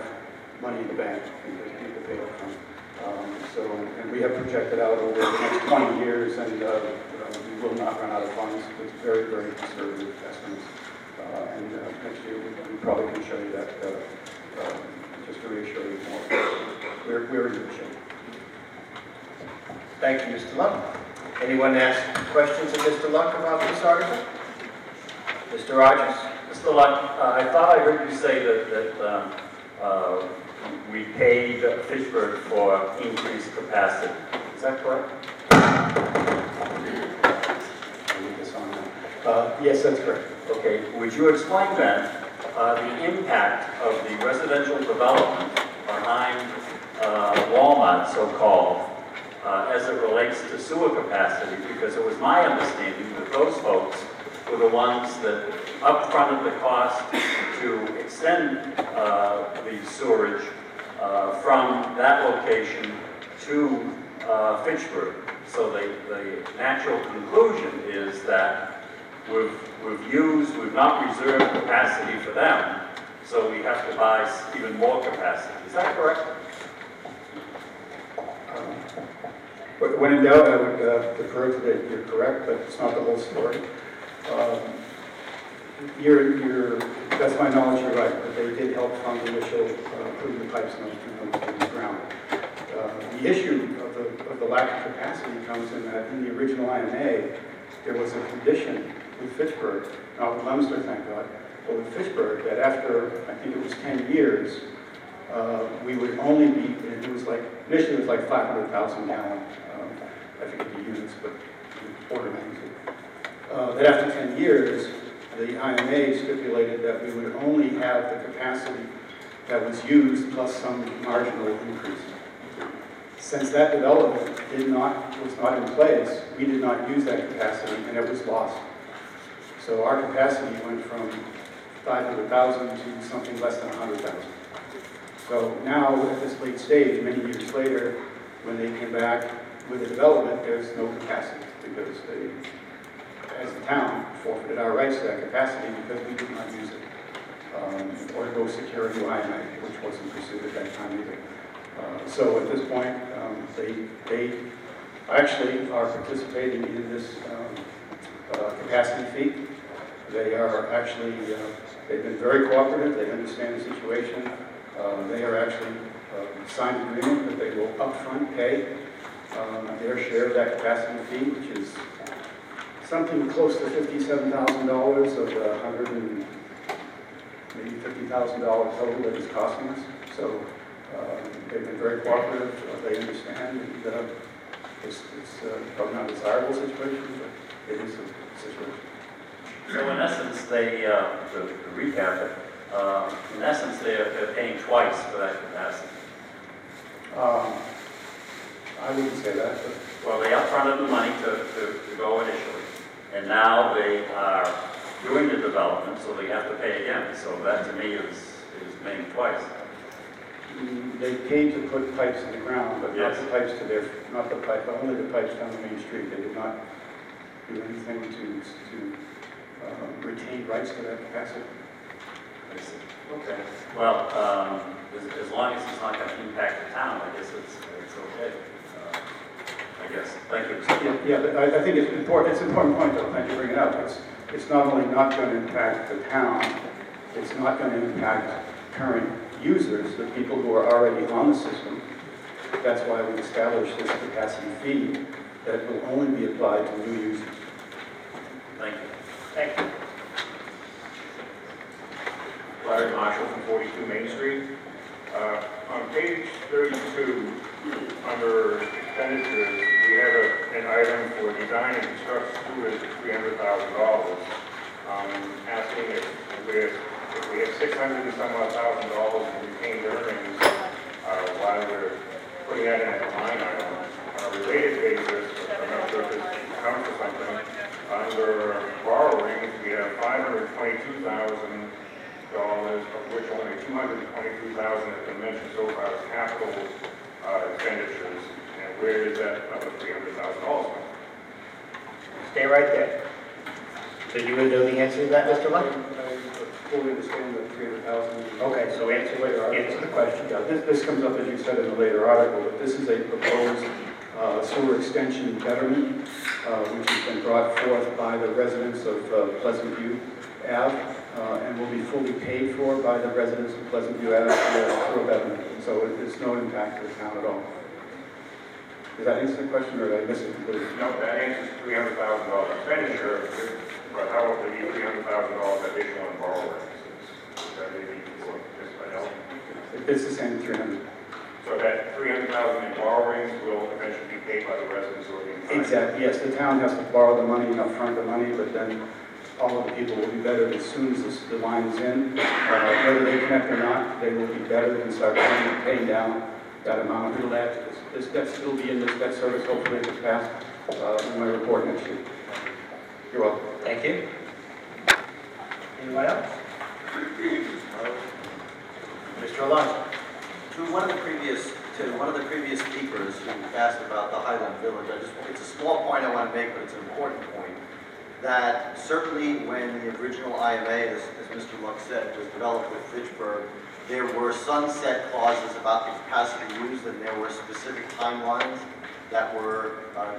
money in the bank, because people pay up front. And we have projected out over the next 20 years, and we will not run out of funds. It's very, very conservative estimates. And next year we probably can show you that just to reassure you more. We're in good shape. Thank you, Mr. Luck. Anyone ask questions of Mr. Luck about this article? Mr. Rogers? Mr. Luck, I thought I heard you say that we paid Fitchburg for increased capacity. Is that correct? Yes, that's correct. Okay, would you explain then the impact of the residential development behind Walmart, so-called, as it relates to sewer capacity? Because it was my understanding that those folks were the ones that upfronted the cost to extend the sewerage from that location to Fitchburg. So the natural conclusion is that we've not reserved capacity for them, so we have to buy even more capacity. Is that correct? When in doubt, I would defer to that you're correct, but it's not the whole story. That's my knowledge, you're right, but they did help fund the initial putting the pipes in the ground. The issue of the lack of capacity comes in that in the original IMA, there was a condition with Fitchburg, not with Leominster, thank God, but with Fitchburg, that after, I think it was 10 years, we would only be, it was like, initially it was like 500,000 gallon, I forget the units, but order of magnitude. That after 10 years, the IMA stipulated that we would only have the capacity that was used plus some marginal increase. Since that development was not in place, we did not use that capacity and it was lost. So our capacity went from 500,000 to something less than 100,000. So now at this late stage, many years later, when they came back with the development, there's no capacity because they, as the town, forfeited our rights to that capacity because we did not use it. Or to go secure a new IMA, which wasn't pursued at that time either. So at this point, they actually are participating in this capacity fee. They are actually, they've been very cooperative, they understand the situation. They are actually signed an agreement that they will upfront pay their share of that capacity fee, which is something close to $57,000 of the $150,000 total that it's costing us. So they've been very cooperative. They understand that it's probably not a desirable situation, but it is a situation. So in essence, they, to recap it, in essence, they're paying twice for that capacity. I wouldn't say that, but... Well, they upfronted the money to go initially, and now they are doing the development, so they have to pay again. So that to me is paying twice. They paid to put pipes in the ground, but yes. Not the pipes to their, not the pipe, only the pipes down the main street. They did not do anything to retain rights to that capacity. I see. Okay. Well, as long as it's not going to impact the town, I guess it's okay. I guess. Thank you. Yeah, but I think it's important. It's an important point, though. Thank you for bringing it up. It's not only not going to impact the town, it's not going to impact current users, the people who are already on the system. That's why we established this capacity fee that will only be applied to new users. Thank you. Thank you. Larry Marshall from 42 Main Street. On page 32, under expenditures, we have an item for design and construction sewers of $300,000. Asking if we have $600 and some odd thousand in retained earnings, why we're putting that in a line item. On a related basis, I'm not sure if this counts for something, under borrowings, we have $522,000, of which only $223,000 has been mentioned so far as capital expenditures. And where is that other $300,000? Stay right there. Did you know the answer to that, Mr. Lund? I fully understand the 300,000. Okay, so answer the question. Yeah, this comes up, as you said, in a later article, but this is a proposed sewer extension betterment, which has been brought forth by the residents of Pleasant View Ave, and will be fully paid for by the residents of Pleasant View Ave through a betterment. So there's no impact to the town at all. Does that answer the question, or did I miss it completely? No, that answers $300,000 expenditure, but how will there be $300,000 additional in borrowings? Is that maybe for this else? It's the same 300. So that $300,000 in borrowings will eventually be paid by the residents who are being financed? Exactly, yes. The town has to borrow the money and upfront the money, but then all of the people will be bettered as soon as the line is in. Whether they connect or not, they will be bettered and start paying down that amount. This debt still be in this debt service, hopefully if it's passed in my report next year. You're welcome. Thank you. Anyone else? Mr. Alonso. To one of the previous speakers who asked about the Highland Village, it's a small point I want to make, but it's an important point, that certainly when the original IMA, as Mr. Luck said, was developed with Fitchburg, there were sunset clauses about the capacity used, and there were specific timelines that were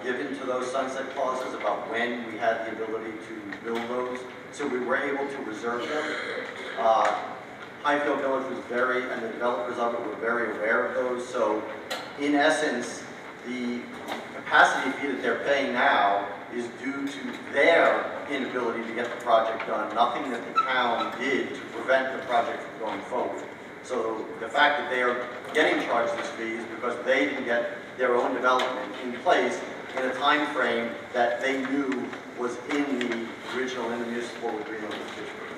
given to those sunset clauses about when we had the ability to build those. So we were able to reserve them. Highfield Village was and the developers of it were very aware of those. So in essence, the capacity fee that they're paying now is due to their inability to get the project done, nothing that the town did to prevent the project from going forward. So the fact that they are getting charged this fee is because they didn't get their own development in place in a time frame that they knew was in the original intermunicipal agreement with Fitchburg.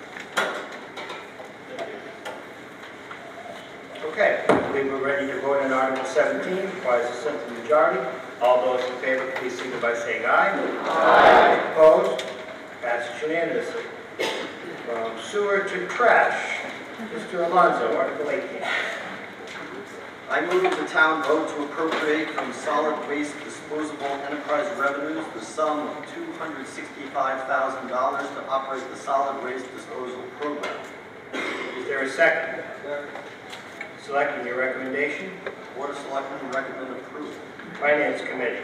Okay, I believe we're ready to vote on Article 17, requires a simple majority. All those in favor, please signify by saying aye. Aye. Opposed? Passes unanimously. From sewer to trash, Mr. Alonso, Article 18. I move that the town vote to appropriate from solid waste disposable enterprise revenues the sum of $265,000 to operate the solid waste disposal program. Is there a second? Selecting your recommendation. Board of Selectmen recommend approval. Finance Committee.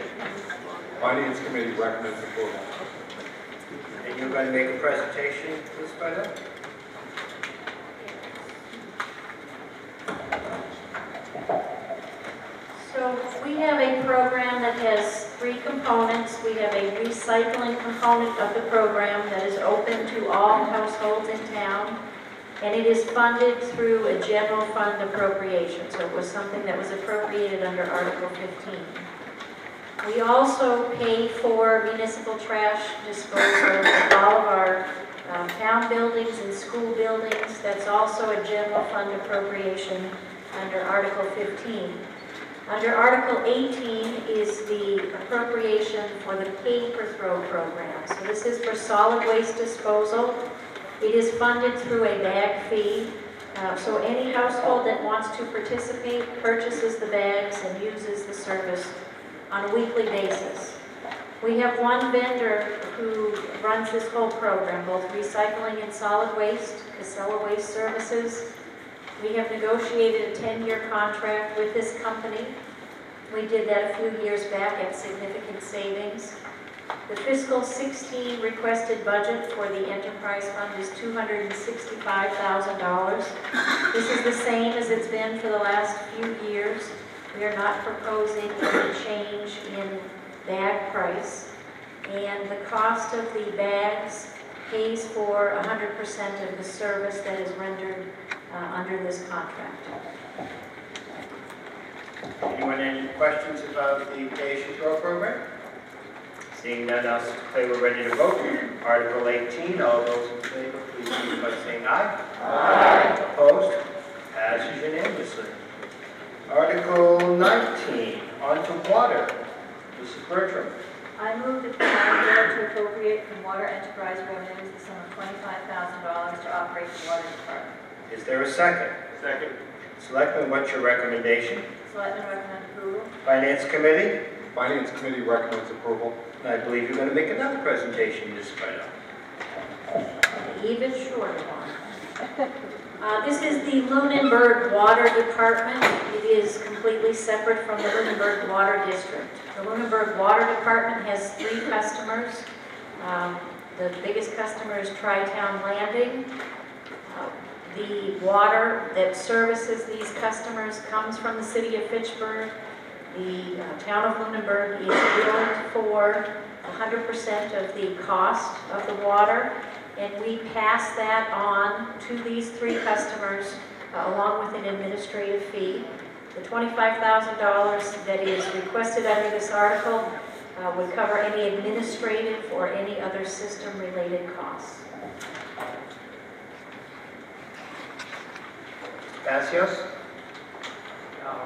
Finance Committee recommends approval. And you're going to make a presentation, Ms. Spino? So we have a program that has three components. We have a recycling component of the program that is open to all households in town, and it is funded through a general fund appropriation. So it was something that was appropriated under Article 15. We also pay for municipal trash disposal of all of our town buildings and school buildings. That's also a general fund appropriation under Article 15. Under Article 18 is the appropriation for the pay-per-throw program. So this is for solid waste disposal. It is funded through a bag fee. So any household that wants to participate purchases the bags and uses the service on a weekly basis. We have one vendor who runs this whole program, both recycling and solid waste, Casella Waste Services. We have negotiated a 10-year contract with this company. We did that a few years back at significant savings. The fiscal 16 requested budget for the enterprise fund is $265,000. This is the same as it's been for the last few years. We are not proposing any change in bag price. And the cost of the bags pays for 100% of the service that is rendered under this contract. Anyone any questions about the pay-as-you-throw program? Seeing none, I'll say we're ready to vote. Article 18, all those in favor, please signify by saying aye. Aye. Opposed? Passes unanimously. Article 19, on to water. Mrs. Bertram. I move that the town vote to appropriate from water enterprise revenues the sum of $25,000 to operate the water department. Is there a second? Second. Selectmen, what's your recommendation? Selectmen recommend approval. Finance Committee? Finance Committee recommends approval. And I believe you're going to make another presentation, Ms. Spino. Even shorter one. This is the Lunenburg Water Department. It is completely separate from the Lunenburg Water District. The Lunenburg Water Department has 3 customers. The biggest customer is Tri-Town Landing. The water that services these customers comes from the city of Fitchburg. The town of Lunenburg is billed for 100% of the cost of the water, and we pass that on to these 3 customers along with an administrative fee. The $25,000 that is requested under this article would cover any administrative or any other system-related costs. Passios?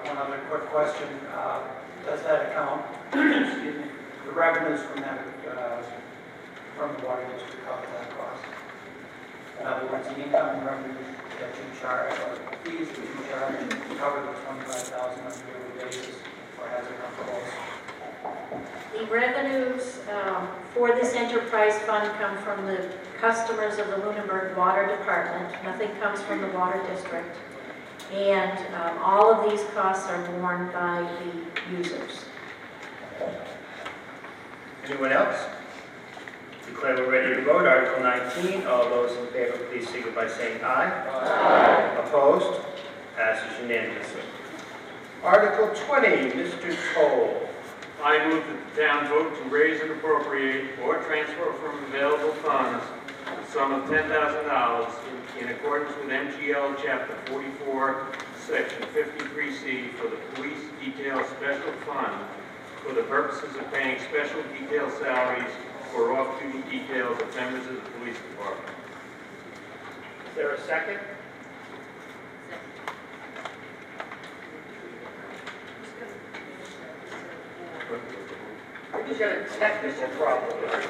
One other quick question. Does that account, excuse me, the revenues from that, from the water district cover that cost? In other words, the incoming revenues that you charge, or fees that you charge, cover the 25,000 on a yearly basis, or has it come close? The revenues for this enterprise fund come from the customers of the Lunenburg Water Department. Nothing comes from the water district. And all of these costs are borne by the users. Anyone else? Declare we're ready to vote. Article 19, all those in favor, please signify by saying aye. Aye. Opposed? Passes unanimously. Article 20, Mr. Toll. I move that the town vote to raise and appropriate or transfer from available funds the sum of $10,000 in accordance with MGL Chapter 44, Section 53C for the Police Detail Special Fund for the purposes of paying special detail salaries for off-duty details of members of the police department. Is there a second? We've got a technical problem here.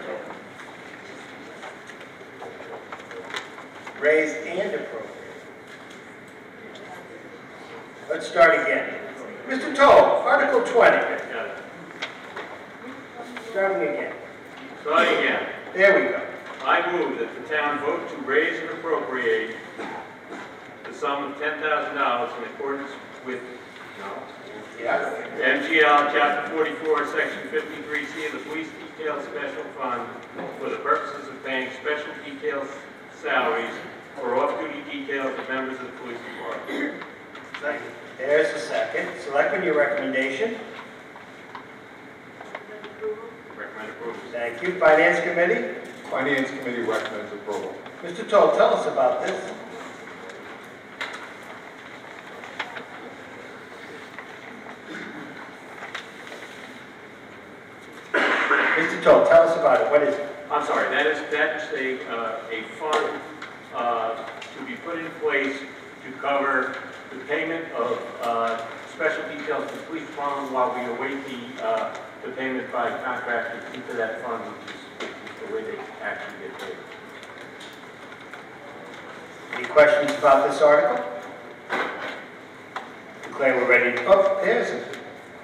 Raise and appropriate. Let's start again. Mr. Toll, Article 20. Starting again. Starting again. There we go. I move that the town vote to raise and appropriate the sum of $10,000 in accordance with, MGL Chapter 44, Section 53C of the Police Detail Special Fund for the purposes of paying special detail salaries for off-duty details of members of the police department. Second. There's a second. Selectmen, your recommendation. Recommend approval. Thank you. Finance Committee. Finance Committee recommends approval. Mr. Toll, tell us about this. Mr. Toll, tell us about it. What is it? I'm sorry, that's a fund to be put in place to cover the payment of special details to the police department while we await the payment by contractors into that fund, which is the way they actually get paid. Any questions about this article? Declare we're ready. Oh, there's a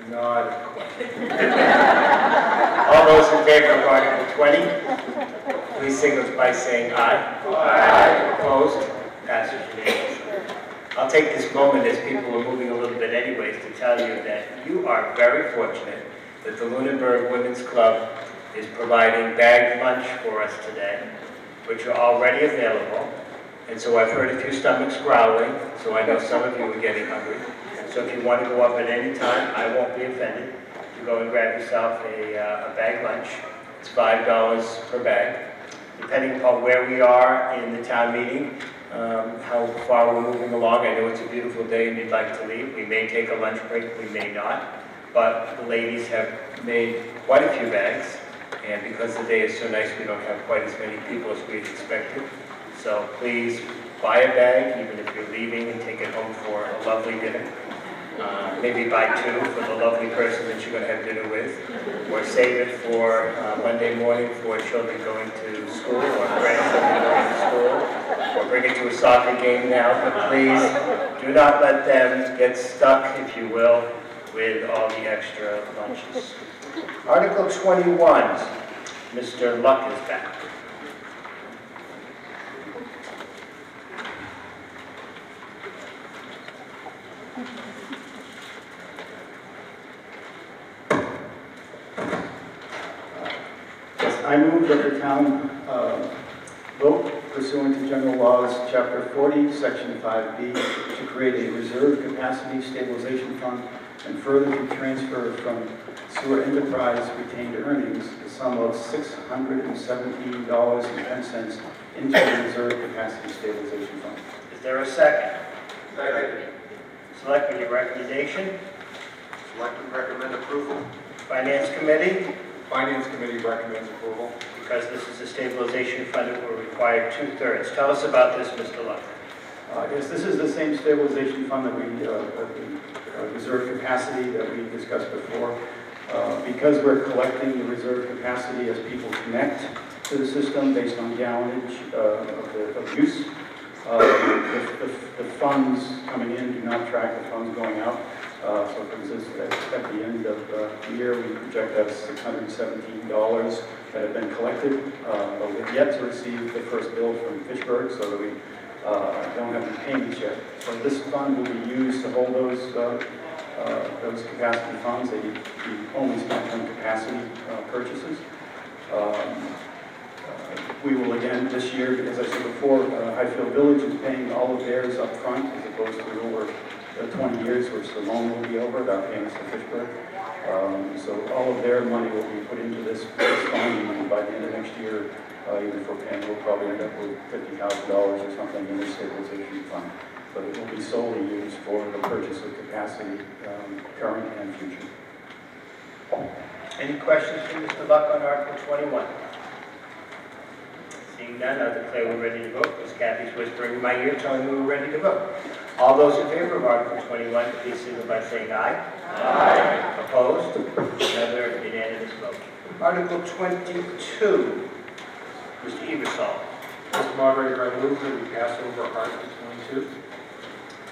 not a question. All those in favor of Article 20, please signal by saying aye. Aye. Opposed? Passes unanimously. I'll take this moment, as people are moving a little bit anyways, to tell you that you are very fortunate that the Lunenburg Women's Club is providing bagged lunch for us today, which are already available. And so I've heard a few stomachs growling, so I know some of you are getting hungry. So if you want to go up at any time, I won't be offended. You go and grab yourself a bag lunch. It's $5 per bag. Depending upon where we are in the town meeting, how far we're moving along. I know it's a beautiful day and you'd like to leave. We may take a lunch break, we may not. But the ladies have made quite a few bags. And because the day is so nice, we don't have quite as many people as we'd expected. So please buy a bag, even if you're leaving, and take it home for a lovely dinner. Maybe buy two for the lovely person that you're going to have dinner with, or save it for Monday morning for children going to school, or grandchildren going to school, or bring it to a soccer game now. But please do not let them get stuck, if you will, with all the extra lunches. Article 21, Mr. Luck is back. I move that the town vote pursuant to General Laws, Chapter 40, Section 5B, to create a reserve capacity stabilization fund and further to transfer from sewer enterprise retained earnings the sum of $617.10 into the reserve capacity stabilization fund. Is there a second? Second. Selectmen, your recommendation? Selectmen recommend approval. Finance Committee? Finance Committee recommends approval. Because this is a stabilization fund, it will require 2/3. Tell us about this, Mr. Luck. Yes, this is the same stabilization fund that we, reserve capacity that we discussed before. Because we're collecting the reserve capacity as people connect, to the system based on gallonage of use. The funds coming in do not track the funds going out. So for instance, at the end of the year, we project that $617 that have been collected, but we've yet to receive the first bill from Fitchburg, so that we don't have any payments yet. So this fund will be used to hold those capacity funds. They only spent on capacity purchases. We will again this year, as I said before, Highfield Village is paying all of theirs up front as opposed to over 20 years, which the loan will be over, without payments to Fitchburg. So all of their money will be put into this fund, and by the end of next year, even for Penn, we'll probably end up with $50,000 or something in this stabilization fund. But it will be solely used for the purchase of capacity, current and future. Any questions for Mr. Luck on Article 21? Seeing none, I'll declare we're ready to vote. Ms. Kathy's whispering in my ear, telling me we're ready to vote. All those in favor of Article 21, please signal by saying aye. Aye. Opposed? Another unanimous vote. Article 22, Mr. Eversol. Mr. Moderator, I move that we pass over Article 22.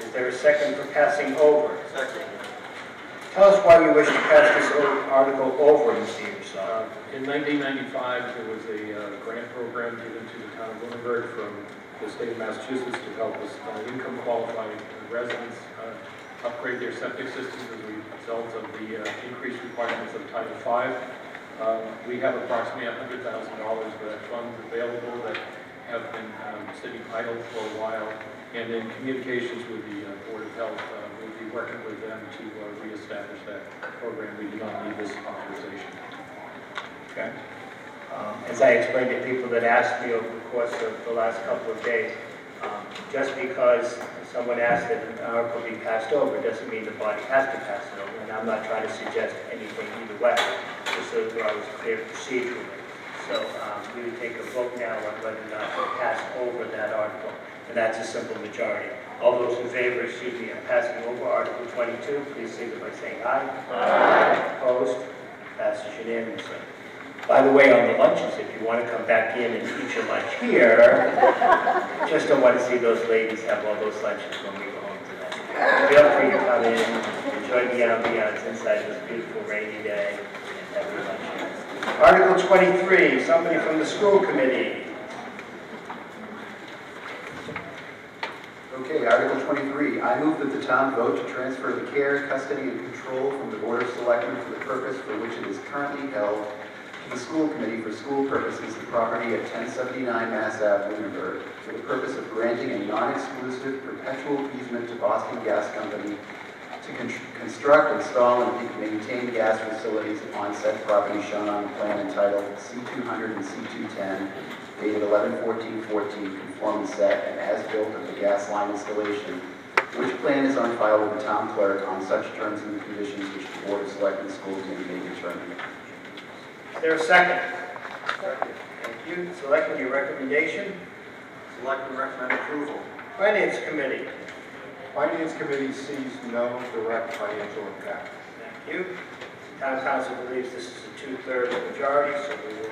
Is there a second for passing over? Second. Tell us why you wish to pass this article over, Mr. Eversol. In 1995, there was a grant program given to the town of Lunenburg from the state of Massachusetts to help us income qualified residents upgrade their septic systems as a result of the increased requirements of Title V. We have approximately $100,000 for that funds available that have been sitting idle for a while, and in communications with the Board of Health, we'll be working with them to reestablish that program. We do not need this authorization. Okay. As I explained to people that asked me over the course of the last couple of days, just because someone asked that an article be passed over doesn't mean the body has to pass it over, and I'm not trying to suggest anything either way, just so that we're always clear procedurally. So we would take a vote now on whether or not to pass over that article, and that's a simple majority. All those in favor, of passing over Article 22, please signal by saying aye. Aye. Opposed? Passes unanimously. By the way, on the lunches, if you want to come back in and eat your lunch here, just don't want to see those ladies have all those lunches when we go home tonight. Feel free to come in, enjoy the ambiance inside this beautiful rainy day, and have your lunch here. Article 23, somebody from the school committee. Okay, Article 23, I move that the town vote to transfer the care, custody, and control from the Board of Selectmen for the purpose for which it is currently held to the school committee for school purposes the property at 1079 Mass Ave, Lunenburg, for the purpose of granting a non-exclusive perpetual easement to Boston Gas Company to construct, install, and maintain gas facilities on said property shown on the plan entitled C200 and C210, dated 11/14/14, conforming set and as built of the gas line installation, which plan is on file with the town clerk on such terms and conditions which the Board of Selectmen School Committee may determine. Is there a second? Second. Thank you. Selectmen, your recommendation? Selectmen recommend approval. Finance Committee. Finance Committee sees no direct financial impact. Thank you. Town Council believes this is a 2/3 majority, so we will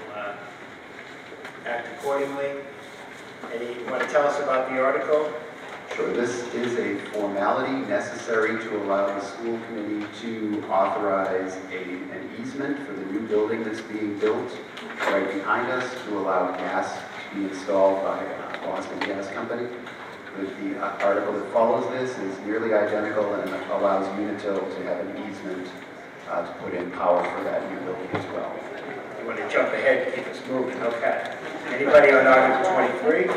act accordingly. You want to tell us about the article? Sure, this is a formality necessary to allow the school committee to authorize an easement for the new building that's being built right behind us to allow gas to be installed by Boston Gas Company. The article that follows this is nearly identical and allows Unitil to have an easement to put in power for that new building as well. You want to jump ahead to keep us moving? Okay. Anybody on Article 23?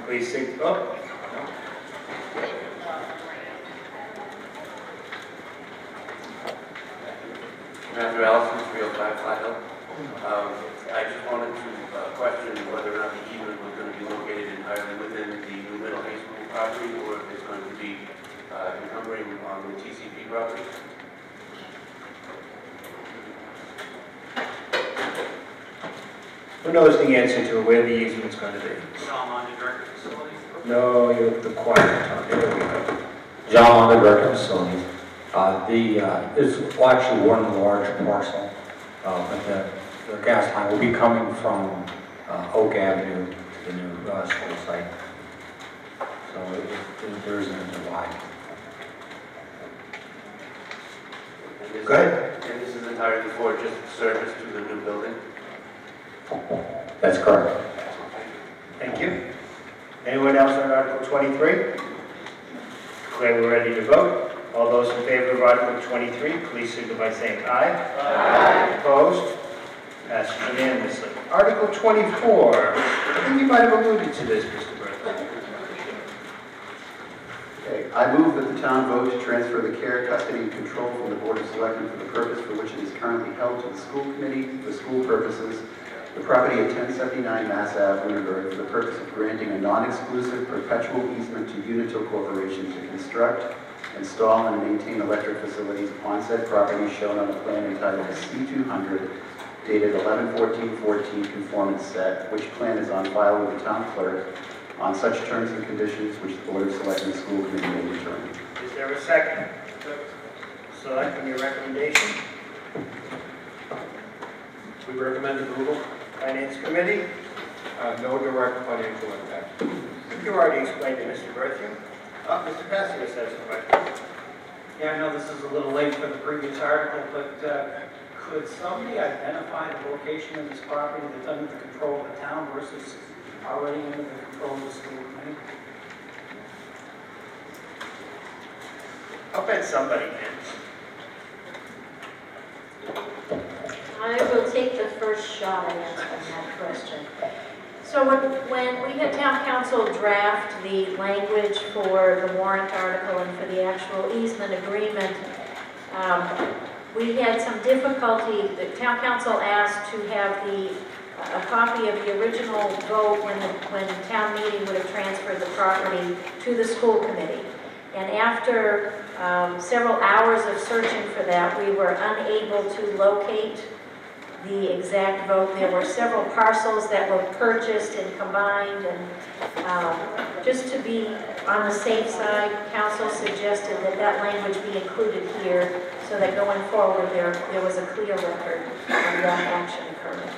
Please signal. Oh. Matthew Allison, 305 Flat Hill. I just wanted to question whether or not the easement was going to be located entirely within the new middle high school property, or if it's going to be encumbering on the TCP property. Who knows the answer to where the easement's going to be? John Monty, Director of Facilities. No, you're the quiet, Tom. There we go. John Monty, Director of Facilities. It's actually one large parcel, but the gas line will be coming from Oak Avenue to the new school site. So there isn't a divide. Go ahead. And this is entirely for just service to the new building? That's correct. Thank you. Anyone else on Article 23? Declare we're ready to vote. All those in favor of Article 23, please signify by saying aye. Aye. Opposed? Passes unanimously. Article 24. I think you might have alluded to this, Mr. Bertha. Okay, I move that the town vote to transfer the care, custody, and control from the Board of Selectmen for the purpose for which it is currently held to the school committee for school purposes, the property at 1079 Mass Ave, Lunenburg, for the purpose of granting a non-exclusive perpetual easement to Unitil Corporation to construct, install, and maintain electric facilities on said property shown on the plan entitled C200, dated 11/14/14 conformance set, which plan is on file with the town clerk on such terms and conditions which the Board of Selectmen School Committee may determine. Is there a second? Select on your recommendation. We recommend approval. Finance Committee? No direct financial impact. You already explained it, Mr. Berthium. Mr. Passios has a question. Yeah, I know this is a little late for the previous article, but could somebody identify the location of this property that's under the control of the town versus already under the control of the school committee? I'll bet somebody can. I will take the first shot at answering that question. So when we had town council draft the language for the warrant article and for the actual easement agreement, we had some difficulty. The town council asked to have a copy of the original vote when the town meeting would have transferred the property to the school committee. And after several hours of searching for that, we were unable to locate the exact vote. There were several parcels that were purchased and combined, and just to be on the safe side, council suggested that language be included here so that going forward there was a clear record of that action occurring.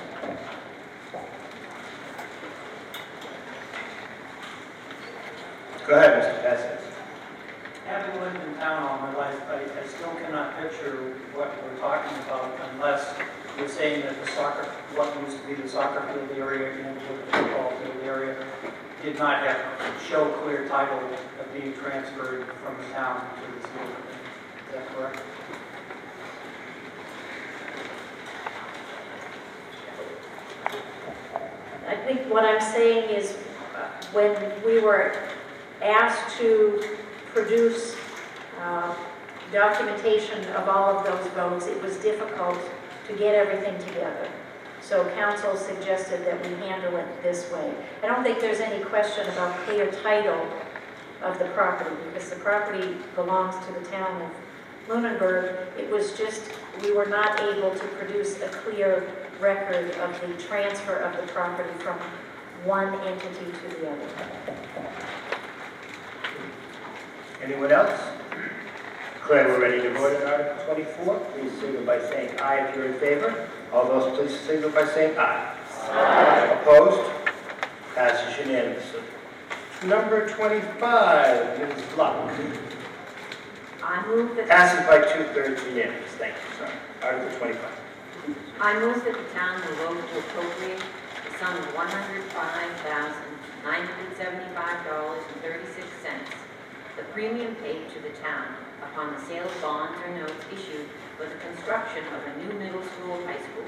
Go ahead, Mr. Passios. Having lived in town all my life, I still cannot picture what we're talking about unless you're saying that what used to be the soccer field area and the football field area did not show clear title of being transferred from the town to the school. Is that correct? I think what I'm saying is when we were asked to produce documentation of all of those votes, it was difficult to get everything together. So council suggested that we handle it this way. I don't think there's any question about clear title of the property because the property belongs to the town of Lunenburg. It was just, we were not able to produce a clear record of the transfer of the property from one entity to the other. Anyone else? Declare we're ready to vote on Article 24. Please signal by saying aye if you're in favor. All those please signal by saying aye. Aye. Opposed? Passes unanimously. Number 25, Ms. Luck. I move that... Passes by 2/3 unanimous. Thank you, sir. Article 25. I move that the town will vote to appropriate the sum of $105,975.36, the premium paid to the town upon the sale of bonds or notes issued for the construction of a new middle school or high school,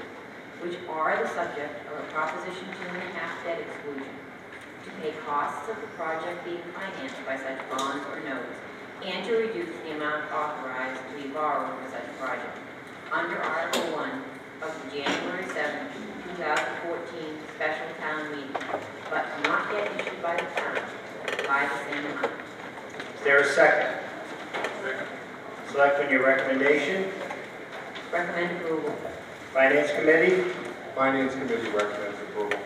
which are the subject of a Proposition 2.5 debt exclusion, to pay costs of the project being financed by such bonds or notes, and to reduce the amount authorized to be borrowed for such project under Article 1 of the January 7, 2014 special town meeting, but not yet issued by the town by the same amount. Is there a second? Second. Select on your recommendation. Recommend approval. Finance Committee. Finance Committee recommends approval.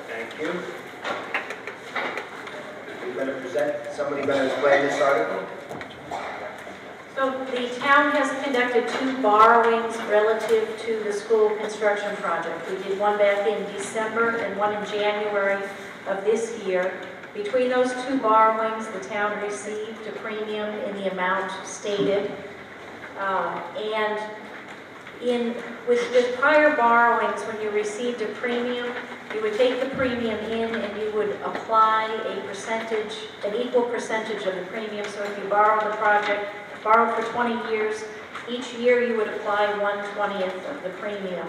Thank you. You're going to present, somebody going to explain this article? So So the town has conducted 2 borrowings relative to the school construction project. We did one back in December and one in January of this year. Between those 2 borrowings, the town received a premium in the amount stated. With prior borrowings, when you received a premium, you would take the premium in and you would apply a percentage, an equal percentage of the premium. So if you borrowed for 20 years, each year you would apply 1/20th of the premium.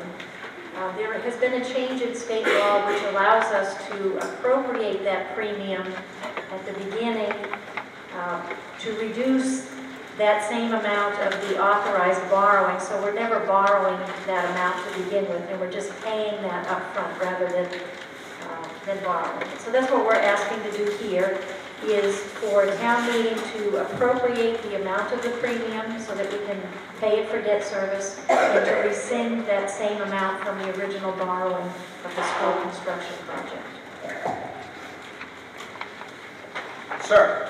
There has been a change in state law which allows us to appropriate that premium at the beginning to reduce that same amount of the authorized borrowing. So we're never borrowing that amount to begin with, and we're just paying that up front rather than borrowing. So that's what we're asking to do here, is for town meeting to appropriate the amount of the premium so that we can pay it for debt service and to rescind that same amount from the original borrowing of the school construction project. Sir.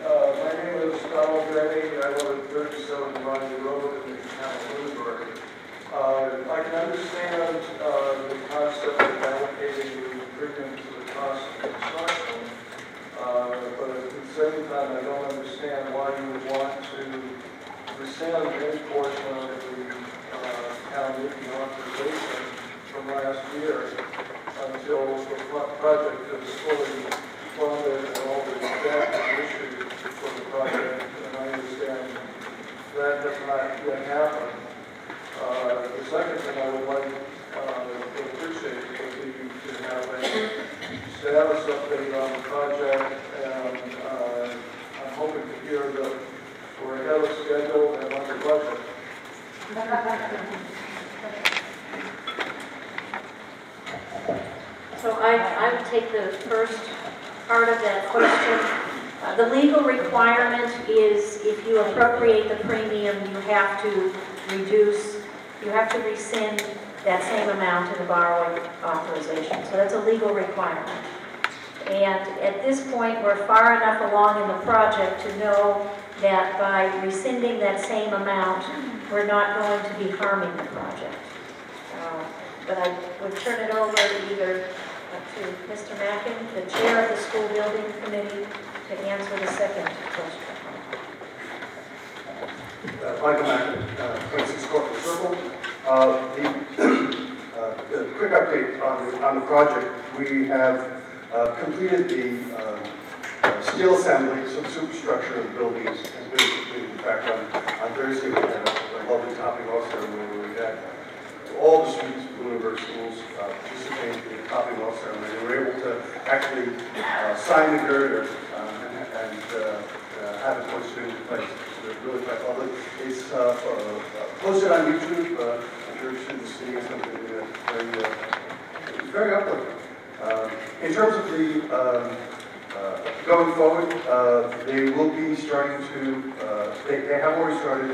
My name is Donald Denny. I live at 37 Ronnie Road in the town of Lewisburg. I can understand the concept of allocating the premium to the cost of construction, but at the same time, I don't understand why you would want to rescind any portion of the town meeting authorization from last year until the project is fully funded and all the debt is issued for the project, and I understand that has not yet happened. The second thing I would like to appreciate would be to have a status update on the project, and I'm hoping to hear that we're ahead of schedule and under budget. So I would take the first part of that question. The legal requirement is if you appropriate the premium, you have to rescind that same amount in the borrowing authorization. So that's a legal requirement. And at this point, we're far enough along in the project to know that by rescinding that same amount, we're not going to be harming the project. But I would turn it over either to Mr. Mackin, the chair of the school building committee, to answer the second question. Michael Mackin, 26 Corporate Circle. The quick update on the project. We have completed the steel assembly, so the superstructure of the building has been completed. In fact, on Thursday we had a lovely topping off ceremony where we had all the students from Lunenburg schools participate in the topping off ceremony. They were able to actually sign the girder and have it put in place. So they're really quite lovely. It's posted on YouTube. I'm sure you've seen the city or something very uplifting. In terms of the going forward, they will be starting to, they have already started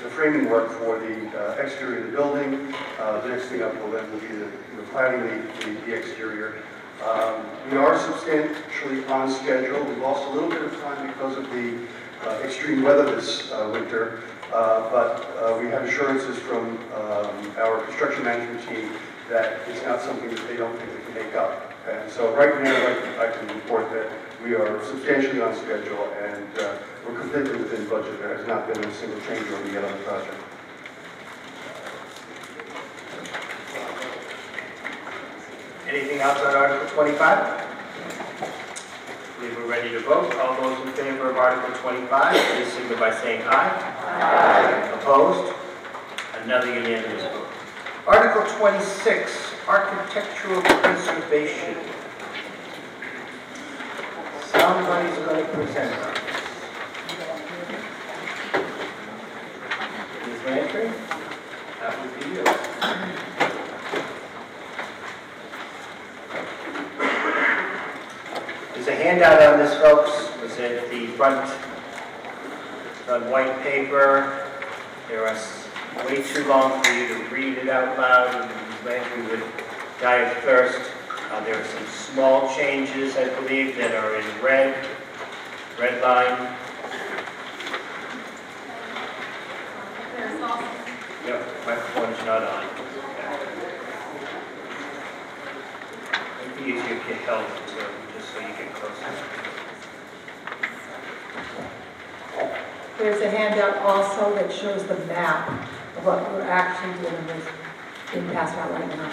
the framing work for the exterior of the building. The next thing up will then will be the planning the exterior. We are substantially on schedule. We've lost a little bit of time because of the extreme weather this winter, but we have assurances from our construction management team that it's not something that they don't think they can make up. And so right now, I can report that we are substantially on schedule, and we're completely within budget. There has not been a single change order yet on the project. Anything else on Article 25? I believe we're ready to vote. All those in favor of Article 25, please signify by saying aye. Aye. Opposed? Another unanimous vote. Article 26, Architectural Preservation. Somebody's going to present on this. Ms. Lantry, that would be you. There's a handout on this, folks. It's at the front on white paper. There are way too long for you to read it out loud, and Landry would die of thirst. There are some small changes, I believe, that are in red line. not on. It'd be easier if you held it, so just so you get closer. There's a handout also that shows the map of what we're actually doing with being passed out right now.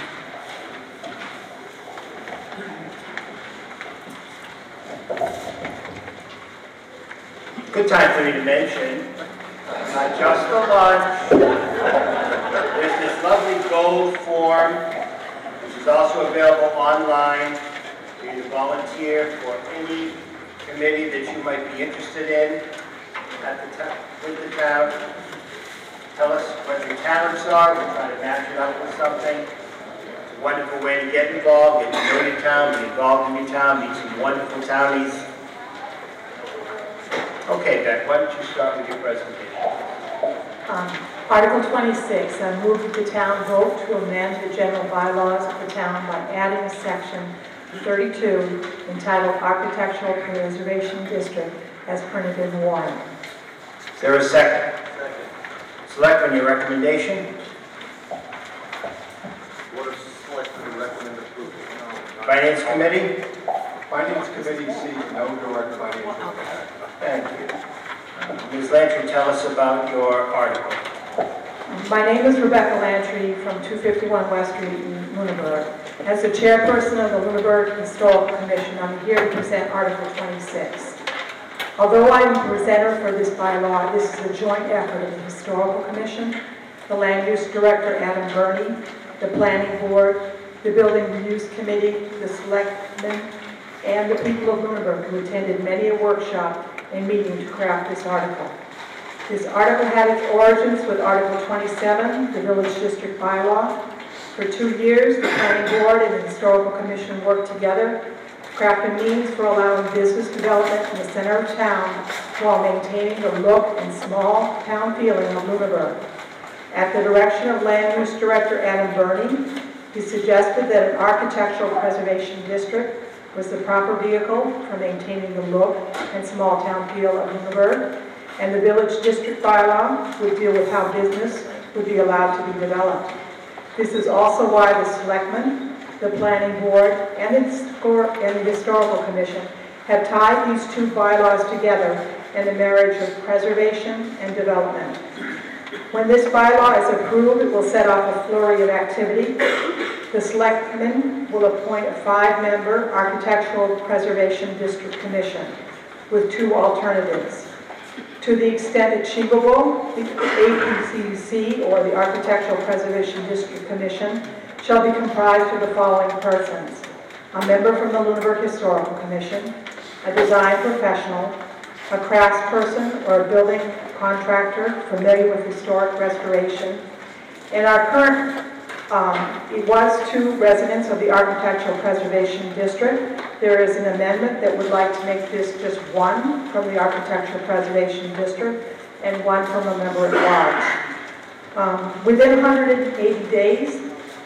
Good time for me to mention, not just the lunch, there's this lovely gold form, which is also available online for you to volunteer for any committee that you might be interested in at the town, with the town. Tell us what your talents are, we'll try to match it up with something. It's a wonderful way to get involved, get to know your town, be involved in your town, meet some wonderful townies. Okay, Beck, why don't you start with your presentation? Article 26, I move that the town vote to amend the general bylaws of the town by adding a section 32 entitled Architectural Preservation District as printed in the warrant. Is there a second? Second. Selectmen, your recommendation? Board of Selectmen recommend approval. Finance Committee? Finance Committee sees no direct financial impact. Thank you. Ms. Lantry, tell us about your article. My name is Rebecca Lantry from 251 West Street in Lunenburg. As the chairperson of the Lunenburg Historical Commission, I'm here to present Article 26. Although I'm the presenter for this bylaw, this is a joint effort of the Historical Commission, the Land Use Director, Adam Burney, the Planning Board, the Building Reuse Committee, the Selectmen, and the people of Lunenburg who attended many a workshop and meeting to craft this article. This article had its origins with Article 27, the Village District Bylaw. For 2 years, the Planning Board and the Historical Commission worked together to craft a means for allowing business development in the center of town while maintaining the look and small town feeling of Lunenburg. At the direction of Land Use Director Adam Burney, he suggested that an architectural preservation district was the proper vehicle for maintaining the look and small town feel of Lunenburg, and the village district bylaw would deal with how business would be allowed to be developed. This is also why the Selectmen, the Planning Board, and the Historical Commission have tied these two bylaws together in the marriage of preservation and development. When this bylaw is approved, it will set off a flurry of activity. The Selectmen will appoint a 5-member Architectural Preservation District Commission with 2 alternatives. To the extent achievable, the APCC, or the Architectural Preservation District Commission, shall be comprised of the following persons: a member from the Lunenburg Historical Commission, a design professional, a craftsperson or a building contractor familiar with historic restoration, and our current it was 2 residents of the Architectural Preservation District. There is an amendment that would like to make this just 1 from the Architectural Preservation District and 1 from a member at large. Within 180 days,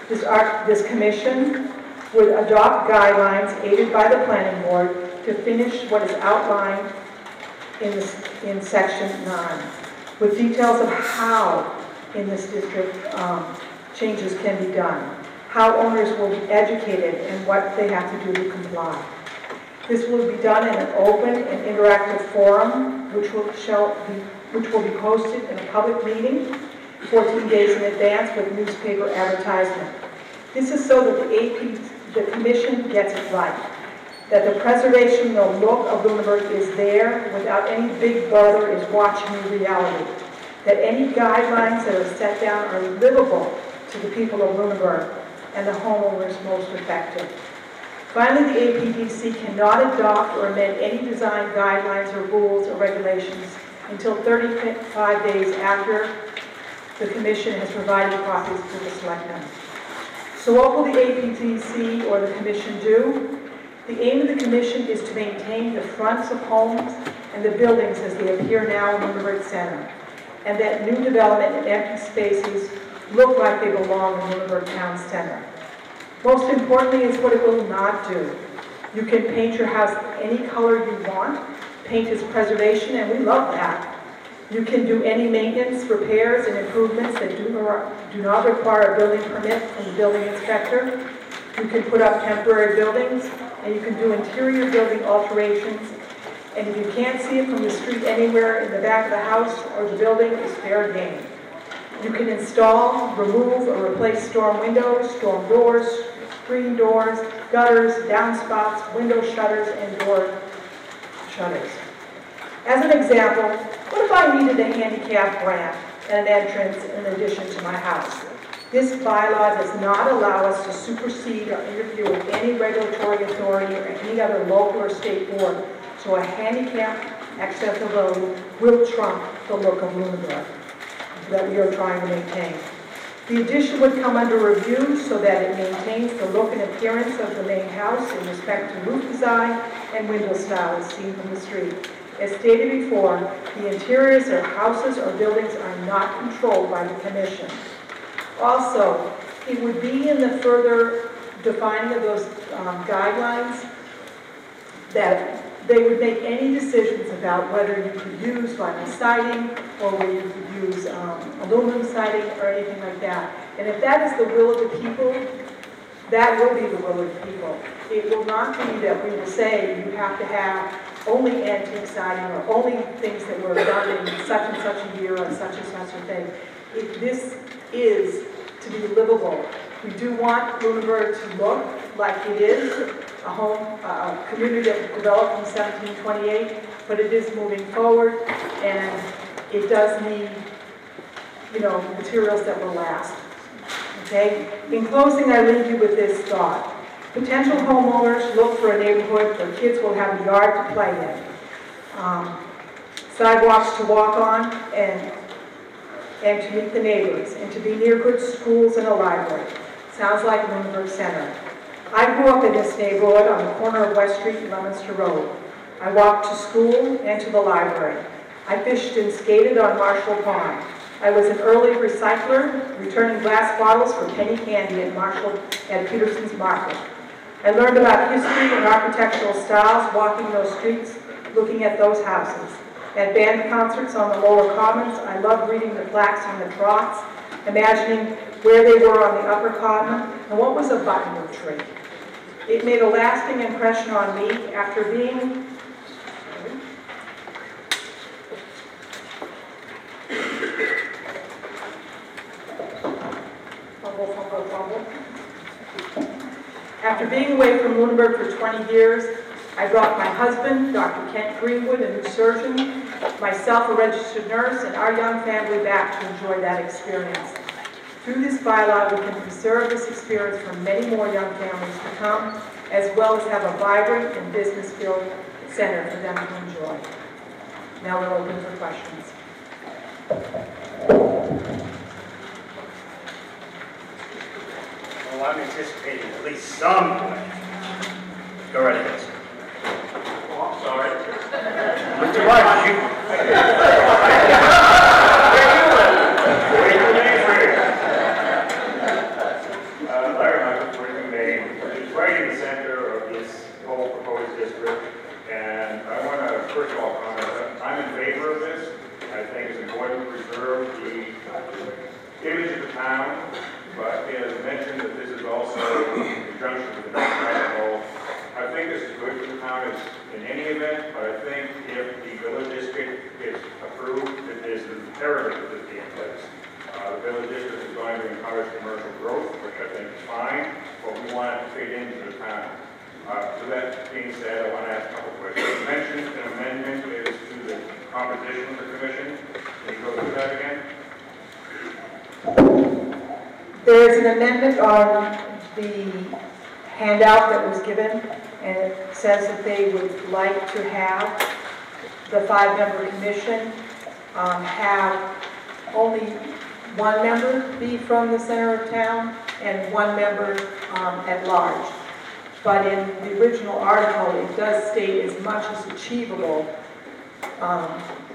this commission would adopt guidelines aided by the Planning Board to finish what is outlined in Section 9, with details of how in this district changes can be done, how owners will be educated, and what they have to do to comply. This will be done in an open and interactive forum, which will be posted in a public meeting 14 days in advance with newspaper advertisement. This is so that the Commission gets it right, that the preservation, the look of Lunenburg is there without any big brother is watching the reality, that any guidelines that are set down are livable to the people of Lunenburg and the homeowners most affected. Finally, the APDC cannot adopt or amend any design guidelines or rules or regulations until 35 days after the Commission has provided copies to the Selectmen. So what will the APDC or the Commission do? The aim of the Commission is to maintain the fronts of homes and the buildings as they appear now in Lunenburg Center, and that new development and empty spaces look like they belong in Lunenburg Town Center. Most importantly is what it will not do. You can paint your house any color you want. Paint is preservation, and we love that. You can do any maintenance, repairs, and improvements that do not require a building permit from the building inspector. You can put up temporary buildings, and you can do interior building alterations. And if you can't see it from the street anywhere in the back of the house or the building, it's fair game. You can install, remove, or replace storm windows, storm doors, screen doors, gutters, downspouts, window shutters, and door shutters. As an example, what if I needed a handicap ramp and an entrance in addition to my house? This bylaw does not allow us to supersede or interfere with any regulatory authority or any other local or state board, so a handicap accessible road will trump the look of Lunenburg that we are trying to maintain. The addition would come under review so that it maintains the look and appearance of the main house in respect to roof design and window style as seen from the street. As stated before, the interiors of houses or buildings are not controlled by the commission. Also, it would be in the further defining of those guidelines that they would make any decisions about whether you could use vinyl siding or whether you could use aluminum siding or anything like that. And if that is the will of the people, that will be the will of the people. It will not be that we will say you have to have only antique siding or only things that were done in such and such a year or such and such a thing. If this is to be livable, we do want Lunenburg to look like it is, a community that was developed in 1728, but it is moving forward, and it does need, materials that will last. Okay? In closing, I leave you with this thought. Potential homeowners look for a neighborhood where kids will have a yard to play in, sidewalks to walk on, and to meet the neighbors, and to be near good schools and a library. Sounds like Lunenburg Center. I grew up in this neighborhood on the corner of West Street and Leominster Road. I walked to school and to the library. I fished and skated on Marshall Pond. I was an early recycler, returning glass bottles for penny candy at Peterson's Market. I learned about history and architectural styles walking those streets, looking at those houses. At band concerts on the lower commons, I loved reading the plaques on the trots, imagining where they were on the upper common, and what was a buttonwood tree. It made a lasting impression on me after being After being away from Lunenburg for 20 years, I brought my husband, Dr. Kent Greenwood, a new surgeon, myself, a registered nurse, and our young family back to enjoy that experience. Through this bylaw, we can preserve this experience for many more young families to come, as well as have a vibrant and business-filled center for them to enjoy. Now we're open for questions. Well, I'm anticipating at least some questions. Go right ahead. Oh, I'm sorry. Mr. Rogers, you... Larry Michael, 42 Main, is right in the center of this whole proposed district. And I want to, first of all, comment that I'm in favor of this. I think it's important to preserve the image of the town. But as mentioned, that this is also in conjunction with the next article. I think this is good for the town in any event, but I think if the village district gets approved, that there's an imperative that this be in place. The village district is going to encourage commercial growth, which I think is fine, but we want it to fit into the town. With that being said, I want to ask a couple of questions. You mentioned an amendment is to the composition of the commission. Can you go through that again? There is an amendment on the handout that was given, and it says that they would like to have the 5-member commission have only one member be from the center of town and one member at large. But in the original article, it does state as much as achievable,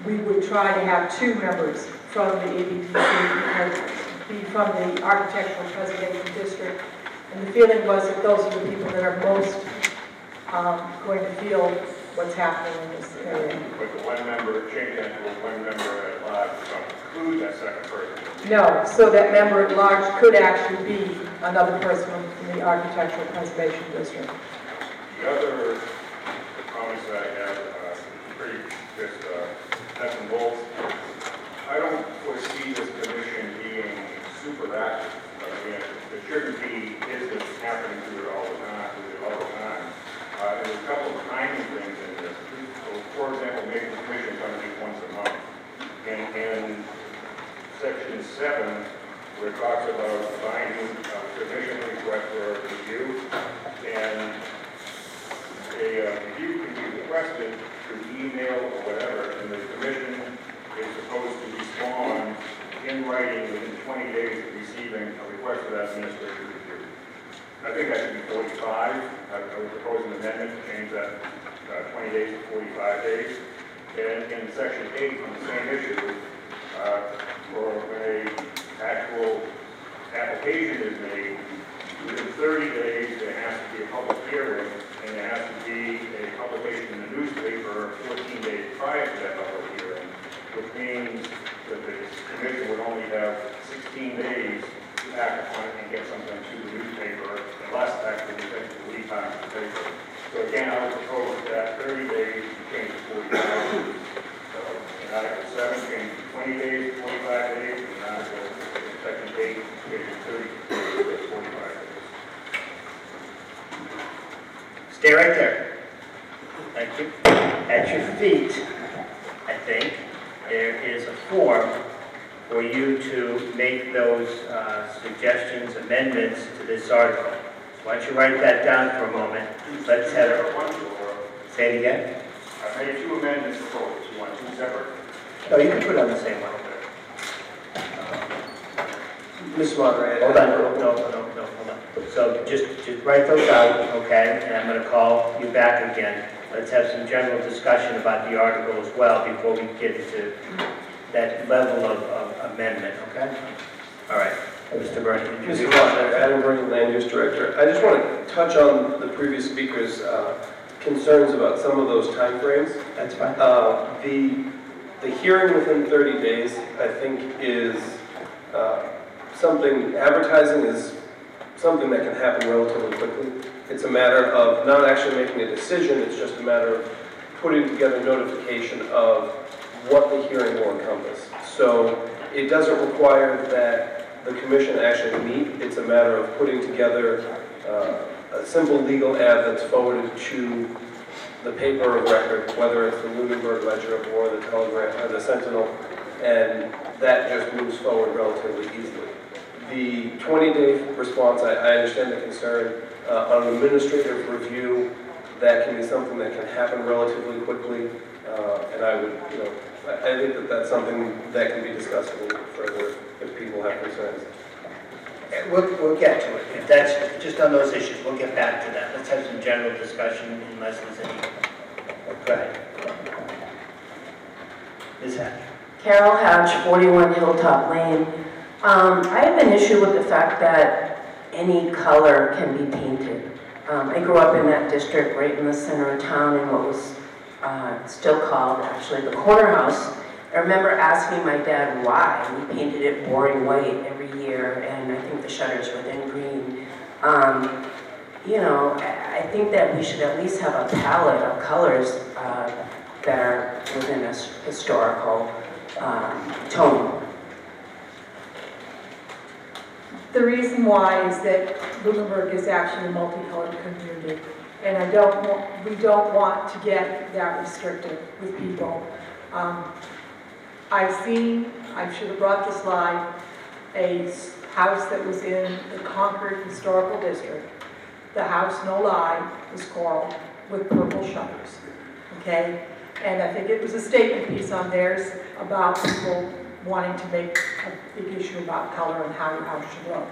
we would try to have 2 members from the ABTC, be from the Architectural Preservation District. And the feeling was that those are the people that are most going to feel what's happening in this area. But the one member, change that to a one member at large, so include that second person. No, so that member at large could actually be another person from the Architectural Preservation District. The other comments that I have, pretty just nuts and bolts. I don't foresee this commission being super active. I mean, there shouldn't be business happening to it all the time. There's a couple of timing things in this. So, for example, maybe the commission comes in once a month. And section 7, where it talks about binding submission request for review, and a review can be requested through email or whatever, and the commission is supposed to respond in writing within 20 days of receiving a request for that administrative review. I think that should be 45. I would propose an amendment to change that 20 days to 45 days. And in section 8 on the same issue, for when an actual application is made, within 30 days there has to be a public hearing, and there has to be a publication in the newspaper 14 days prior to that public hearing, which means that the commission would only have 16 days to act upon it and get something to the newspaper, unless actually we take the lead time to the paper. So again, I would propose that 30 days to change to 45. So in Article 7, change to 20 days to 45 days, and in Article Section 8, change to 30 days to 45 days. Stay right there. Thank you. At your feet, I think, there is a form for you to make those suggestions, amendments to this article. So why don't you write that down for a moment? Let's have it. Say it again. I've made 2 amendments proposed. You want 2 separate? No, you can put it on the same one. Mr. Moderator. Hold on, no, hold on. So just write those out, okay? And I'm going to call you back again. Let's have some general discussion about the article as well before we get into that level of amendment, okay? All right, Mr. Bernie. Mr. Moderator, Adam Bernie, Land Use Director. I just want to touch on the previous speaker's concerns about some of those timeframes. That's fine. The hearing within 30 days, I think, is something, advertising is something that can happen relatively quickly. It's a matter of not actually making a decision, it's just a matter of putting together notification of what the hearing will encompass. So it doesn't require that the commission actually meet, it's a matter of putting together a simple legal ad that's forwarded to the paper of record, whether it's the Lunenburg Ledger or the Telegram or the Sentinel, and that just moves forward relatively easily. The 20-day response, I understand the concern. On an administrative review, that can be something that can happen relatively quickly, and I would, I think that that's something that can be discussed a little bit further if people have concerns. We'll get to it. If that's just on those issues, we'll get back to that. Let's have some general discussion unless there's any. Go ahead. Ms. Hatch. Carol Hatch, 41 Hilltop Lane. I have an issue with the fact that any color can be painted. I grew up in that district right in the center of town in what was still called actually the corner house. I remember asking my dad why. We painted it boring white every year, and I think the shutters were then green. I think that we should at least have a palette of colors that are within a historical tone. The reason why is that Lunenburg is actually a multicolored community, and we don't want to get that restrictive with people. I've seen, I should have brought the slide, a house that was in the Concord Historical District. The house, no lie, was coral with purple shutters, okay? And I think it was a statement piece on theirs about people wanting to make a big issue about color and how your house should look.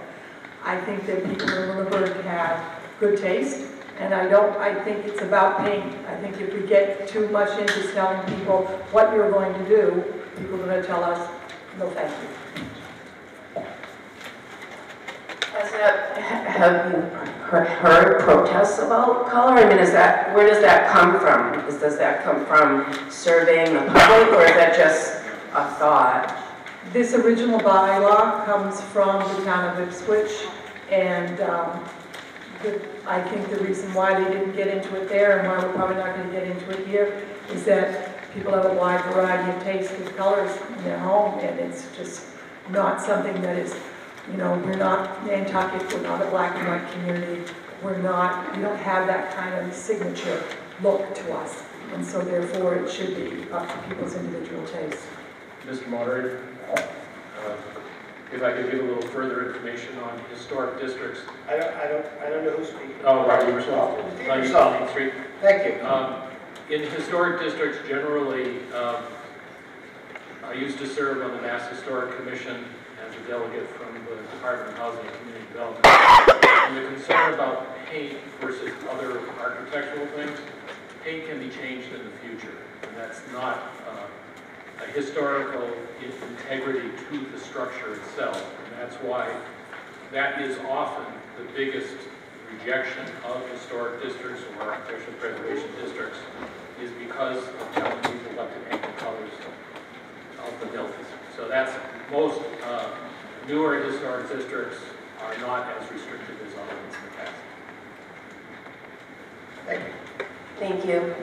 I think that people in Lunenburg have good taste, and I think it's about paint. I think if we get too much into telling people what you're going to do, people are going to tell us, no thank you. Have you heard protests about color? I mean, where does that come from? Does that come from surveying the public, or is that just a thought? This original bylaw comes from the town of Ipswich, and I think the reason why they didn't get into it there, and why we're probably not going to get into it here, is that people have a wide variety of tastes with colors in their home, and it's just not something that is, you know, we're not Nantucket, we're not a black and white community, we don't have that kind of signature look to us, and so therefore it should be up to people's individual tastes. Mr. Moderator, if I could give a little further information on historic districts. I don't know who's speaking. Oh, right, yourself. Yourself. Street. Thank you. In historic districts, generally, I used to serve on the Mass Historic Commission as a delegate from the Department of Housing and Community Development. And the concern about paint versus other architectural things, paint can be changed in the future, and that's not a historical integrity to the structure itself. And that's why that is often the biggest rejection of historic districts or architectural preservation districts, is because of telling people what to paint the colors of the buildings. So that's most newer historic districts are not as restrictive as other ones in the past. Thank you. Thank you.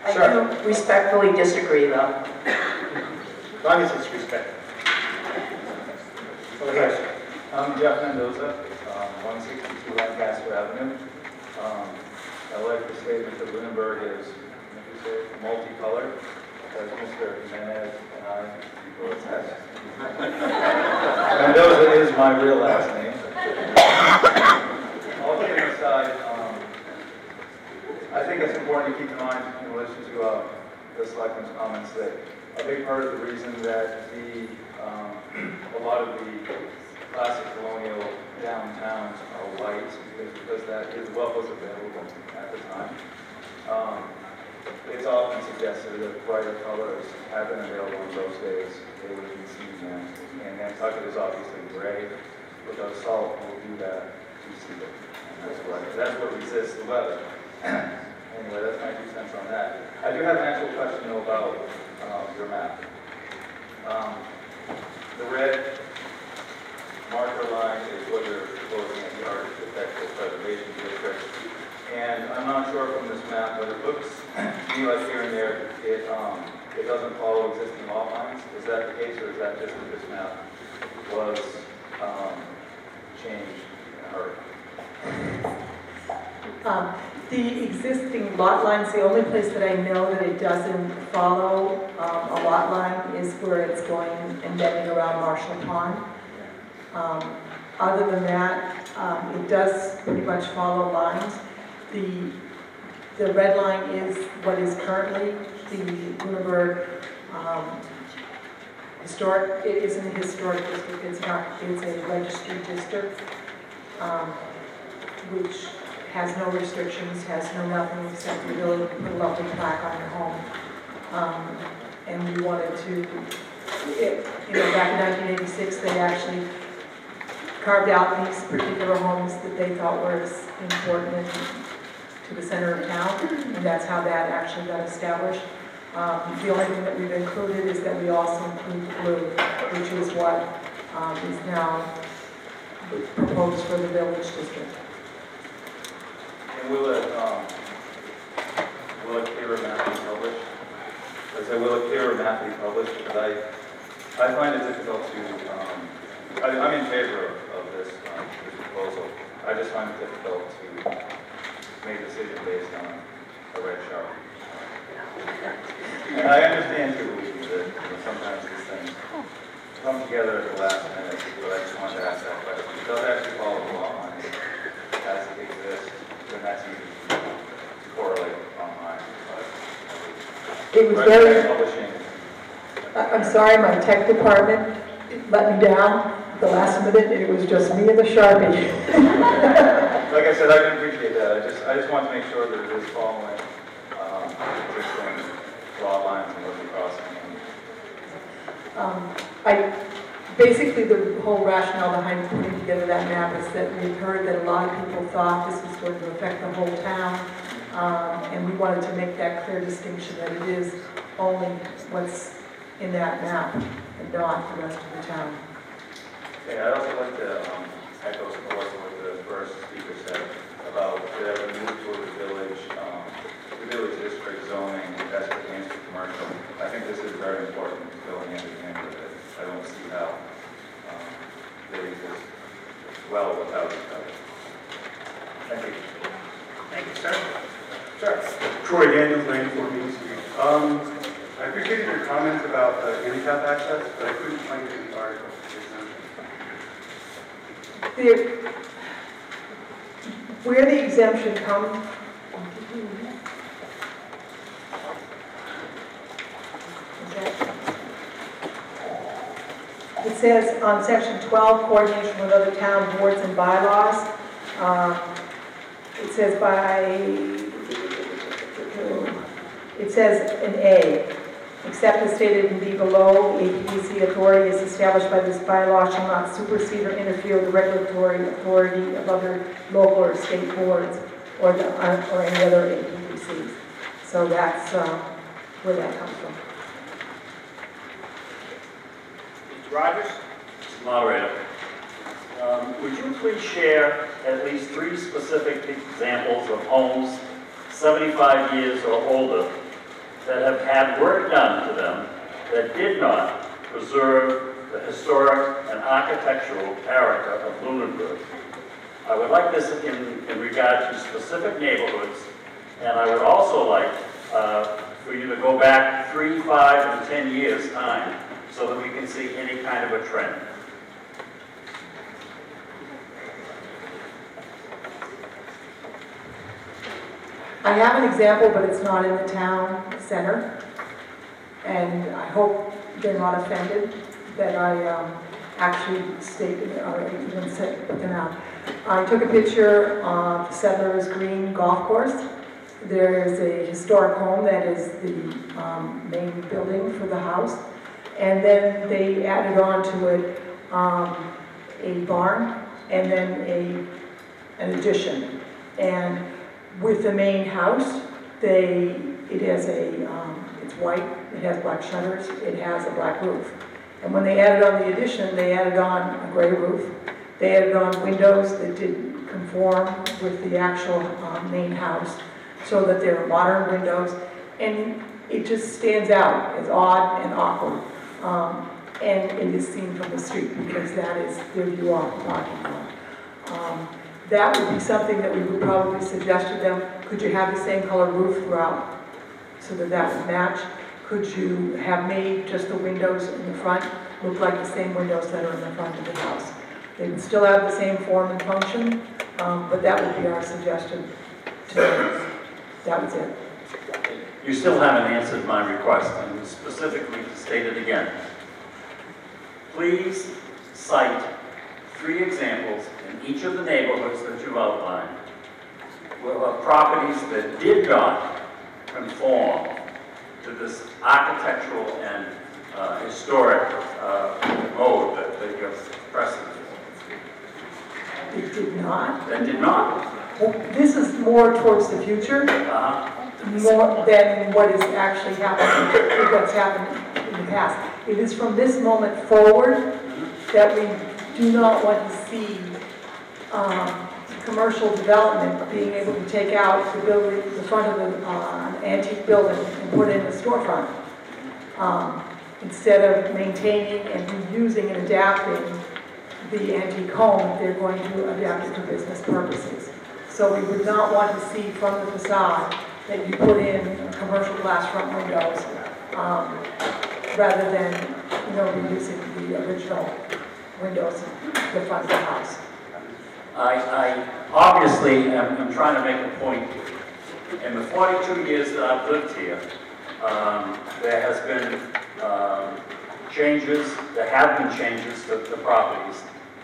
I Sure. do respectfully disagree, though. As long as it's respected. Yes. I'm Jeff Mendoza, 162 Lancaster Avenue. I like the statement that Lunenburg is multicolored, as Mr. Jimenez and I will attest. Mendoza is my real last name. All kidding aside, I think it's important to keep in mind in relation to the selectmen's comments that a big part of the reason that a lot of the classic colonial downtowns are white is because that is what was available at the time. It's often suggested that brighter colors have been available in those days. They would be seen then. And Nantucket is obviously gray. Without salt, will do that to see it. And that's what resists the weather. Anyway, that's my 2 cents on that. I do have an actual question though about your map. The red marker line is what you're proposing as the architectural preservation district. And I'm not sure from this map, but it looks to me like here and there it doesn't follow existing lot lines. Is that the case, or is that just that this map was changed in a hurry? The existing lot lines, the only place that I know that it doesn't follow a lot line is where it's going and bending around Marshall Pond. Other than that, it does pretty much follow lines. The red line is what is currently the Lunenburg historic. It isn't a historic district, it's not, it's a registered district, which has no restrictions, has no nothing except the ability to put a lovely plaque on your home. And we wanted to, back in 1986, they actually carved out these particular homes that they thought were important to the center of town, and that's how that actually got established. The only thing that we've included is that we also include blue, which is what is now proposed for the village district. And will a clearer map be published? Will a clearer map be published? Because I find it difficult to, I'm in favor of this proposal. I just find it difficult to make a decision based on a red chart. And I understand too that sometimes these things come together at the last minute, but I just wanted to ask that question. It does actually follow the law lines as it exists, then that's easy to correlate online. It was very, I'm sorry, my tech department let me down at the last minute. It was just me and the Sharpie. Like I said, I can appreciate that. I just want to make sure that it is following existing law lines and what we're crossing. Basically, the whole rationale behind putting together that map is that we've heard that a lot of people thought this was going to affect the whole town, and we wanted to make that clear distinction that it is only what's in that map and not the rest of the town. Yeah, I'd also like to echo some of what the first speaker said about that we move toward the village district zoning, that's pertains to commercial. I think this is very important to go hand in hand with it. I don't see how they exist well without each other. Thank you. Thank you, sir. Sir. Troy Daniels, 94 Main Street. I appreciated your comments about handicap access, but I couldn't find it in the article. Where the exemption comes, it says on section 12, coordination with other town boards and bylaws. It says it says in A, except as stated in B below, the APDC authority is established by this bylaw shall not supersede or interfere with the regulatory authority of other local or state boards or any other APDCs. So that's where that comes from. Mr. Rogers? Mr. Moderator, would you please share at least 3 specific examples of homes 75 years or older that have had work done to them that did not preserve the historic and architectural character of Lunenburg? I would like this in regard to specific neighborhoods, and I would also like for you to go back 3, 5, and 10 years' time so that we can see any kind of a trend. I have an example, but it's not in the town center, and I hope they're not offended that I actually stated or even put them out. I took a picture of Settlers Green Golf Course. There is a historic home that is the main building for the house, and then they added on to it a barn and then an addition. And with the main house, it has it's white, it has black shutters, it has a black roof. And when they added on the addition, they added on a gray roof. They added on windows that didn't conform with the actual main house, so that they're modern windows. And it just stands out as odd and awkward. And it is seen from the street because that is their view off the parking lot. That would be something that we would probably suggest to them. Could you have the same color roof throughout so that that would match? Could you have made just the windows in the front look like the same windows that are in the front of the house? They would still have the same form and function, but that would be our suggestion to them. That was it. You still haven't answered my request, and specifically to state it again. Please cite 3 examples in each of the neighborhoods that you outlined of properties that did not conform to this architectural and historic mode that you're pressing. It did not. That did not. Well, this is more towards the future, more than what is actually happening, what's happened in the past. It is from this moment forward that we do not want to see commercial development being able to take out the building, the front of an antique building and put in a storefront. Instead of maintaining and reusing and adapting the antique home, they're going to adapt it to business purposes. So we would not want to see from the facade that you put in commercial glass front windows rather than, reusing the original windows in the front of the house. I obviously am trying to make a point. In the 42 years that I've lived here, there has been changes, there have been changes to the properties,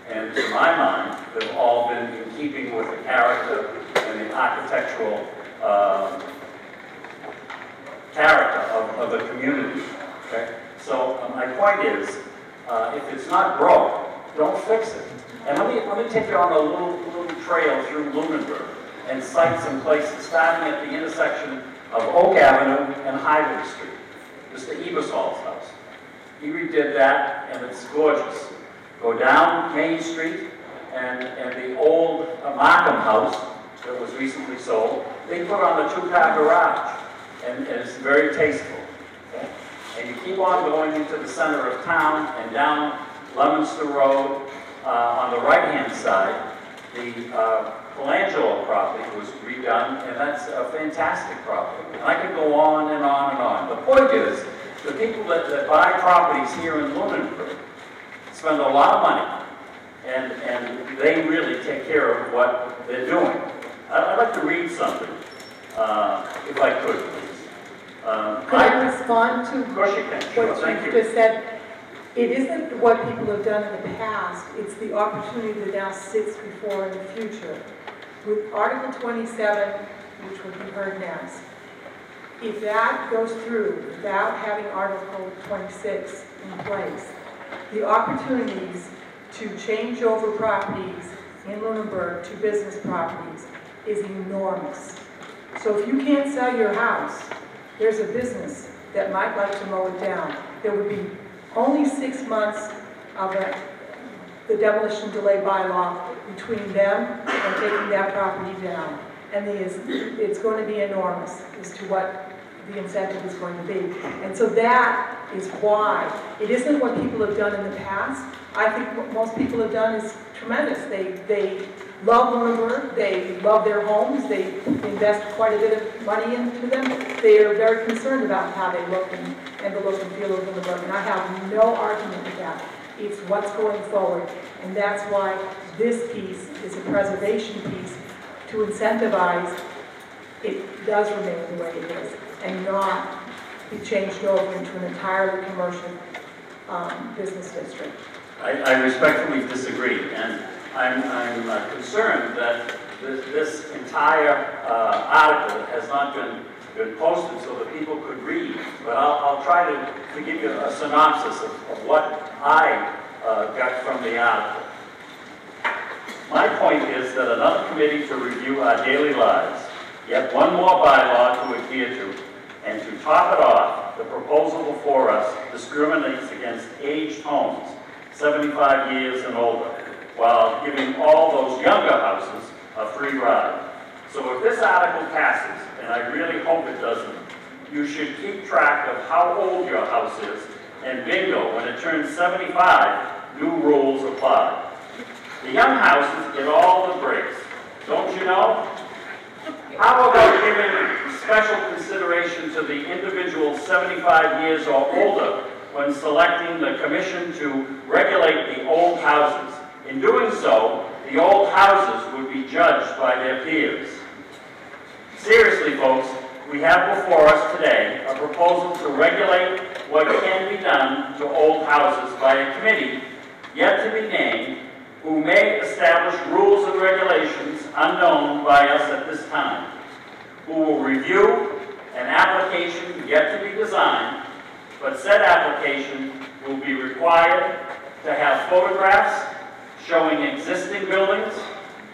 and to my mind, they've all been in keeping with the character and the architectural character of the community. Okay? So my point is, If it's not broke, don't fix it. And let me take you on a little trail through Lunenburg and cite some places, starting at the intersection of Oak Avenue and Highland Street. Mr. Ebersol's house. He redid that, and it's gorgeous. Go down Main Street, and the old Markham house that was recently sold, they put on the two-car garage, and it's very tasteful. Okay? And you keep on going into the center of town and down Leominster Road. On the right-hand side, the Colangelo property was redone, and that's a fantastic property. And I could go on and on and on. The point is, the people that buy properties here in Lunenburg spend a lot of money, and they really take care of what they're doing. I'd like to read something, if I could, please. Could I respond to Of course you can. Sure. what Thank you you. just said? It isn't what people have done in the past, it's the opportunity that now sits before in the future. With Article 27, which will be heard next, if that goes through without having Article 26 in place, the opportunities to change over properties in Lunenburg to business properties is enormous. So if you can't sell your house, there's a business that might like to mow it down. There would be only 6 months of the demolition delay bylaw between them and taking that property down. And it's going to be enormous as to what the incentive is going to be. And so that is why. It isn't what people have done in the past. I think what most people have done is tremendous. They love Lunenburg, they love their homes, they invest quite a bit of money into them. They are very concerned about how they look and the look and feel of Lunenburg, and I have no argument with that. It's what's going forward, and that's why this piece is a preservation piece to incentivize it does remain the way it is and not be changed over into an entirely commercial business district. I respectfully disagree, and I'm concerned that this entire article has not been posted so that people could read. But I'll try to give you a synopsis of what I got from the article. My point is that another committee to review our daily lives, yet one more bylaw to adhere to, and to top it off, the proposal before us discriminates against aged homes, 75 years and older, while giving all those younger houses a free ride. So if this article passes, and I really hope it doesn't, you should keep track of how old your house is, and bingo, when it turns 75, new rules apply. The young houses get all the breaks, don't you know? How about giving special consideration to the individual 75 years or older when selecting the commission to regulate the old houses? In doing so, the old houses would be judged by their peers. Seriously, folks, we have before us today a proposal to regulate what can be done to old houses by a committee, yet to be named, who may establish rules and regulations unknown by us at this time, who will review an application yet to be designed, but said application will be required to have photographs showing existing buildings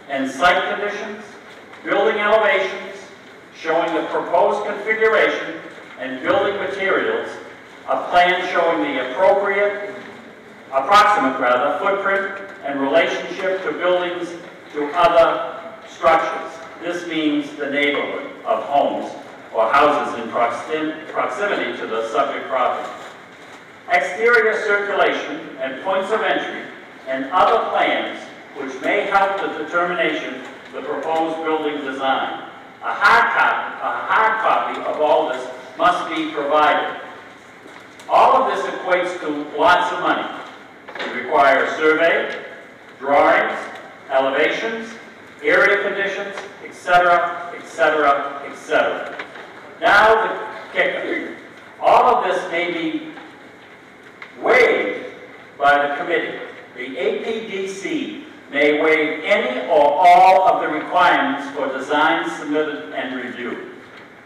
and site conditions, building elevations, showing the proposed configuration and building materials, a plan showing the approximate footprint and relationship to buildings to other structures. This means the neighborhood of homes or houses in proximity to the subject property. Exterior circulation and points of entry and other plans which may help the determination of the proposed building design. A hard copy of all this must be provided. All of this equates to lots of money. It requires survey, drawings, elevations, area conditions, etc., etc., etc. Now the kicker. All of this may be waived by the committee. The APDC may waive any or all of the requirements for design submitted and reviewed.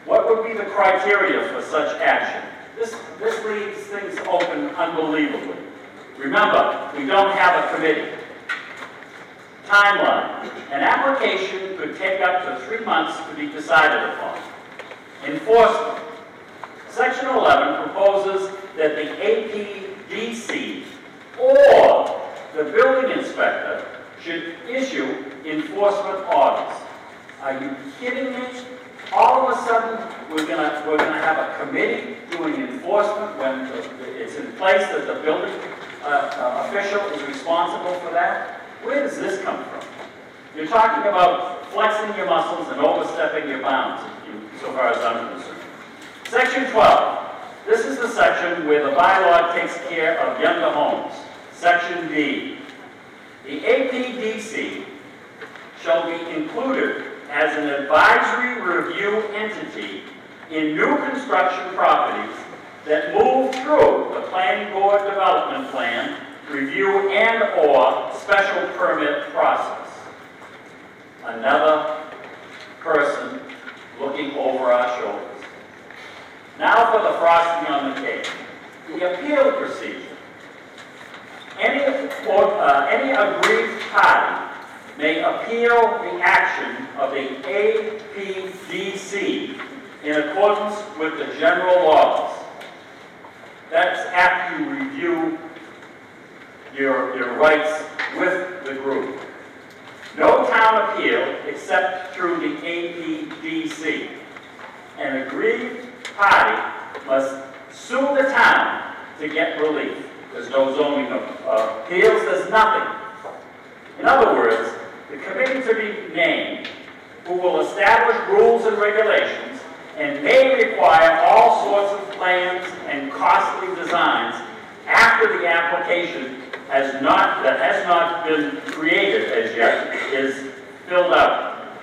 What would be the criteria for such action? This leaves things open unbelievably. Remember, we don't have a committee. Timeline. An application could take up to 3 months to be decided upon. Enforcement. Section 11 proposes that the APDC or the building inspector should issue enforcement orders. Are you kidding me? All of a sudden, we're gonna have a committee doing enforcement when it's in place that the building official is responsible for that? Where does this come from? You're talking about flexing your muscles and overstepping your bounds, so far as I'm concerned. Section 12. This is the section where the bylaw takes care of younger homes. Section D. The APDC shall be included as an advisory review entity in new construction properties that move through the planning board development plan, review and/or special permit process. Another person looking over our shoulders. Now for the frosting on the cake. The appeal procedure. Any aggrieved party may appeal the action of the APDC in accordance with the general laws. That's after you review your rights with the group. No town appeal except through the APDC. An aggrieved party must sue the town to get relief. There's no zoning appeals, there's nothing. In other words, the committee to be named, who will establish rules and regulations and may require all sorts of plans and costly designs after the application has not been created as yet is filled out.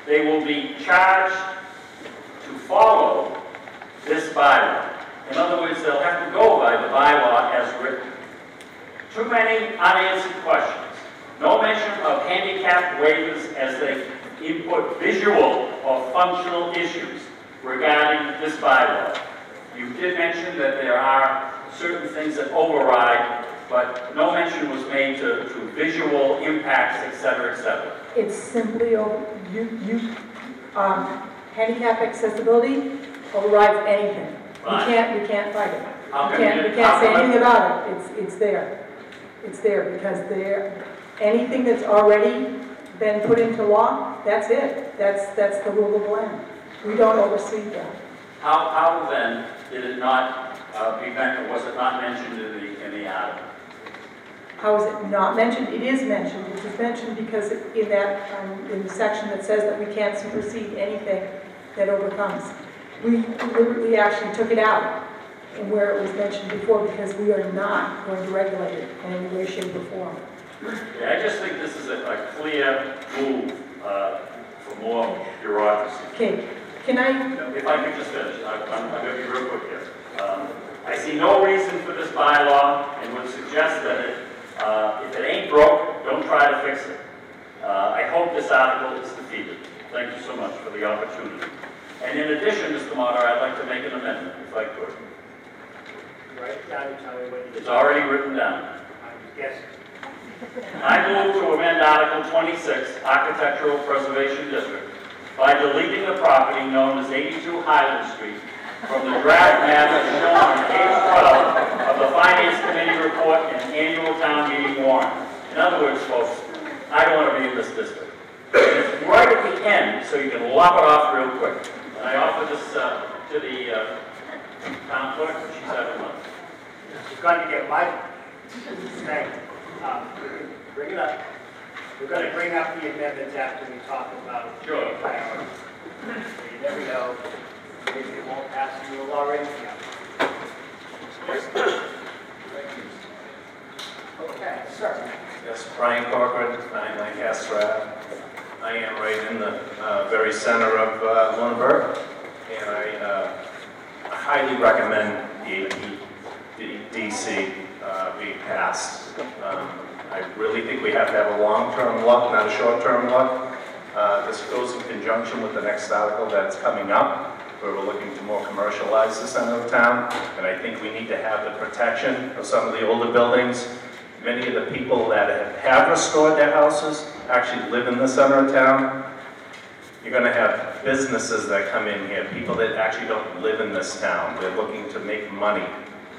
They will be charged to follow this bylaw. In other words, they'll have to go by the bylaw as written. Too many unanswered questions. No mention of handicap waivers as they input visual or functional issues regarding this bylaw. You did mention that there are certain things that override, but no mention was made to visual impacts, et cetera, et cetera. It's simply, handicap accessibility overrides anything. You can't fight it. You can't say anything about it. It's there. It's there because anything that's already been put into law, that's it. That's the rule of the land. We don't oversee that. How then did it not be mentioned, was it not mentioned in the article? How is it not mentioned? It is mentioned. It is mentioned because in the section that says that we can't supersede anything that overcomes. We deliberately actually took it out and where it was mentioned before because we are not going to regulate it in any way, shape, or form. Yeah, I just think this is a clear move for more bureaucracy. Okay, can I? If I could just finish, I'm going to be real quick here. I see no reason for this bylaw and would suggest that if it ain't broke, don't try to fix it. I hope this article is defeated. Thank you so much for the opportunity. And in addition, Mr. Moderator, I'd like to make an amendment, if I could. Write it down and tell me what you It's already written down. Yes. I move to amend Article 26, Architectural Preservation District, by deleting the property known as 82 Highland Street from the draft map as shown on page 12 of the Finance Committee report and annual town meeting warrant. In other words, folks, I don't want to be in this district. It's right at the end, so you can lop it off real quick. And I offer this to the town clerk, and she's having lunch. She's going to get my thing. Bring it up. We're going to bring up the amendments after we talk about Sure. priorities. So you never know. Maybe it won't pass and you'll already know. Okay, sir. Yes, Brian Corcoran, 9 Lancaster Ave. I am right in the very center of Lunenburg, and I highly recommend the DC be passed. I really think we have to have a long-term look, not a short-term look. This goes in conjunction with the next article that's coming up. where we're looking to more commercialize the center of town, and I think we need to have the protection of some of the older buildings. Many of the people that have restored their houses actually live in the center of town. You're going to have businesses that come in here, people that actually don't live in this town. They're looking to make money.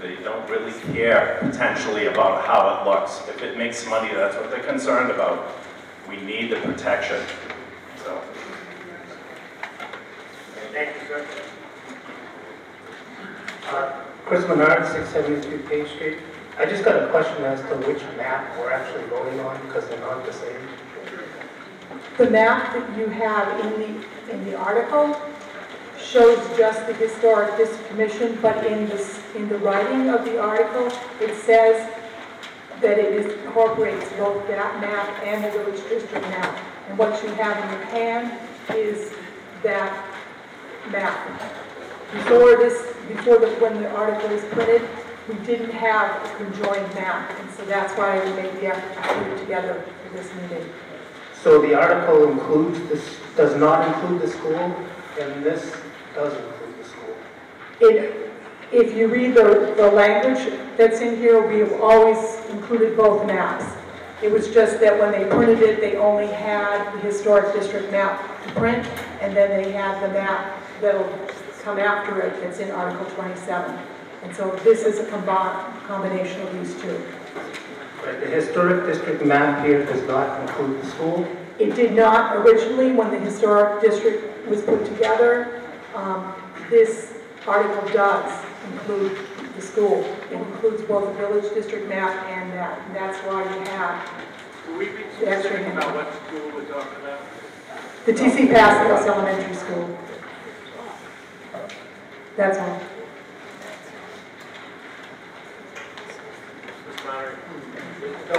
They don't really care potentially about how it looks. If it makes money, that's what they're concerned about. We need the protection. So. Thank you, sir. Chris Menard, 673 Page Street. I just got a question as to which map we're actually voting on, because they're not the same. The map that you have in the article shows just the Historic District Commission, but in the writing of the article, it says that it incorporates both that map and the village district map. And what you have in your hand is that map. When the article was printed, we didn't have a conjoined map, and so that's why we made the effort to put it together for this meeting. So the article includes this, does not include the school, and this does include the school. If you read the language that's in here, we have always included both maps. It was just that when they printed it, they only had the Historic District map to print, and then they had the map that'll come after it that's in Article 27. And so this is a combination of these two. But the Historic District map here does not include the school? It did not originally when the Historic District was put together. This article does include the school. It includes both the village district map and that. And that's why you have Will we be the extra specific handout. about what school we're talking about? The TC Pasos Elementary School. That's all. Mr. Monnery? No.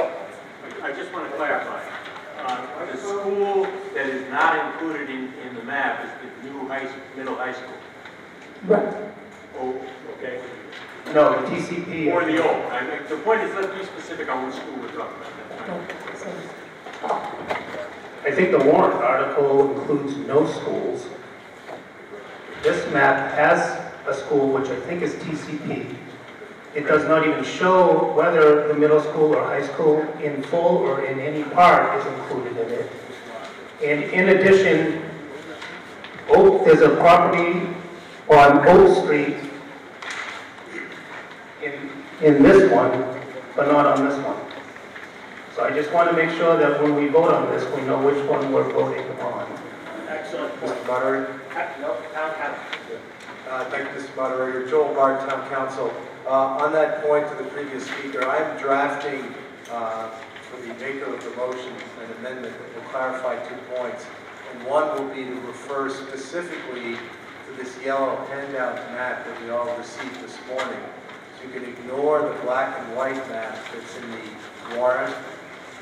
I just want to clarify. The school that is not included in the map is the new middle high school. Right. Oh, okay. No, the TCP. Or the old. The point is, let's be specific on what school we're talking about. I think the warrant article includes no schools. This map has a school, which I think is TCP. It does not even show whether the middle school or high school in full or in any part is included in it. And in addition, there's a property on Oak Street in this one, but not on this one. So I just want to make sure that when we vote on this, we know which one we're voting on. Excellent. Mr. Moderator. No, town council. Thank you, Mr. Moderator. Joel Bart, Town Council. On that point to the previous speaker, I'm drafting for the maker of the motion an amendment that will clarify 2 points. And one will be to refer specifically to this yellow handout map that we all received this morning. So you can ignore the black and white map that's in the warrant.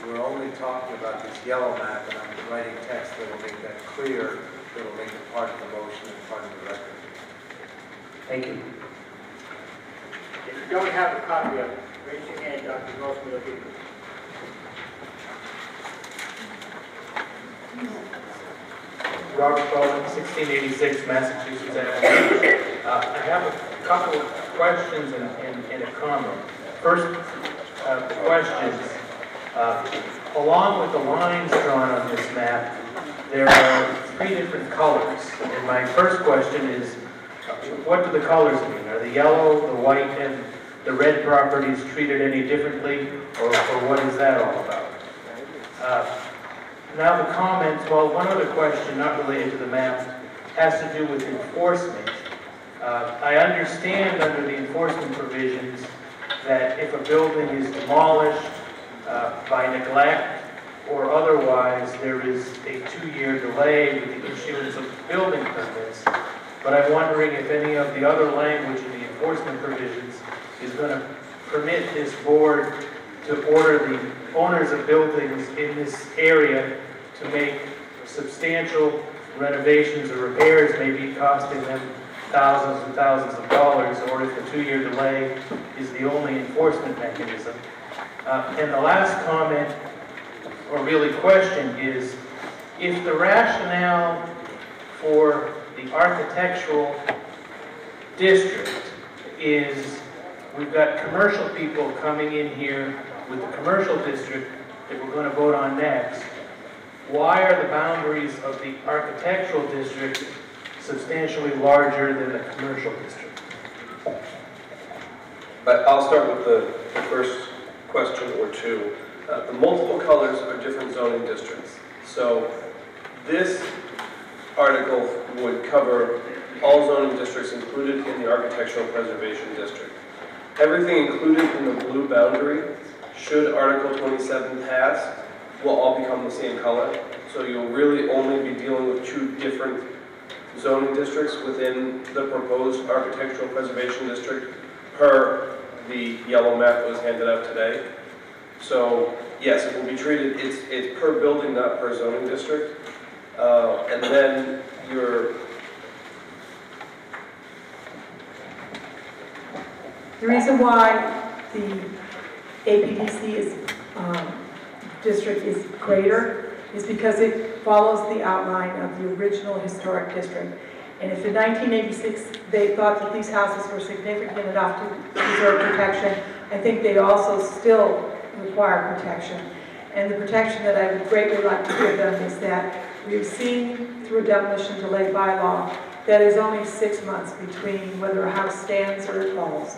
We're only talking about this yellow map, and I'm writing text that will make that clear, that will make it part of the motion and part of the record. Thank you. If you don't have a copy of it, raise your hand, Dr. Grossman will give you. Robert Bowman, 1686 Massachusetts Avenue. I have a couple of questions and a comment. First, the questions. Along with the lines drawn on this map, there are 3 different colors. And my first question is, what do the colors mean? Are the yellow, the white, and the red properties treated any differently, or what is that all about? Now the comments, well, one other question not related to the map has to do with enforcement. I understand under the enforcement provisions that if a building is demolished by neglect or otherwise, there is a 2-year delay with the issuance of building permits. But I'm wondering if any of the other language in the enforcement provisions is going to permit this board to order the owners of buildings in this area to make substantial renovations or repairs, maybe costing them thousands and thousands of dollars, or if the 2-year delay is the only enforcement mechanism. And the last comment, or really question, is if the rationale for the architectural district is, we've got commercial people coming in here with the commercial district that we're going to vote on next. Why are the boundaries of the architectural district substantially larger than the commercial district? But I'll start with the first question or two. The multiple colors are different zoning districts. So this article would cover all zoning districts included in the architectural preservation district. Everything included in the blue boundary, should Article 27 pass, will all become the same color. So you'll really only be dealing with two different zoning districts within the proposed architectural preservation district per the yellow map that was handed out today. So yes, it will be treated, it's per building, not per zoning district. And then the reason why the APDC district is greater is because it follows the outline of the original historic district. And if in 1986 they thought that these houses were significant enough to deserve protection, I think they also still require protection. And the protection that I would greatly like to give them is that we've seen through a demolition delay bylaw that is only 6 months between whether a house stands or it falls.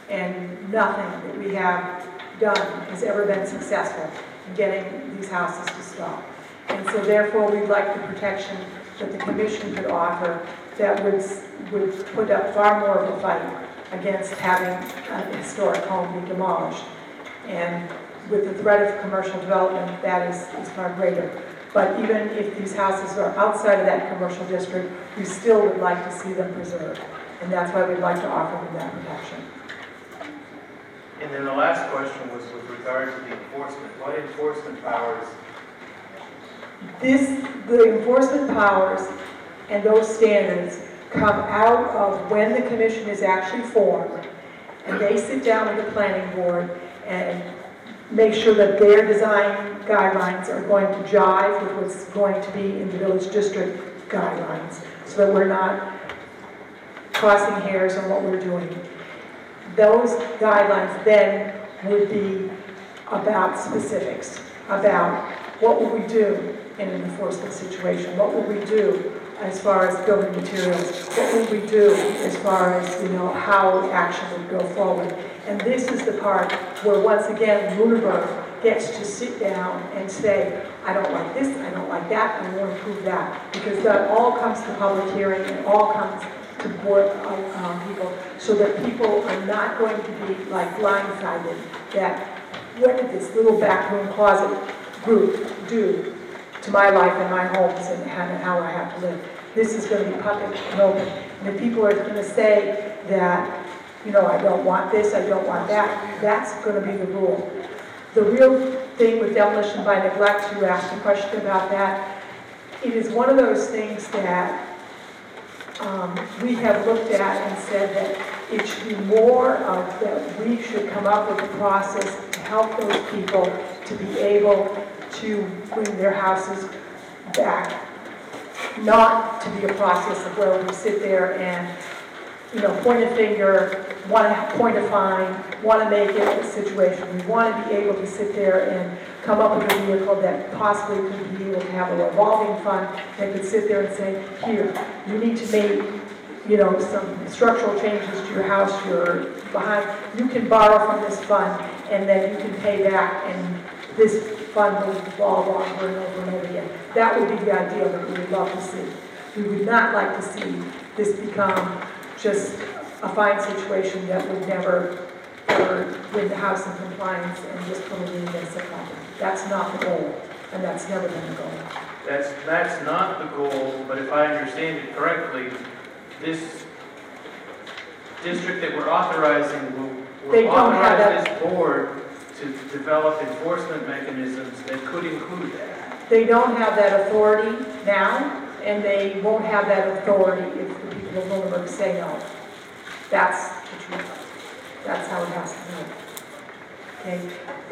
And nothing that we have done has ever been successful in getting these houses to stop. And so therefore we'd like the protection that the commission could offer that would put up far more of a fight against having a historic home be demolished. And with the threat of commercial development, that is far greater. But even if these houses are outside of that commercial district, we still would like to see them preserved. And that's why we'd like to offer them that protection. And then the last question was with regard to the enforcement. What enforcement powers? The enforcement powers and those standards come out of when the commission is actually formed, and they sit down with the planning board and make sure that their design guidelines are going to jive with what's going to be in the village district guidelines, so that we're not crossing hairs on what we're doing. Those guidelines then would be about specifics, about what would we do in an enforcement situation, what would we do as far as building materials, what would we do as far as, how action would go forward. And this is the part where, once again, Lunenburg gets to sit down and say, I don't like this, I don't like that, I want to improve that. Because that all comes to public hearing, and all comes to board people, so that people are not going to be like blindsided that what did this little back room closet group do to my life and my homes and how I have to live. This is going to be public and open. And if people are going to say that, I don't want this, I don't want that, that's going to be the rule. The real thing with demolition by neglect, you asked a question about that, it is one of those things that we have looked at and said that it should be more of that we should come up with a process to help those people to be able to bring their houses back, not to be a process of where we sit there and, point a finger, want to point a fine, want to make it a situation. We want to be able to sit there and come up with a vehicle that possibly could be able to have a revolving fund that could sit there and say, here, you need to make, some structural changes to your house, you're behind, you can borrow from this fund and then you can pay back and this fund will revolve over and over and over again. That would be the ideal that we would love to see. We would not like to see this become just a fine situation that would never ever bring the house in compliance and just put it in against the property. That's not the goal, and that's never been the goal. That's not the goal, but if I understand it correctly, this district that we're authorizing will authorize this board to develop enforcement mechanisms that could include that. They don't have that authority now, and they won't have that authority if the people of Lunenburg say no. That's the truth. That's how it has to be. Okay?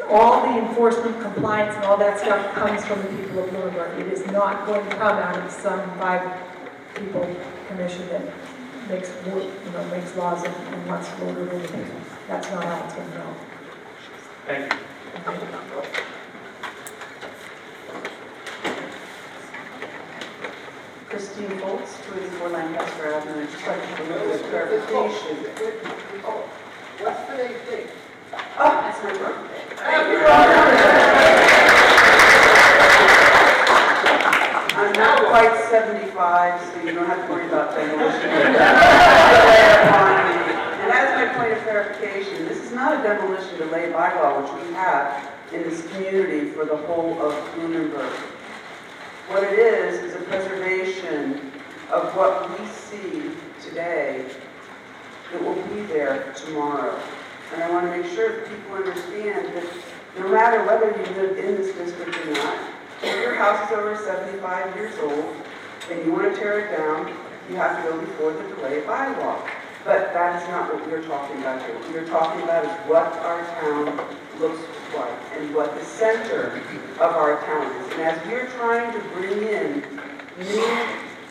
All the enforcement, compliance, and all that stuff comes from the people of Lunenburg. It is not going to come out of some 5 people commission that makes, makes laws and wants to order everything. That's not how it's going to go. Thank you. Christine Foltz, 24 Lancaster Avenue. I'd just like to have a little clarification. What's today's date? Oh, that's my birthday. I'm not quite 75, so you don't have to worry about demolition. And as my point of clarification, this is not a demolition delay bylaw, which we have in this community for the whole of Lunenburg. What it is a preservation of what we see today that will be there tomorrow. And I want to make sure that people understand that no matter whether you live in this district or not, if your house is over 75 years old and you want to tear it down, you have to go before the delay bylaw. But that is not what we're talking about here. What we're talking about is what our town looks like and what the center of our town is. And as we're trying to bring in new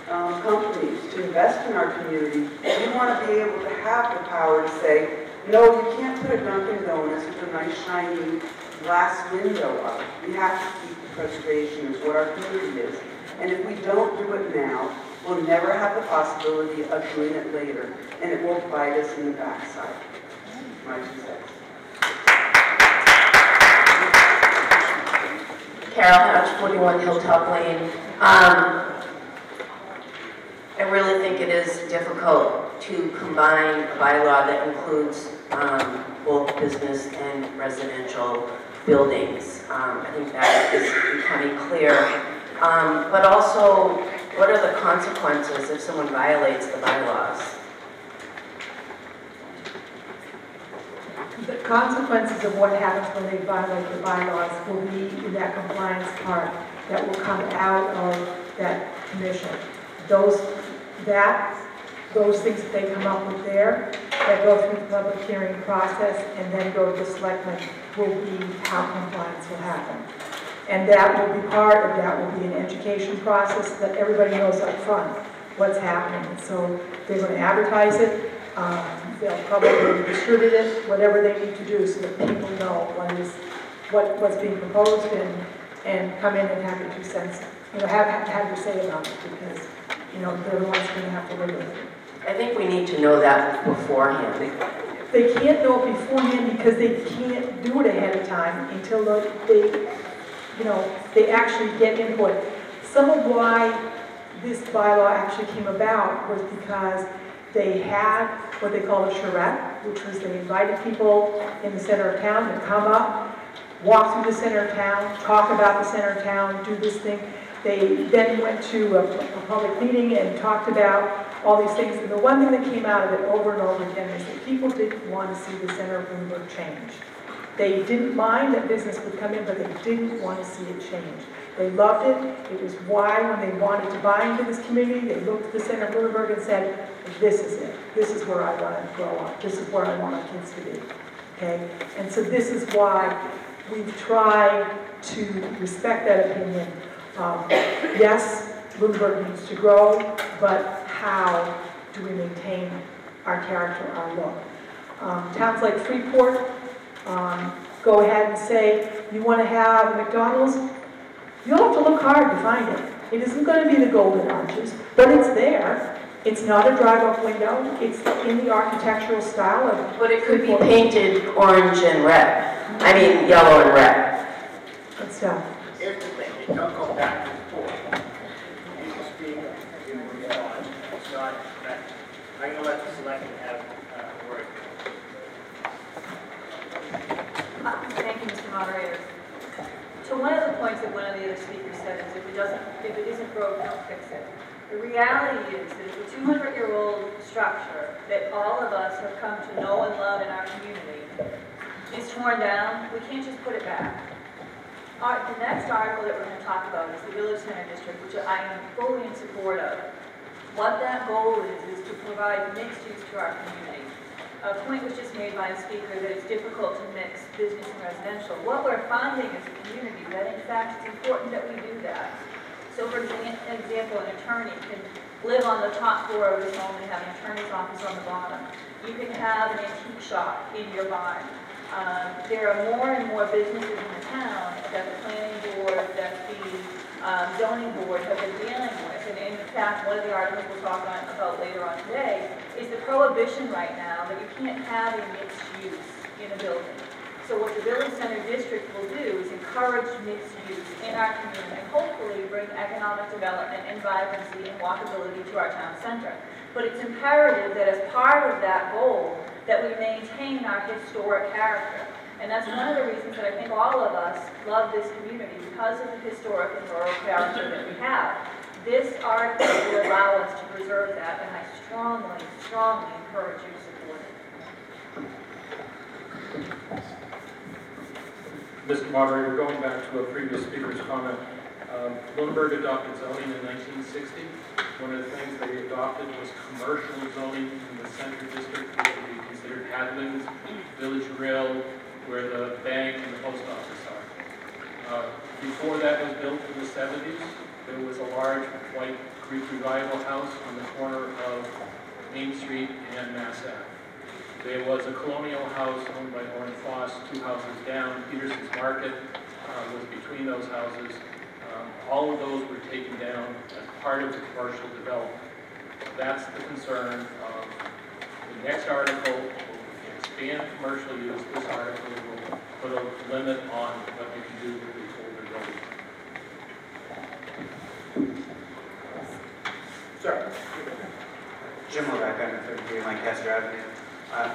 companies to invest in our community, we want to be able to have the power to say, no, you can't put a Dunkin' Donuts with a nice shiny glass window up. We have to keep the preservation of what our community is. And if we don't do it now, we'll never have the possibility of doing it later, and it will bite us in the backside. My 2 cents. Carol Hatch, 41 Hilltop Lane. I really think it is difficult to combine a bylaw that includes both business and residential buildings. I think that is becoming clear. But also, what are the consequences if someone violates the bylaws? The consequences of what happens when they violate the bylaws will be in that compliance part that will come out of that commission. Those things that they come up with there, that go through the public hearing process and then go to the selectmen, will be how compliance will happen. And that will be part of that, will be an education process that everybody knows up front what's happening. So they're going to advertise it, they'll probably distribute it, whatever they need to do so that people know what's being proposed and come in and have your 2 cents, have your say about it, because, they're the ones going to have to live with it. I think we need to know that beforehand. They can't know it beforehand because they can't do it ahead of time until they actually get input. Some of why this bylaw actually came about was because they had what they call a charrette, which was they invited people in the center of town to come up, walk through the center of town, talk about the center of town, do this thing. They then went to a public meeting and talked about all these things. And the one thing that came out of it over and over again is that people didn't want to see the center of Lunenburg change. They didn't mind that business would come in, but they didn't want to see it change. They loved it. It was why, when they wanted to buy into this community, they looked at the center of Lunenburg and said, this is it. This is where I want to grow up. This is where I want our kids to be. Okay? And so this is why we've tried to respect that opinion. Yes, Lunenburg needs to grow, but how do we maintain our character, our look? Towns like Freeport, go ahead and say, you want to have a McDonald's? You'll have to look hard to find it. It isn't going to be the Golden Arches, but it's there. It's not a drive-up window. It's in the architectural style of... But it could be painted orange and red. I mean, yellow and red. Good stuff. Here's the thing, you don't go back and forth. You can speak, you respond. It's not that. I'm going to let the selectmen have a word. Thank you, Mr. Moderator. To one of the points that one of the other speakers said is if it isn't broke, don't fix it. The reality is that it's a 200-year-old structure that all of us have come to know and love in our community is torn down. We can't just put it back. The next article that we're going to talk about is the Village Center District, which I am fully in support of. What that goal is to provide mixed use to our community. A point was just made by a speaker that it's difficult to mix business and residential. What we're finding as a community, that in fact it's important that we do that. So for example, an attorney can live on the top floor of this home and have an attorney's office on the bottom. You can have an antique shop in your barn. There are more and more businesses in the town that the planning board, that the zoning board have been dealing with. And in fact, one of the articles we'll talk about later on today is the prohibition right now that you can't have a mixed use in a building. So what the Village Center District will do is encourage mixed use in our community and hopefully bring economic development and vibrancy and walkability to our town center. But it's imperative that as part of that goal, that we maintain our historic character. And that's one of the reasons that I think all of us love this community, because of the historic and rural character that we have. This article will allow us to preserve that, and I strongly, strongly encourage you to support it. Mr. Moderator, going back to a previous speaker's comment, Lunenburg adopted zoning in 1960. One of the things they adopted was commercial zoning in the center district, which would be considered Hadley's, Village Grill, where the bank and the post office are. Before that was built in the 70s, there was a large white Greek Revival house on the corner of Main Street and Mass Ave. There was a colonial house owned by Orrin Foss, 2 houses down. Peterson's Market was between those houses. All of those were taken down as part of the commercial development. That's the concern of the next article. Will expand commercial use. This article will put a limit on what you can do with the older buildings. Sir. Jim Levesque, I'm 33 Lancaster Avenue.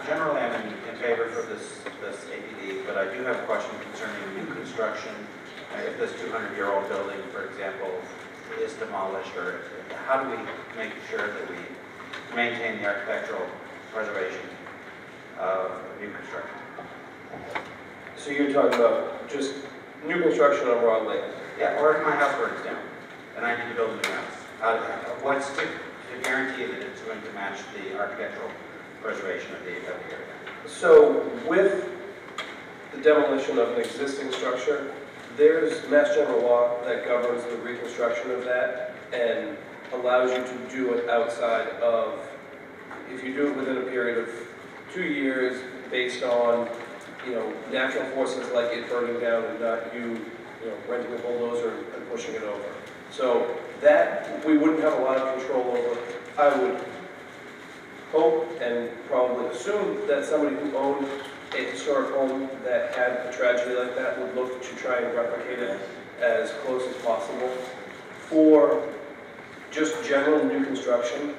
Generally, I'm in favor for this APD, but I do have a question concerning new construction. If this 200-year-old building, for example, is demolished, or how do we make sure that we maintain the architectural preservation of new construction? So you're talking about just new construction on raw land? Yeah, or if my house burns down and I need to build a new house, what's to guarantee that it's going to match the architectural preservation of the area? So with the demolition of an existing structure, there's Mass General Law that governs the reconstruction of that and allows you to do it outside of, if you do it within a period of 2 years based on, natural forces like it burning down and not you renting a bulldozer and pushing it over. So that we wouldn't have a lot of control over. I would hope and probably assume that somebody who owned a historic home that had a tragedy like that would look to try and replicate it as close as possible. For just general new construction,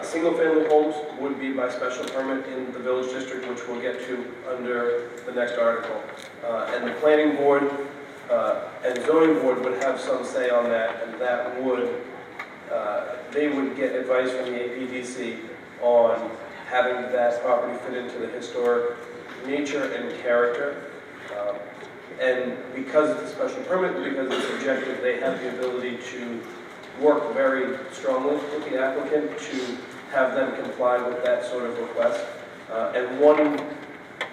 single-family homes would be by special permit in the village district, which we'll get to under the next article. And the planning board and zoning board would have some say on that, and that would, they would get advice from the APDC on having that property fit into the historic nature and character. And because it's a special permit, because it's objective, they have the ability to work very strongly with the applicant to have them comply with that sort of request. And one,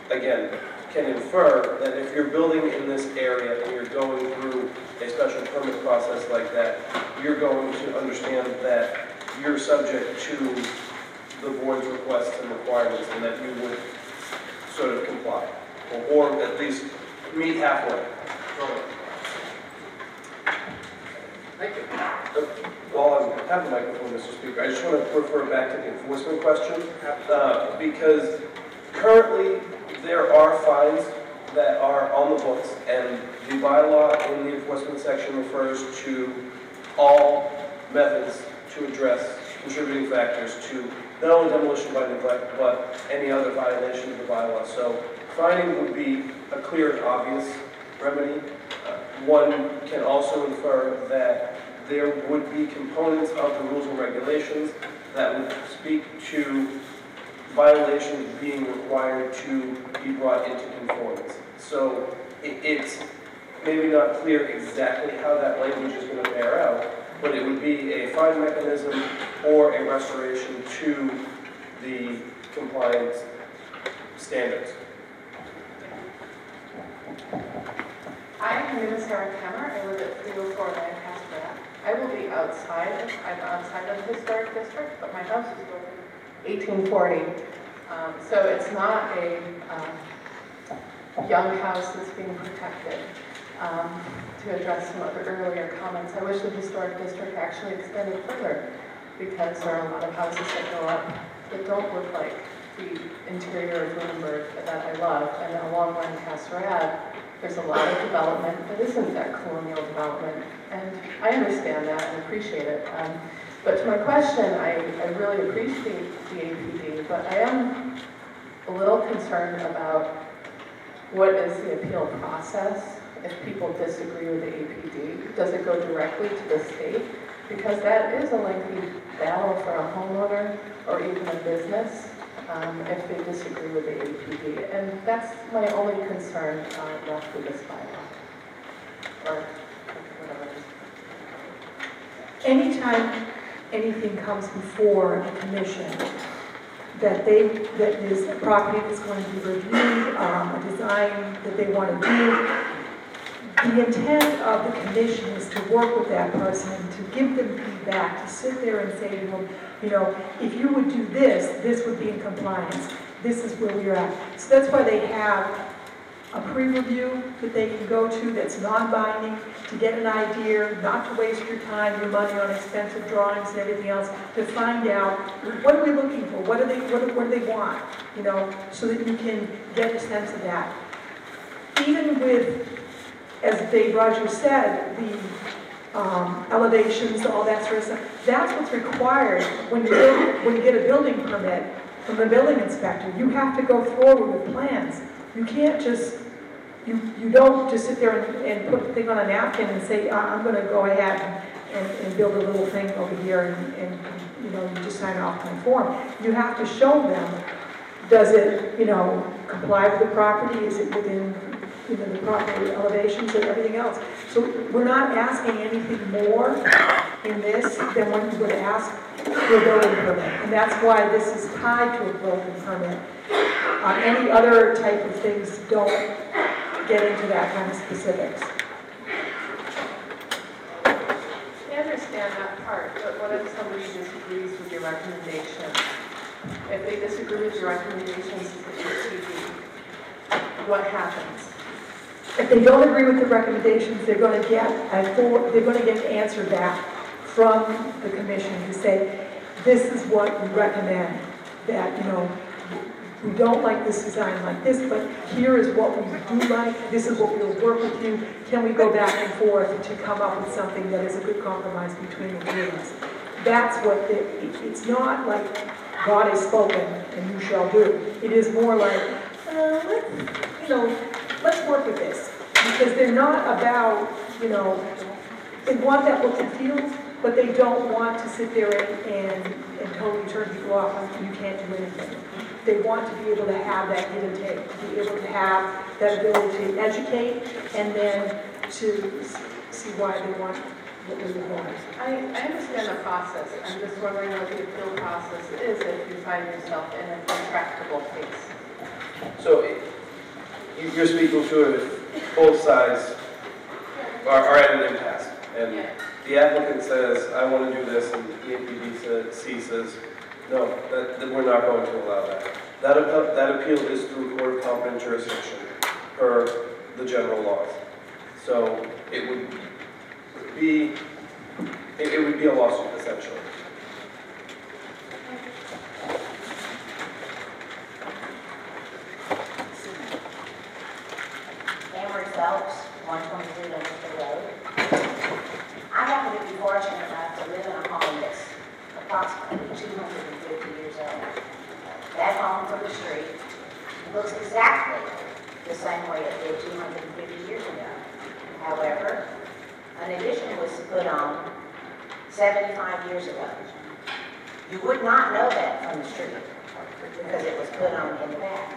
again, can infer that if you're building in this area and you're going through a special permit process like that, you're going to understand that you're subject to the board's requests and requirements, and that you would sort of comply, or at least meet halfway. Thank you. While I have the microphone, Mr. Speaker, I just want to refer back to the enforcement question, because currently there are fines that are on the books, and the bylaw in the enforcement section refers to all methods to address contributing factors to not only demolition by neglect, but any other violation of the bylaw. So fining would be a clear and obvious remedy. One can also infer that there would be components of the rules and regulations that would speak to violations being required to be brought into conformance. So it's maybe not clear exactly how that language is going to bear out, but it would be a fine mechanism or a restoration to the compliance standards. Hi, my name is Sarah Kemmer. I live at 304 Lancaster Ave. I will be outside, I'm outside of the historic district, but my house is built in 1840. So it's not a young house that's being protected. To address some of the earlier comments, I wish the historic district actually extended further because there are a lot of houses that go up that don't look like the interior of Lunenburg that I love. And along Lancaster Ave, there's a lot of development that isn't that colonial development. And I understand that and appreciate it. But to my question, I really appreciate the APD, but I am a little concerned about what is the appeal process if people disagree with the APD. Does it go directly to the state? Because that is a lengthy battle for a homeowner or even a business if they disagree with the APD. And that's my only concern left with this bylaw. Or whatever it is. Anytime anything comes before the commission that is a property that's going to be reviewed, a design that they want to do, the intent of the commission is to work with that person, to give them feedback, to sit there and say to them, you know, if you would do this, this would be in compliance. This is where we're at. So that's why they have a pre-review that they can go to that's non-binding, to get an idea, not to waste your time, your money on expensive drawings and everything else, to find out what are we looking for, what do they want, you know, so that you can get a sense of that. Even with, as Dave Rogers said, the elevations, all that sort of stuff, that's what's required when you get a building permit from the building inspector. You have to go forward with plans. You can't just, you don't just sit there and put the thing on a napkin and say, I'm going to go ahead and build a little thing over here and you know, you just sign off on the form. You have to show them, does it, you know, comply with the property? Is it within, you know, the proper elevations and everything else? So we're not asking anything more in this than what you would ask for a building permit. And that's why this is tied to a building permit. Any other type of things don't get into that kind of specifics. I understand that part, but what if somebody disagrees with your recommendation? If they disagree with your recommendations as the APD, what happens? If they don't agree with the recommendations, they're going to get an answer back from the commission to say, this is what we recommend, that, you know, we don't like this design like this, but here is what we do like, this is what we'll work with you, can we go back and forth to come up with something that is a good compromise between the two of us? That's what, it's not like God has spoken and you shall do. It is more like, let's work with this. Because they're not about, you know, they want that look and feel, but they don't want to sit there and totally turn people off and you can't do anything. They want to be able to have that give and take, to be able to have that ability to educate and then to see why they want what they want. I understand the process. I'm just wondering what the appeal process is if you find yourself in an intractable case. So you're speaking to it if both sides are at an impasse. And the applicant says, I want to do this, and the APDC says, no, that we're not going to allow that. That appeal is through court of competent jurisdiction per the general laws. So it would be a lawsuit essentially. Amber Phelps, 123 Livingston Road. I happen to be fortunate enough to live in a home that's approximately 250 years old. That home from the street looks exactly the same way it did 250 years ago. However, an addition was put on 75 years ago. You would not know that from the street because it was put on in the back.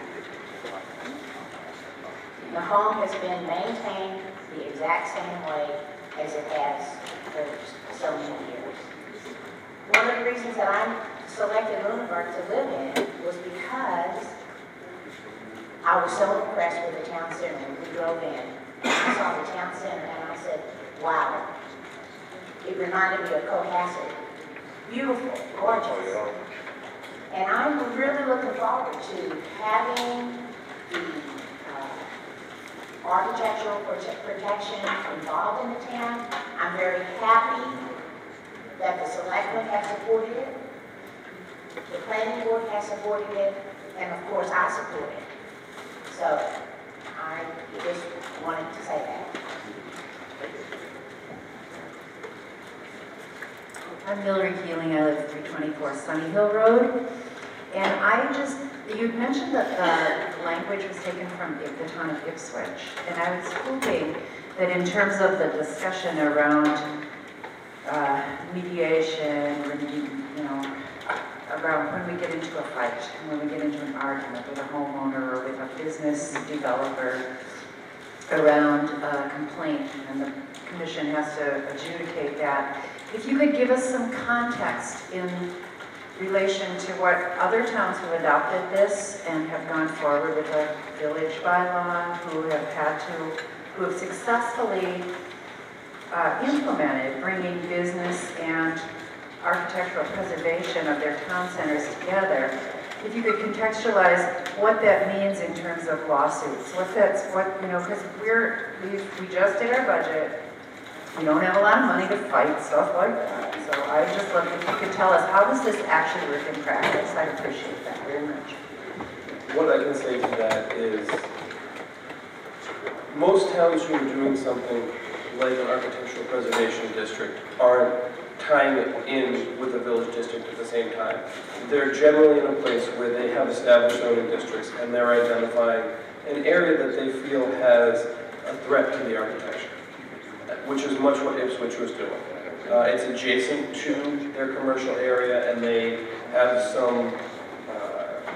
The home has been maintained the exact same way as it has for so many years. One of the reasons that I selected Lunenburg to live in was because I was so impressed with the town center. When we drove in, I saw the town center and I said, wow, It reminded me of Cohasset. Beautiful, gorgeous. And I'm really looking forward to having the architectural protection involved in the town. I'm very happy that the selectmen have supported it, the planning board has supported it, and of course I support it. So I just wanted to say that. I'm Hillary Keeling, I live at 324 Sunny Hill Road. And you mentioned that the language was taken from the town of Ipswich. And I was hoping that in terms of the discussion around mediation, around when we get into a fight, when we get into an argument with a homeowner or with a business developer around a complaint, and the commission has to adjudicate that. If you could give us some context in relation to what other towns who have adopted this and have gone forward with a village bylaw, who have successfully implemented bringing business and architectural preservation of their town centers together. If you could contextualize what that means in terms of lawsuits, because we just did our budget. We don't have a lot of money to fight stuff like that. So I just love if you could tell us, how does this actually work in practice? I'd appreciate that very much. What I can say to that is, most towns who are doing something like an architectural preservation district aren't tying it in with the village district at the same time. They're generally in a place where they have established zoning districts and they're identifying an area that they feel has a threat to the architecture, which is much what Ipswich was doing. It's adjacent to their commercial area, and they have some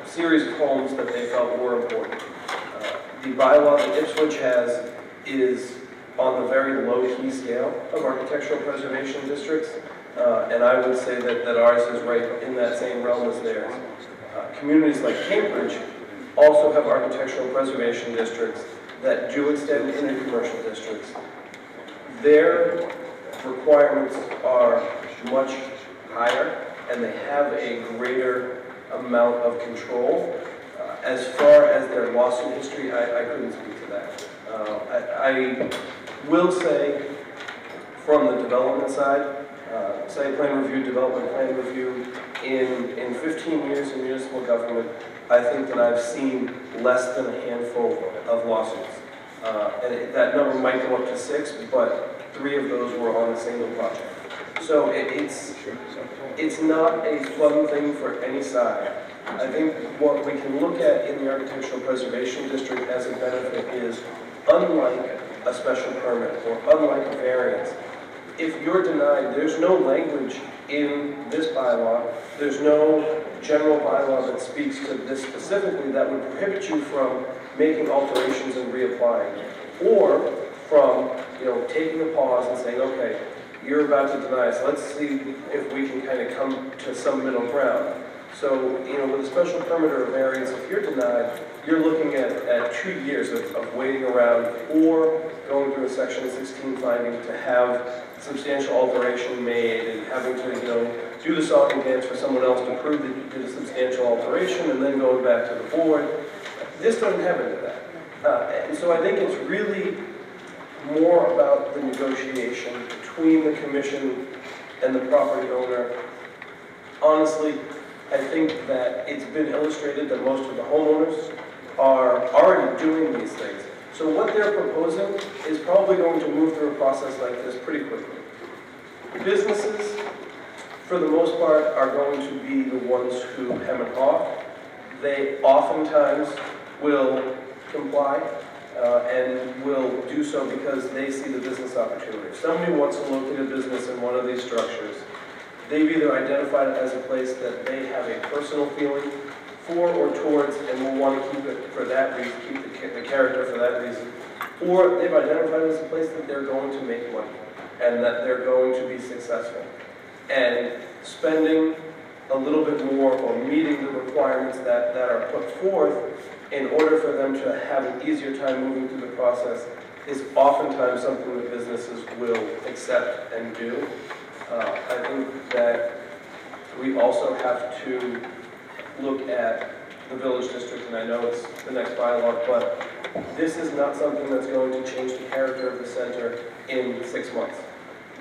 series of homes that they felt were important. The bylaw that Ipswich has is on the very low-key scale of architectural preservation districts, and I would say that ours is right in that same realm as theirs. Communities like Cambridge also have architectural preservation districts that do extend into commercial districts. Their requirements are much higher, and they have a greater amount of control. As far as their lawsuit history, I couldn't speak to that. I will say, from the development side, site plan review, development plan review, in 15 years in municipal government, I think that I've seen less than a handful of lawsuits. And that number might go up to 6, but 3 of those were on a single project. So it's not a fun thing for any side. I think what we can look at in the architectural preservation district as a benefit is, unlike a special permit or unlike a variance, if you're denied, there's no language in this bylaw, there's no general bylaw that speaks to this specifically that would prohibit you from making alterations and reapplying, or from taking a pause and saying, okay, you're about to deny us, let's see if we can kind of come to some middle ground. So, with a special permit or a variance, if you're denied, you're looking at 2 years of waiting around, or going through a section 16 finding to have substantial alteration made, and having to, do the song and dance for someone else to prove that you did a substantial alteration, and then going back to the board. This doesn't have any of that. And so I think it's really more about the negotiation between the commission and the property owner. Honestly, I think that it's been illustrated that most of the homeowners are already doing these things. So what they're proposing is probably going to move through a process like this pretty quickly. Businesses, for the most part, are going to be the ones who hem and haw. They oftentimes will comply and will do so because they see the business opportunity. If somebody wants to locate a business in one of these structures, they've either identified it as a place that they have a personal feeling for or towards and will want to keep it for that reason, keep the character for that reason, or they've identified it as a place that they're going to make money and that they're going to be successful. And spending a little bit more or meeting the requirements that are put forth in order for them to have an easier time moving through the process is oftentimes something that businesses will accept and do. I think that we also have to look at the village district, and I know it's the next bylaw, but this is not something that's going to change the character of the center in 6 months.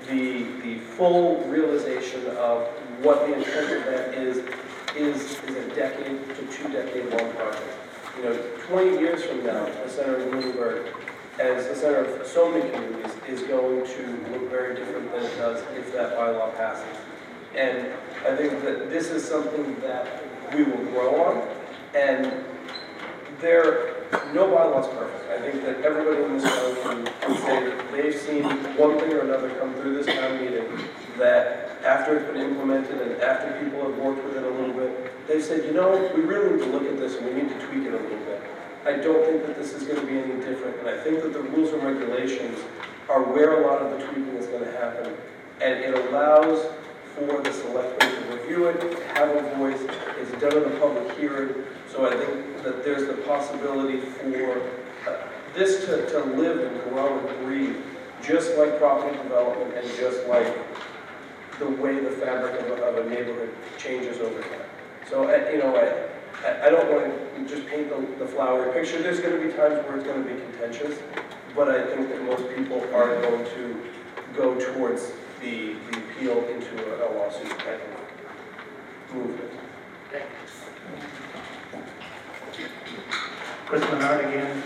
The full realization of what the intent of that is a decade to 2 decade long project. 20 years from now, the center of Lunenburg, as the center of so many communities, is going to look very different than it does if that bylaw passes. And I think that this is something that we will grow on, and no bylaw is perfect. I think that everybody in this town can say that they've seen one thing or another come through this town meeting that after it's been implemented and after people have worked with it a little bit, they've said, we really need to look at this and we need to tweak it a little bit. I don't think that this is going to be any different, and I think that the rules and regulations are where a lot of the tweaking is going to happen, and it allows for the selectmen to review it, to have a voice. It's done in a public hearing, so I think that there's the possibility for this to live and grow and breathe, just like property development and just like the way the fabric of a neighborhood changes over time. So, I don't want to just paint the flowery picture. There's going to be times where it's going to be contentious, but I think that most people are going to go towards the appeal into a lawsuit type of movement. Chris Menard again.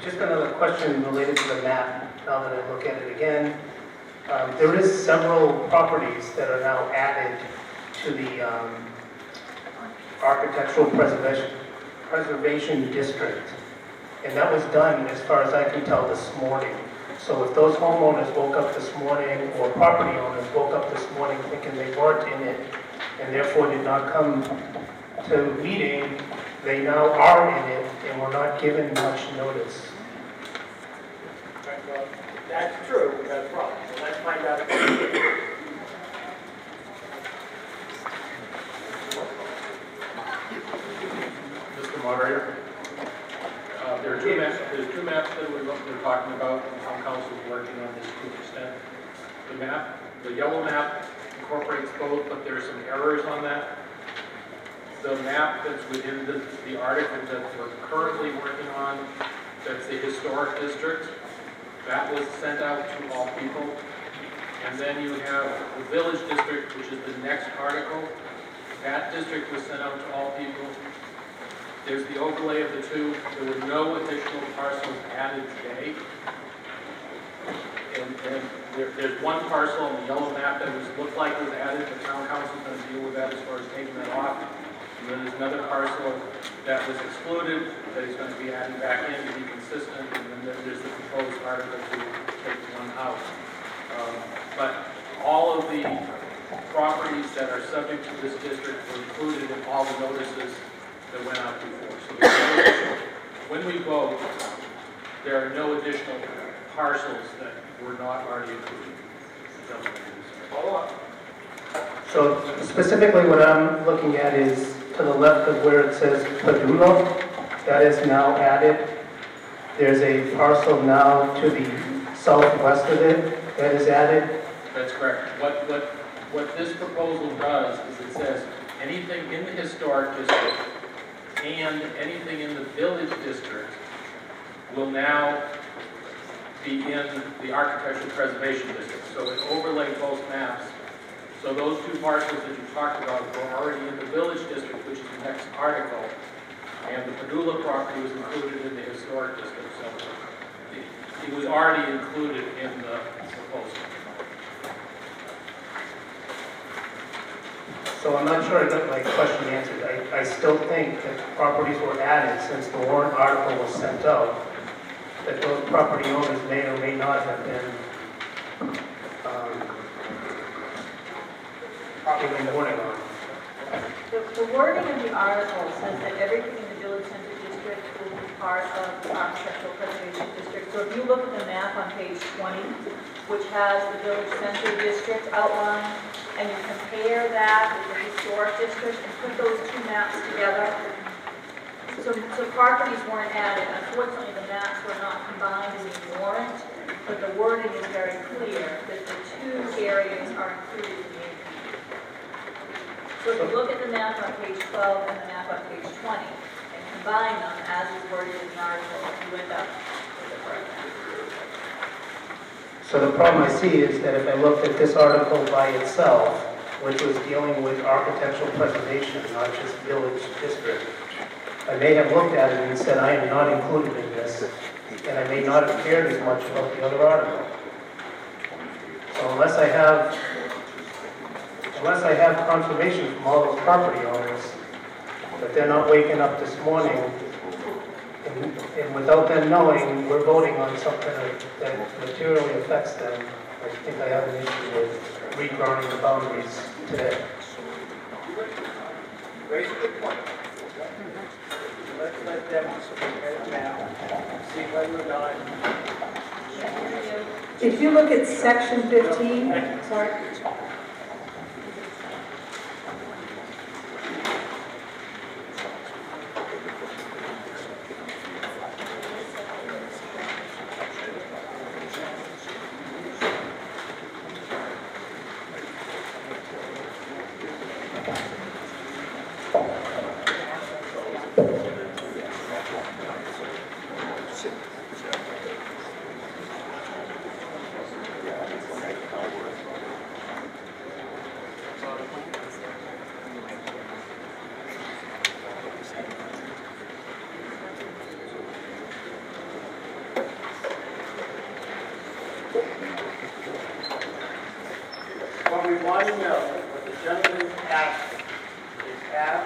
Just another question related to the map, now that I look at it again. There is several properties that are now added to the Architectural Preservation District. And that was done, as far as I can tell, this morning. So if those homeowners woke up this morning, or property owners woke up this morning thinking they weren't in it, and therefore did not come to the meeting, they now are in it, and were not given much notice. Well, that's true, we got a problem. So let's find out. Mr. Moderator, there's two maps that we're talking about, and town council is working on this to extent. The yellow map incorporates both, but there's some errors on that. The map that's within the article that we're currently working on, that's the historic district, that was sent out to all people. And then you have the village district, which is the next article. That district was sent out to all people. There's the overlay of the two. There were no additional parcels added today. And there's one parcel on the yellow map that looked like it was added. The town council is going to deal with that as far as taking that off. And then there's another parcel that was excluded that he's going to be adding back in to be consistent. And then there's the proposed article to take one out. But all of the properties that are subject to this district were included in all the notices that went out before. So when we vote, there are no additional parcels that were not already included. So specifically what I'm looking at is to the left of where it says Padula, that is now added. There's a parcel now to the southwest of it that is added. That's correct. What this proposal does is it says anything in the historic district and anything in the village district will now be in the architectural preservation district. So it overlaid both maps. So those two parcels that you talked about were already in the village district, which is the next article, and the Padula property was included in the historic district. So it was already included in the proposal. So I'm not sure I got my question answered. I still think that properties were added since the warrant article was sent out, that those property owners may or may not have been given warning on. The wording in the article says that everything in the village center district will be part of the architectural preservation district. So if you look at the map on page 20, which has the village center district outlined, and you compare that with the historic district and put those two maps together, so properties weren't added. Unfortunately, the maps were not combined in the warrant. but the wording is very clear that the two areas are included in the APD. So if you look at the map on page 12 and the map on page 20, and combine them as is worded in the article, you end up with the correct map. So the problem I see is that if I looked at this article by itself, which was dealing with architectural preservation, not just village district, I may have looked at it and said, I am not included in this, and I may not have cared as much about the other article. So unless I have confirmation from all those property owners that they're not waking up this morning and without them knowing we're voting on something that materially affects them, I think I have an issue with redrawing the boundaries today. Raise a good point. Let's let them get it now, see whether or not. If you look at section 15, sorry. What we want to know, what the gentleman asked, is have